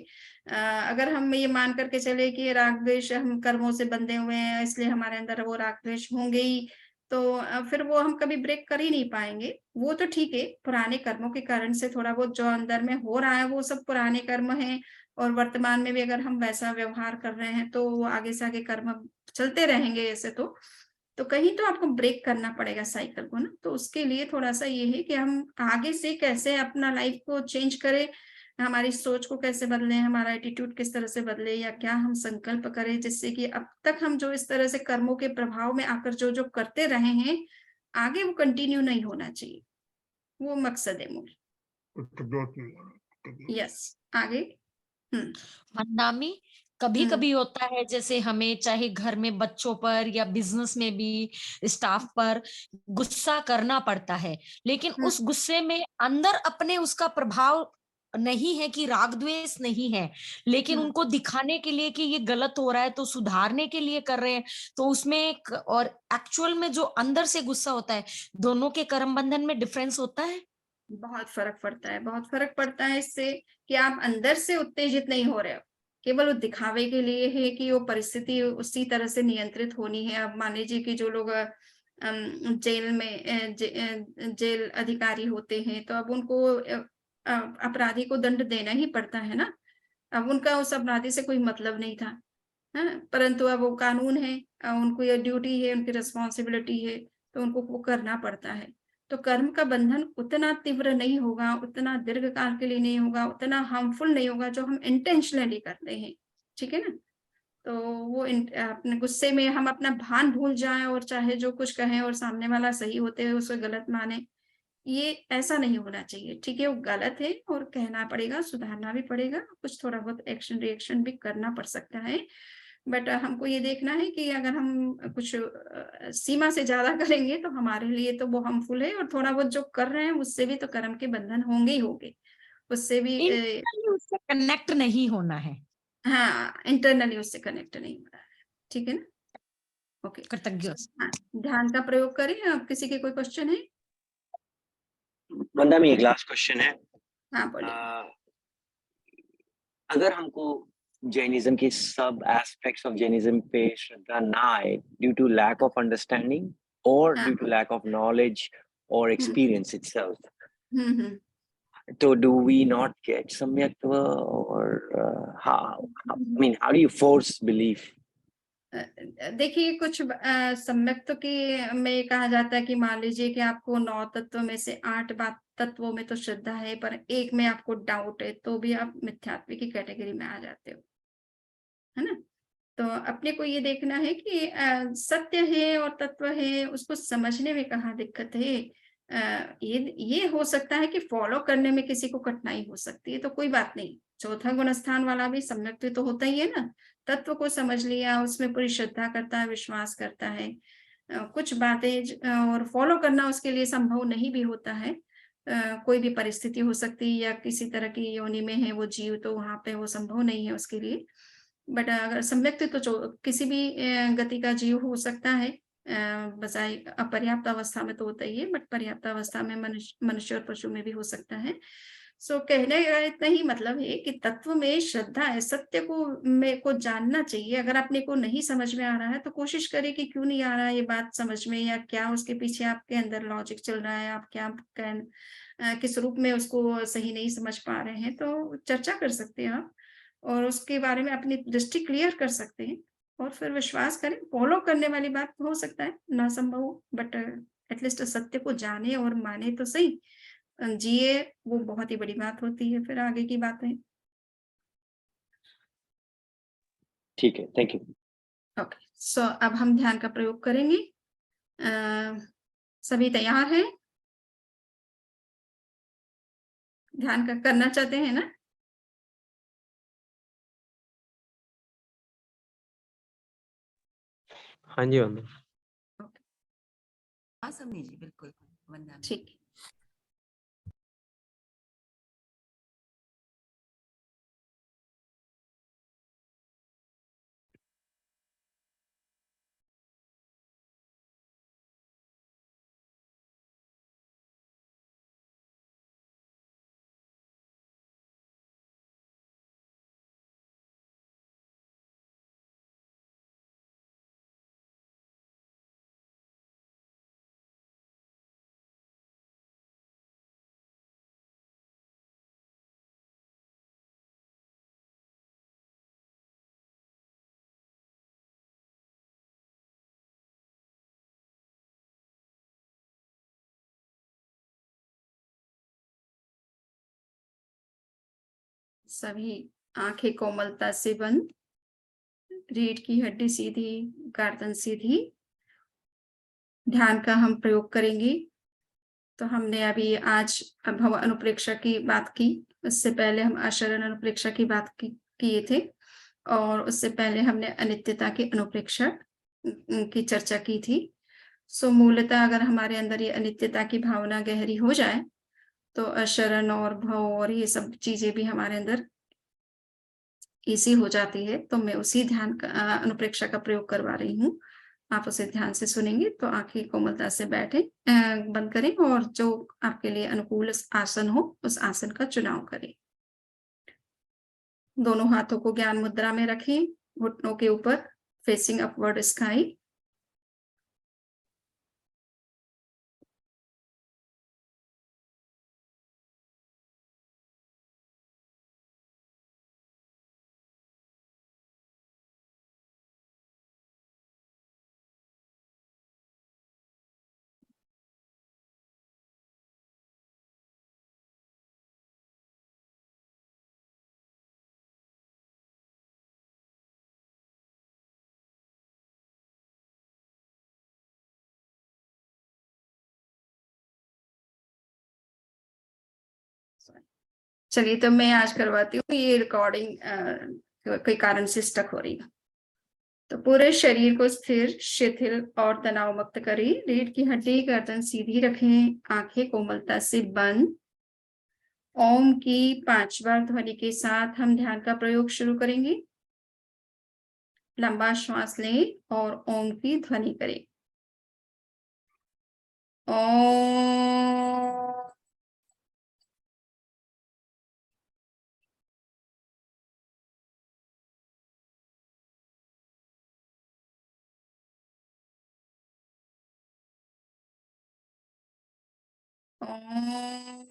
[SPEAKER 1] अगर हम ये मान करके चले कि राग द्वेष हम कर्मों से बंधे हुए हैं इसलिए हमारे अंदर वो राग द्वेष होंगे ही, तो फिर वो हम कभी ब्रेक कर ही नहीं पाएंगे। वो तो ठीक है, पुराने कर्मों के कारण से थोड़ा बहुत जो अंदर में हो रहा है वो सब पुराने कर्म हैं और वर्तमान में भी अगर हम वैसा व्यवहार कर रहे हैं तो वो आगे से आगे कर्म चलते रहेंगे ऐसे तो कहीं तो आपको ब्रेक करना पड़ेगा साइकिल को ना। तो उसके लिए थोड़ा-सा ये है कि हम आगे से कैसे अपना लाइफ को चेंज करें, हमारी सोच को कैसे बदलें, हमारा एटीट्यूड किस तरह से बदले या क्या हम संकल्प करें जिससे कि अब तक हम जो इस तरह से कर्मों के प्रभाव में आकर जो-जो करते रहे हैं, आगे वो कंटिन्यू नहीं होना चाहिए। वो मकसद है मूल।
[SPEAKER 2] तो गलत नहीं महाराज।
[SPEAKER 1] यस, आगे? हुँ,
[SPEAKER 3] वंदामी,
[SPEAKER 1] हुँ,
[SPEAKER 3] कभी-कभी होता है जैसे हमें चाहे घर में बच्चों पर या बिजनेस में भी स्टाफ पर गुस्सा करना पड़ता है, लेकिन
[SPEAKER 1] हुँ,
[SPEAKER 3] उस गुस्से में अंदर अपने उसका प्रभाव नहीं है कि राग द्वेष नहीं है, लेकिन
[SPEAKER 1] हुँ।
[SPEAKER 3] उनको दिखाने के लिए कि ये गलत हो रहा है तो सुधारने के लिए कर रहे हैं, तो उसमें एक और एक्चुअल में जो अंदर से गुस्सा होता है, दोनों के कर्म बंधन में डिफरेंस होता है?
[SPEAKER 1] बहुत फ़र्क पड़ता है, बहुत फ़र्क पड़ता है इससे कि आप अंदर से उत्तेजित नहीं हो रहे हो। केवल वो दिखावे के लिए है कि वो परिस्थिति उसी तरह से नियंत्रित होनी है। अब मान लीजिए कि जो लोग जेल में जेल अधिकारी होते हैं, तो अब उनको अपराधी को दंड देना ही पड़ता है ना। अब उनका उस अपराधी से कोई मतलब नहीं था, हाँ? परंतु अब वो कानून है, उनको ये ड्यूटी है, उनकी रिस्पॉन्सिबिलिटी है, तो उनको वो करना पड़ता है। तो कर्म का बंधन उतना तीव्र नहीं होगा, उतना दीर्घकाल के लिए नहीं होगा, उतना हार्मफुल नहीं होगा जो हम इंटेंशनली करते हैं, ठीक है ना? तो वो अपने गुस्से में हम अपना भान भूल जाएँ और चाहे जो कुछ कहें और सामने वाला सही होते हुए उसे गलत माने, ये ऐसा नहीं होना चाहिए, ठीक है? वो गलत है और कहना पड़ेगा, सुधारना भी पड़ेगा, कुछ थोड़ा बहुत एक्शन रिएक्शन भी करना पड़ सकता है। बट हमको ये देखना है कि अगर हम कुछ सीमा से ज़्यादा करेंगे तो हमारे लिए तो वो हार्मफुल है और थोड़ा बहुत जो कर रहे हैं उससे भी तो कर्म के बंधन होंगे ही होंगे। उससे भी
[SPEAKER 3] इंटरनली उससे कनेक्ट नहीं होना है।
[SPEAKER 1] हाँ, इंटरनली उससे कनेक्ट नहीं हो रहा है। ठीक है ना? ओके।
[SPEAKER 3] कृतज्ञ।
[SPEAKER 1] हाँ, ध्यान का प्रयोग करें। अब किसी के कोई क्वेश्चन है?
[SPEAKER 4] वंदा में एक लास्ट क्वेश्चन है।
[SPEAKER 1] हाँ, बोलिए।
[SPEAKER 4] अ, अगर हमको जैनिज्म के सब एस्पेक्ट्स ऑफ जैनिज्म पे श्रद्धा ना आए due to lack of understanding और
[SPEAKER 1] हाँ,
[SPEAKER 4] due to lack of knowledge और
[SPEAKER 1] hmm,
[SPEAKER 4] experience itself,
[SPEAKER 1] hmm, hmm.
[SPEAKER 4] so do we not get samyaktva or I mean how do you force belief?
[SPEAKER 1] देखिए कुछ सम्यक्त की में कहा जाता है कि मान लीजिए कि आपको 9 तत्वों में से 8 बात तत्वों में तो श्रद्धा है पर एक में आपको डाउट है, तो भी आप मिथ्यात्व की कैटेगरी में आ जाते हो, है ना? तो अपने को ये देखना है कि सत्य है और तत्व है उसको समझने में कहाँ दिक्कत है। ये हो सकता है कि फॉलो करने में किसी को कठिनाई हो सकती है तो कोई बात नहीं। चौथा गुण स्थान वाला भी सम्यक्त्व तो होता ही है ना। तत्व को समझ लिया, उसमें पूरी श्रद्धा करता है, विश्वास करता है। कुछ बातें और फॉलो करना उसके लिए संभव नहीं भी होता है। कोई भी परिस्थिति हो सकती है या किसी तरह की योनि में है वो जीव, तो वहाँ पे वो संभव नहीं है उसके लिए। बट अगर सम्यक्ति तो जो किसी भी गति का जीव हो सकता है, बजाय अपर्याप्त अवस्था में तो होता ही है, बट पर्याप्त अवस्था में मनुष्य और पशु में भी हो सकता है। सो कहने का इतना ही मतलब है कि तत्व में श्रद्धा है, सत्य को मेरे को जानना चाहिए। अगर अपने को नहीं समझ में आ रहा है तो कोशिश करें कि क्यों नहीं आ रहा है ये बात समझ में, या क्या उसके पीछे आपके अंदर लॉजिक चल रहा है, आप क्या किस रूप में उसको सही नहीं समझ पा रहे हैं, तो चर्चा कर सकते हैं आप और उसके बारे में अपनी दृष्टि क्लियर कर सकते हैं और फिर विश्वास करें। फॉलो करने वाली बात हो सकता है ना संभव हो, बट एटलीस्ट सत्य को जाने और माने तो सही, जिए, वो बहुत ही बड़ी बात होती है। फिर आगे की बातें।
[SPEAKER 7] ठीक है, थैंक यू।
[SPEAKER 1] ओके, सो अब हम ध्यान का प्रयोग करेंगे। सभी तैयार हैं? ध्यान का करना चाहते हैं ना?
[SPEAKER 7] हाँ जी वंदना।
[SPEAKER 1] ओके,
[SPEAKER 8] हाँ समझी जी, बिल्कुल वंदना।
[SPEAKER 1] ठीक है। सभी आंखें कोमलता से बंद, रीढ़ की हड्डी सीधी, गर्दन सीधी। ध्यान का हम प्रयोग करेंगे। तो हमने अभी आज भव अनुप्रेक्षा की बात की, उससे पहले हम आशरण अनुप्रेक्षा की बात किए थे और उससे पहले हमने अनित्यता की अनुप्रेक्षा की चर्चा की थी। सो मूलतः अगर हमारे अंदर ये अनित्यता की भावना गहरी हो जाए तो अशरण और भव और ये सब चीजें भी हमारे अंदर ईज़ी हो जाती है। तो मैं उसी ध्यान का अनुप्रेक्षा का प्रयोग करवा रही हूँ। आप उसे ध्यान से सुनेंगे तो आँखें कोमलता से बैठें, बंद करें और जो आपके लिए अनुकूल आसन हो, उस आसन का चुनाव करें। दोनों हाथों को ज्ञान मुद्रा में रखें, घुटनों के ऊपर, फेसिंग अपवर्ड स्काई। चलिए, तो मैं आज करवाती हूँ। ये रिकॉर्डिंग कोई कारण से स्टक हो रही है। तो पूरे शरीर को स्थिर, शिथिल और तनाव मुक्त करें। रीढ़ की हड्डी, गर्दन सीधी रखें, आंखें कोमलता से बंद। ओम की 5 बार ध्वनि के साथ हम ध्यान का प्रयोग शुरू करेंगे। लंबा श्वास लें और ओम की ध्वनि करें। ओम। ओम।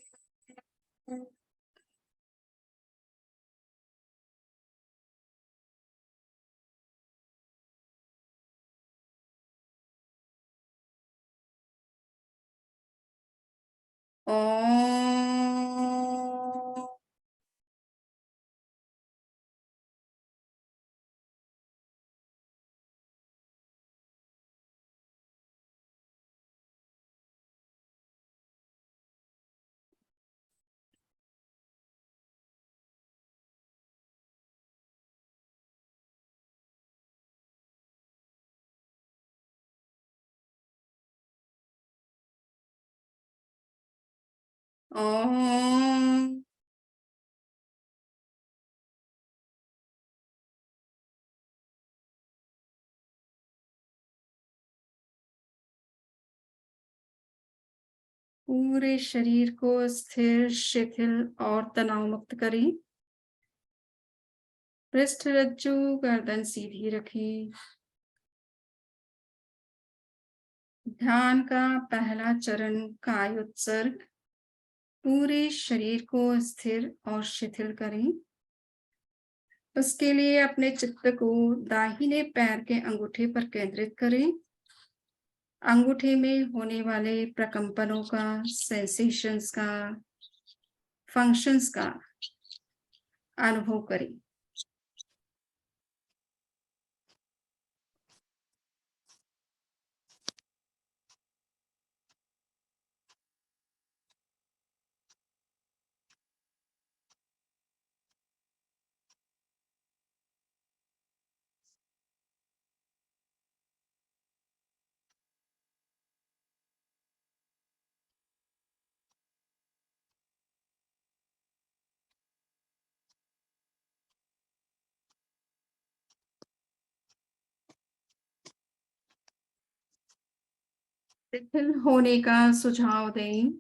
[SPEAKER 1] ओम। ओम। पूरे शरीर को स्थिर, शिथिल और तनाव मुक्त करें। पृष्ठ रज्जु, गर्दन सीधी रखें। ध्यान का पहला चरण काय उत्सर्ग। पूरे शरीर को स्थिर और शिथिल करें। उसके लिए अपने चित्त को दाहिने पैर के अंगूठे पर केंद्रित करें। अंगूठे में होने वाले प्रकंपनों का, सेंसेशंस का, फंक्शंस का अनुभव करें। शिथिल होने का सुझाव दें।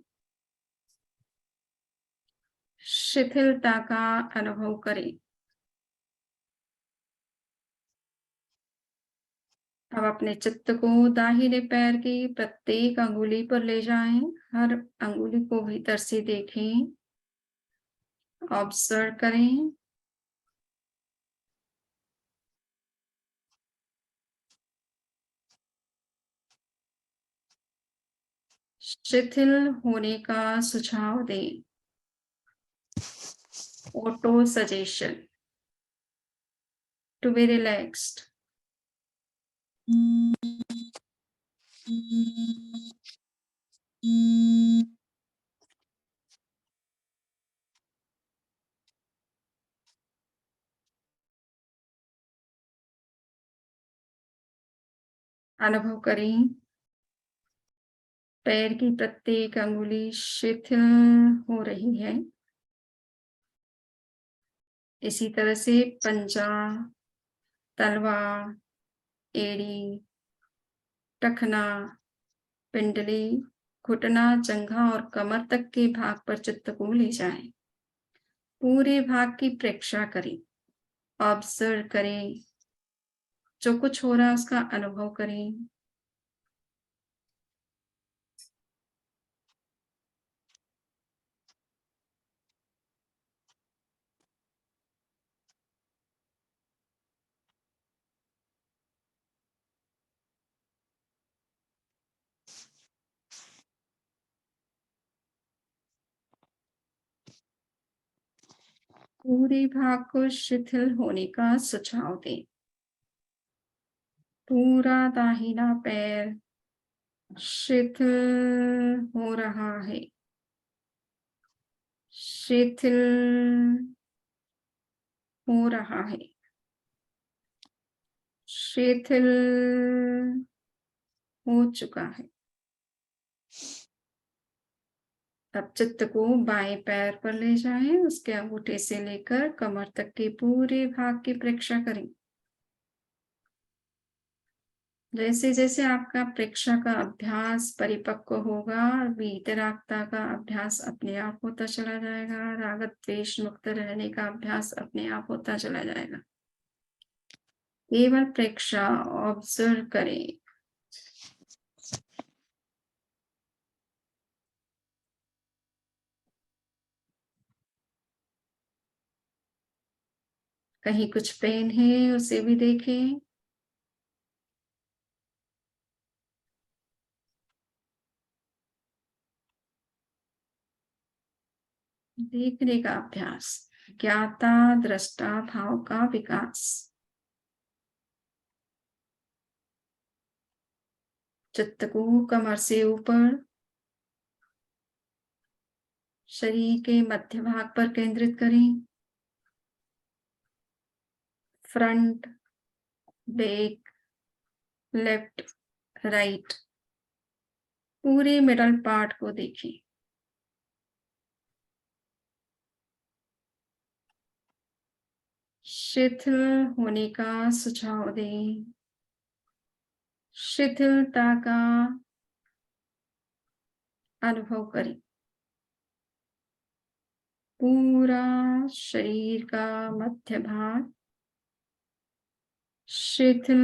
[SPEAKER 1] शिथिलता का अनुभव करें। अब अपने चित्त को दाहिने पैर की प्रत्येक अंगुली पर ले जाएं। हर अंगुली को भीतर से देखें, ऑब्जर्व करें। शिथिल होने का सुझाव दें। Auto suggestion to be relaxed. अनुभव करें, पैर की प्रत्येक अंगुली शिथिल हो रही है। इसी तरह से पंजा, तलवा, एड़ी, टखना, पिंडली, घुटना, जंघा और कमर तक के भाग पर चित्त को ले जाएं। पूरे भाग की प्रेक्षा करें, ऑब्जर्व करें। जो कुछ हो रहा है उसका अनुभव करें। पूरे भाग को शिथिल होने का सुझाव दें। पूरा दाहिना पैर शिथिल हो रहा है। शिथिल हो रहा है। शिथिल हो चुका है। अब चित्त को बाएं पैर पर ले जाएं। उसके अंगूठे से लेकर कमर तक के पूरे भाग की प्रेक्षा करें। जैसे जैसे आपका प्रेक्षा का अभ्यास परिपक्व होगा, वीतरागता का अभ्यास अपने आप होता चला जाएगा। राग द्वेष मुक्त रहने का अभ्यास अपने आप होता चला जाएगा। केवल प्रेक्षा, ऑब्जर्व करें। कहीं कुछ पेन है उसे भी देखें। देखने का अभ्यास, ज्ञाता दृष्टा भाव का विकास। चित्त को कमर से ऊपर शरीर के मध्य भाग पर केंद्रित करें। फ्रंट, बैक, लेफ्ट, राइट, पूरे मिडल पार्ट को देखें। शिथिल होने का सुझाव दें। शिथिलता का अनुभव करें। पूरा शरीर का मध्य भाग शिथिल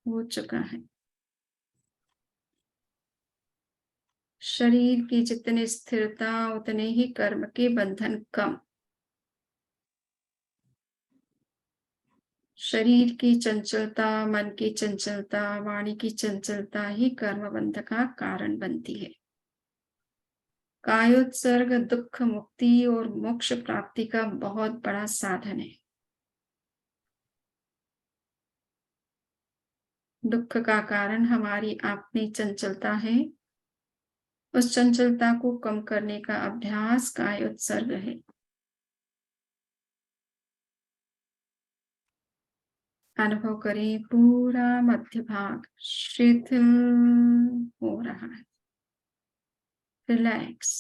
[SPEAKER 1] हो चुका है। शरीर की जितनी स्थिरता उतने ही कर्म के बंधन कम। शरीर की चंचलता, मन की चंचलता, वाणी की चंचलता ही कर्म बंध का कारण बनती है। कायोत्सर्ग दुख मुक्ति और मोक्ष प्राप्ति का बहुत बड़ा साधन है। दुख का कारण हमारी अपनी चंचलता है। उस चंचलता को कम करने का अभ्यास कायोत्सर्ग है। अनुभव करें, पूरा मध्य भाग शिथिल हो रहा है। रिलैक्स।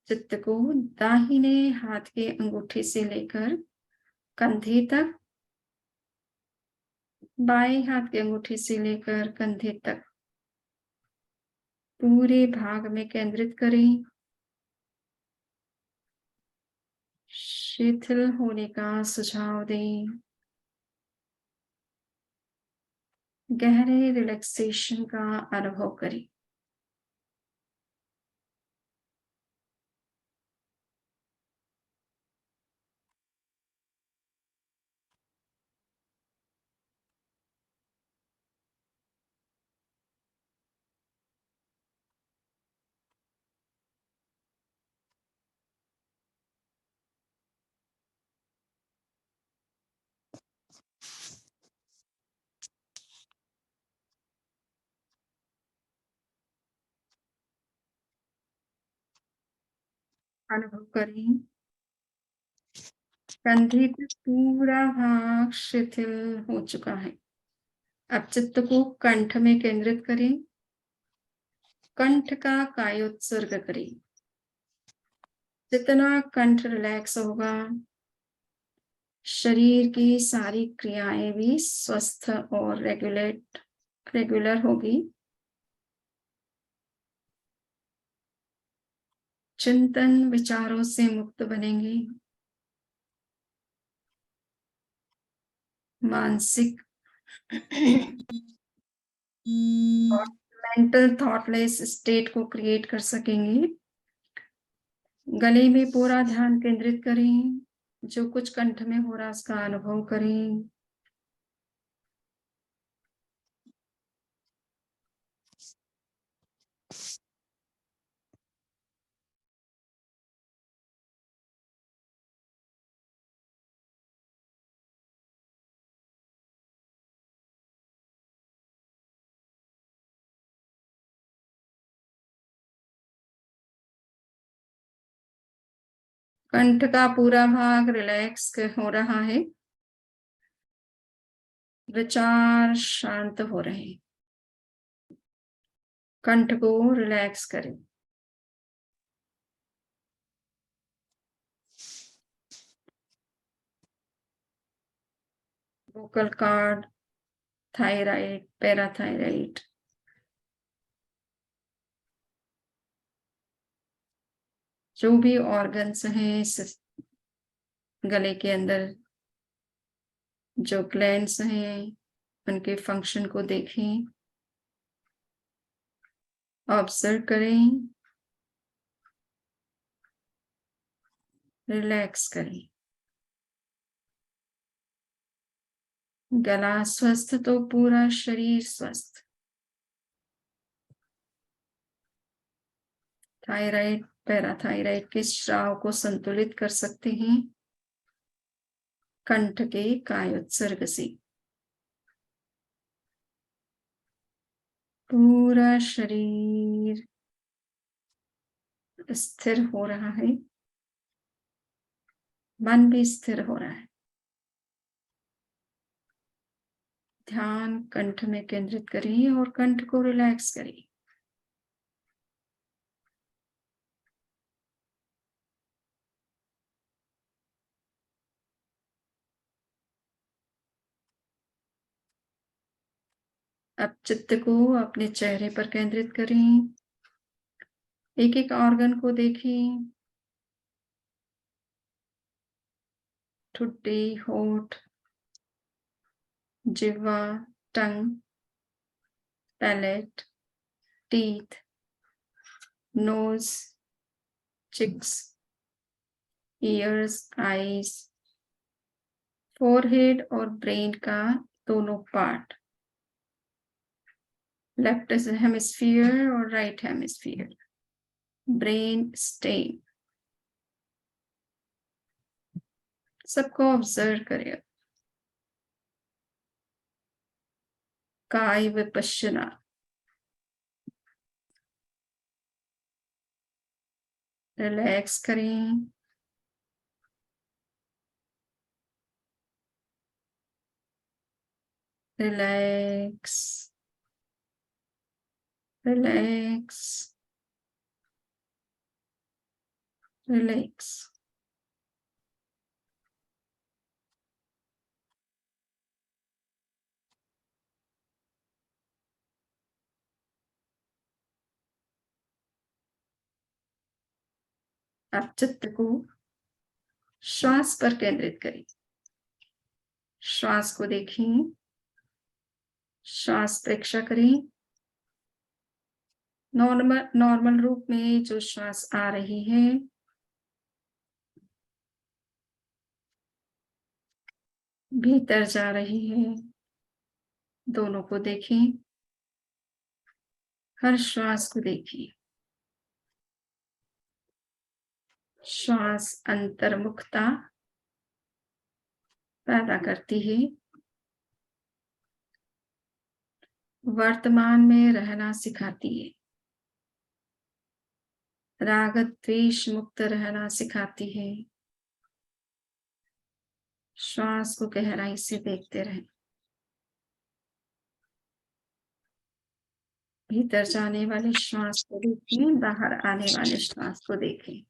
[SPEAKER 1] चित्त को दाहिने हाथ के अंगूठे से लेकर कंधे तक, बाएं हाथ के अंगूठे से लेकर कंधे तक पूरे भाग में केंद्रित करें। शिथिल होने का सुझाव दें। गहरे रिलैक्सेशन का अनुभव करें। अनुभव करें, कंधे तक पूरा भाग शिथिल हो चुका है। अब चित्त को कंठ में केंद्रित करें। कंठ का कायोत्सर्ग करें। जितना कंठ रिलैक्स होगा, शरीर की सारी क्रियाएं भी स्वस्थ और रेगुलर होगी। चिंतन विचारों से मुक्त बनेंगे। मानसिक और मेंटल थॉटलेस स्टेट को क्रिएट कर सकेंगे। गले में पूरा ध्यान केंद्रित करें। जो कुछ कंठ में हो रहा है उसका अनुभव करें। कंठ का पूरा भाग रिलैक्स हो रहा है। विचार शांत हो रहे हैं। कंठ को रिलैक्स करें। वोकल कॉर्ड, थायराइड, पैराथायराइड, जो भी ऑर्गन्स हैं गले के अंदर, जो ग्लैंड्स हैं, उनके फंक्शन को देखें, ऑब्जर्व करें, रिलैक्स करें। गला स्वस्थ तो पूरा शरीर स्वस्थ। थायराइड, पैराथायराइड के स्राव को संतुलित कर सकते हैं कंठ के कायोत्सर्ग से। पूरा शरीर स्थिर हो रहा है। मन भी स्थिर हो रहा है। ध्यान कंठ में केंद्रित करिए और कंठ को रिलैक्स करिए। अब चित्त को अपने चेहरे पर केंद्रित करें। एक एक ऑर्गन को देखें। ठुड्डी, होठ, जिह्वा, tongue, palate, teeth, nose, cheeks, ears, eyes, forehead और ब्रेन का दोनों पार्ट, लेफ्ट हेमिस्फीयर और राइट हेमिस्फीयर, ब्रेन स्टेम, सबको ऑब्जर्व करिए। काय विपश्यना, रिलैक्स करें। Relax, relax, relax. आप चित्त को श्वास पर केंद्रित करें। श्वास को देखें, श्वास परीक्षा करें। नॉर्मल रूप में जो श्वास आ रही है, भीतर जा रही है, दोनों को देखें। हर श्वास को देखें। श्वास अंतर्मुखता पैदा करती है। वर्तमान में रहना सिखाती है। राग द्वेष मुक्त रहना सिखाती है। श्वास को गहराई से देखते रहें। भीतर जाने वाले श्वास को देखें, बाहर आने वाले श्वास को देखें।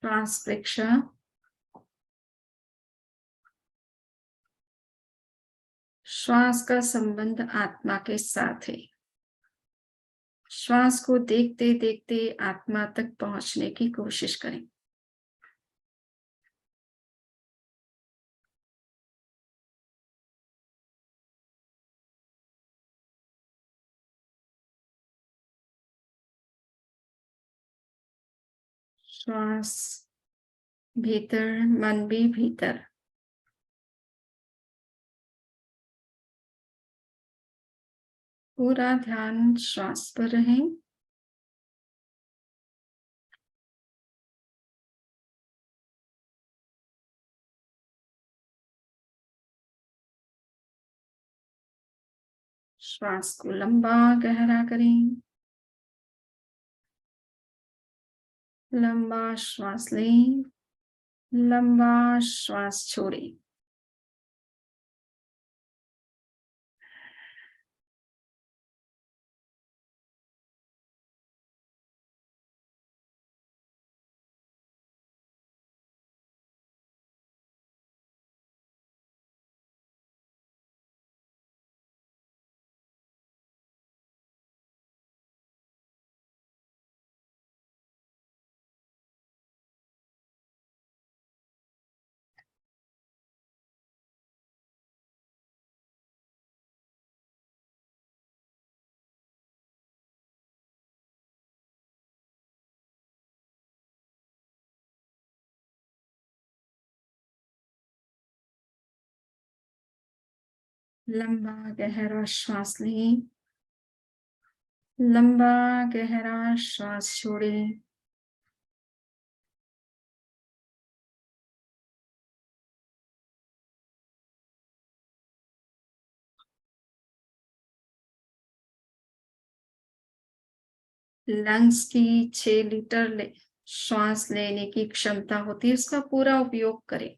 [SPEAKER 1] श्वास परीक्षा। श्वास का संबंध आत्मा के साथ है। श्वास को देखते देखते आत्मा तक पहुंचने की कोशिश करें। श्वास भीतर, मन भी भीतर। पूरा ध्यान श्वास पर रहे। श्वास को लंबा गहरा करें। लंबा श्वास लें, लंबा श्वास छोड़ें। लंबा गहरा श्वास लें, लंबा गहरा श्वास छोड़ें। लंग्स की 6 लीटर श्वास लेने की क्षमता होती है, उसका पूरा उपयोग करें।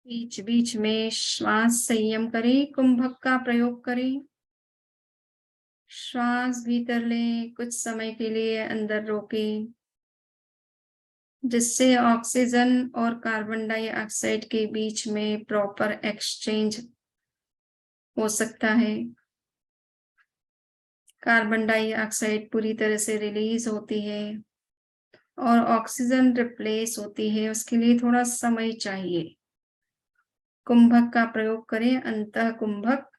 [SPEAKER 1] बीच बीच में श्वास संयम करें, कुंभक का प्रयोग करें। श्वास भीतर लें, कुछ समय के लिए अंदर रोकें, जिससे ऑक्सीजन और कार्बन डाइऑक्साइड के बीच में प्रॉपर एक्सचेंज हो सकता है। कार्बन डाइऑक्साइड पूरी तरह से रिलीज होती है और ऑक्सीजन रिप्लेस होती है, उसके लिए थोड़ा समय चाहिए। कुंभक का प्रयोग करें, अंतः कुंभक।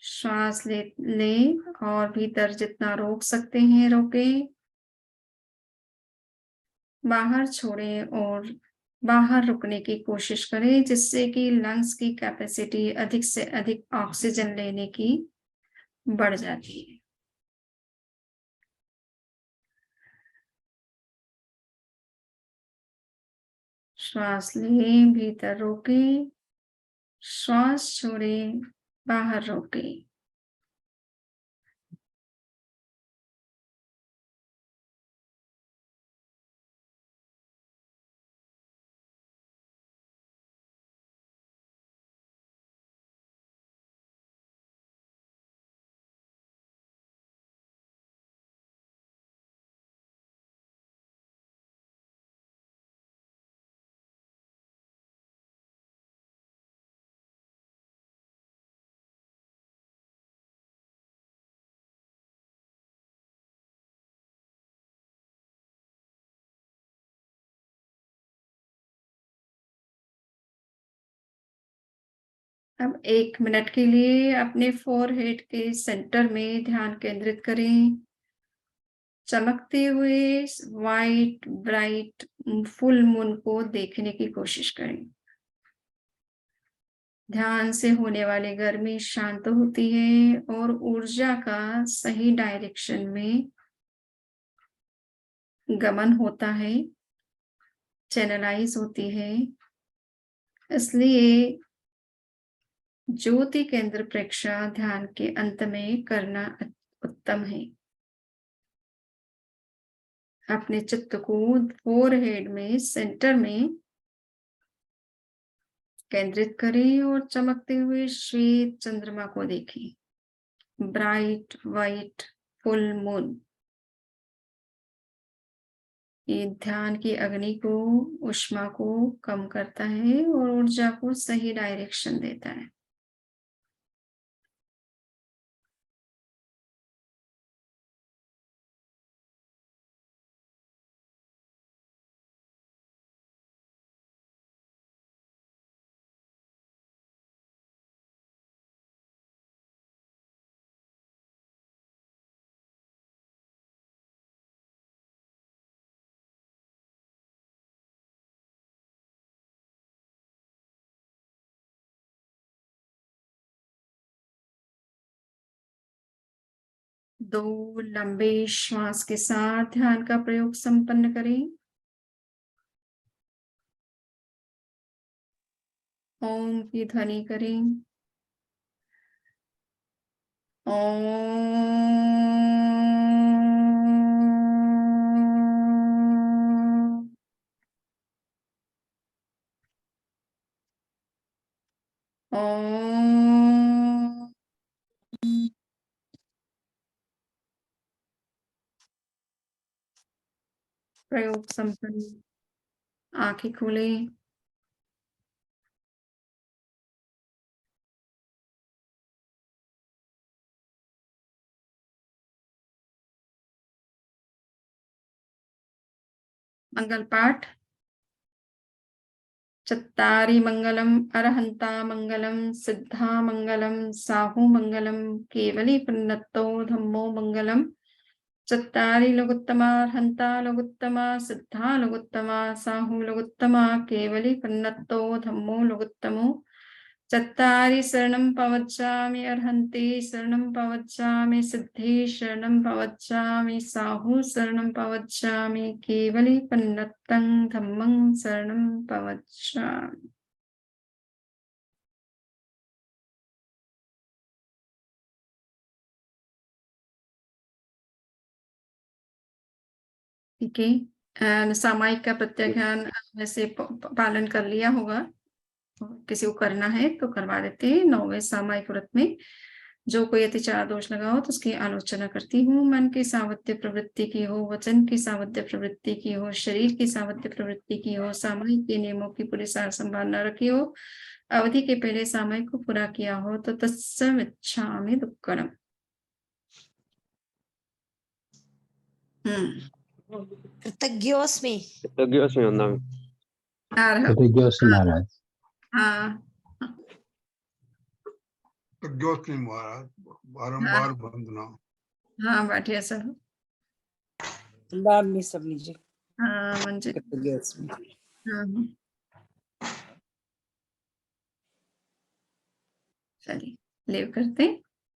[SPEAKER 1] श्वास लें और भीतर जितना रोक सकते हैं रोकें, बाहर छोड़ें और बाहर रुकने की कोशिश करें, जिससे कि लंग्स की कैपेसिटी अधिक से अधिक ऑक्सीजन लेने की बढ़ जाती है। श्वास लें, भीतर रोकें, श्वास छोड़ें, बाहर रोकें। अब 1 मिनट के लिए अपने फोरहेड के सेंटर में ध्यान केंद्रित करें। चमकते हुए वाइट ब्राइट फुल मून को देखने की कोशिश करें। ध्यान से होने वाली गर्मी शांत होती है और ऊर्जा का सही डायरेक्शन में गमन होता है, चैनलाइज होती है। इसलिए ज्योति केंद्र प्रेक्षा ध्यान के अंत में करना उत्तम है। अपने चित्त को फोरहेड में सेंटर में केंद्रित करें और चमकते हुए श्वेत चंद्रमा को देखें। ब्राइट वाइट फुल मून ये ध्यान की अग्नि को, ऊष्मा को कम करता है और ऊर्जा को सही डायरेक्शन देता है। दो लंबे श्वास के साथ ध्यान का प्रयोग संपन्न करें। ओम की ध्वनि करें। ओम। ओम। प्रयोग संपन्न। आंखें खोलें। मंगल पाठ। चत्तारि मंगलम अरहंता मंगलम सिद्धा मंगलम साहू मंगलम केवली पुन्नतो धम्मो मंगलम। चत्तारि लोगोत्तमा अरहंता लोगोत्तमा सिद्धा लोगोत्तमा साहू लोगोत्तमा केवली पुन्नतो धम्मो लोगोत्तमो। चत्तारि शरणं पवच्चामि अर्हन्ति शरणं पवच्चामि सिद्धि शरणं पवच्चामि साहू शरणं पवच्चामि केवली पन्नतं धम्मं शरणं पवच्चामि। ठीक है, सामायिक का प्रत्याख्यान वैसे पालन कर लिया होगा, किसी को करना है तो करवा देते हैं। 9वें सामायिक व्रत में जो कोई अतिचार दोष लगा हो तो उसकी आलोचना करती हूँ। मन की सावध्य प्रवृत्ति की हो, वचन की सावध्य प्रवृत्ति की हो, शरीर की सावध्य प्रवृत्ति की हो, सामायिक के नियमों की पूरी सार संभाल न रखी हो, अवधि के पहले सामायिक को पूरा किया हो तो तत्समिच्छामि दुक्कडम।
[SPEAKER 3] कृतज्ञोस्मि।
[SPEAKER 7] कृतज्ञोऽस्मि वन्दामि।
[SPEAKER 9] कृतज्ञोऽस्मि महाराज।
[SPEAKER 1] हाँ
[SPEAKER 2] ज्योति महाराज, बारंबार वंदना।
[SPEAKER 1] हाँ बैठिए सर।
[SPEAKER 10] वंदामि सबनी जी।
[SPEAKER 1] हाँ मंजिल।
[SPEAKER 10] कृतज्ञोस्मि।
[SPEAKER 1] हाँ चलिए लेव करते हैं।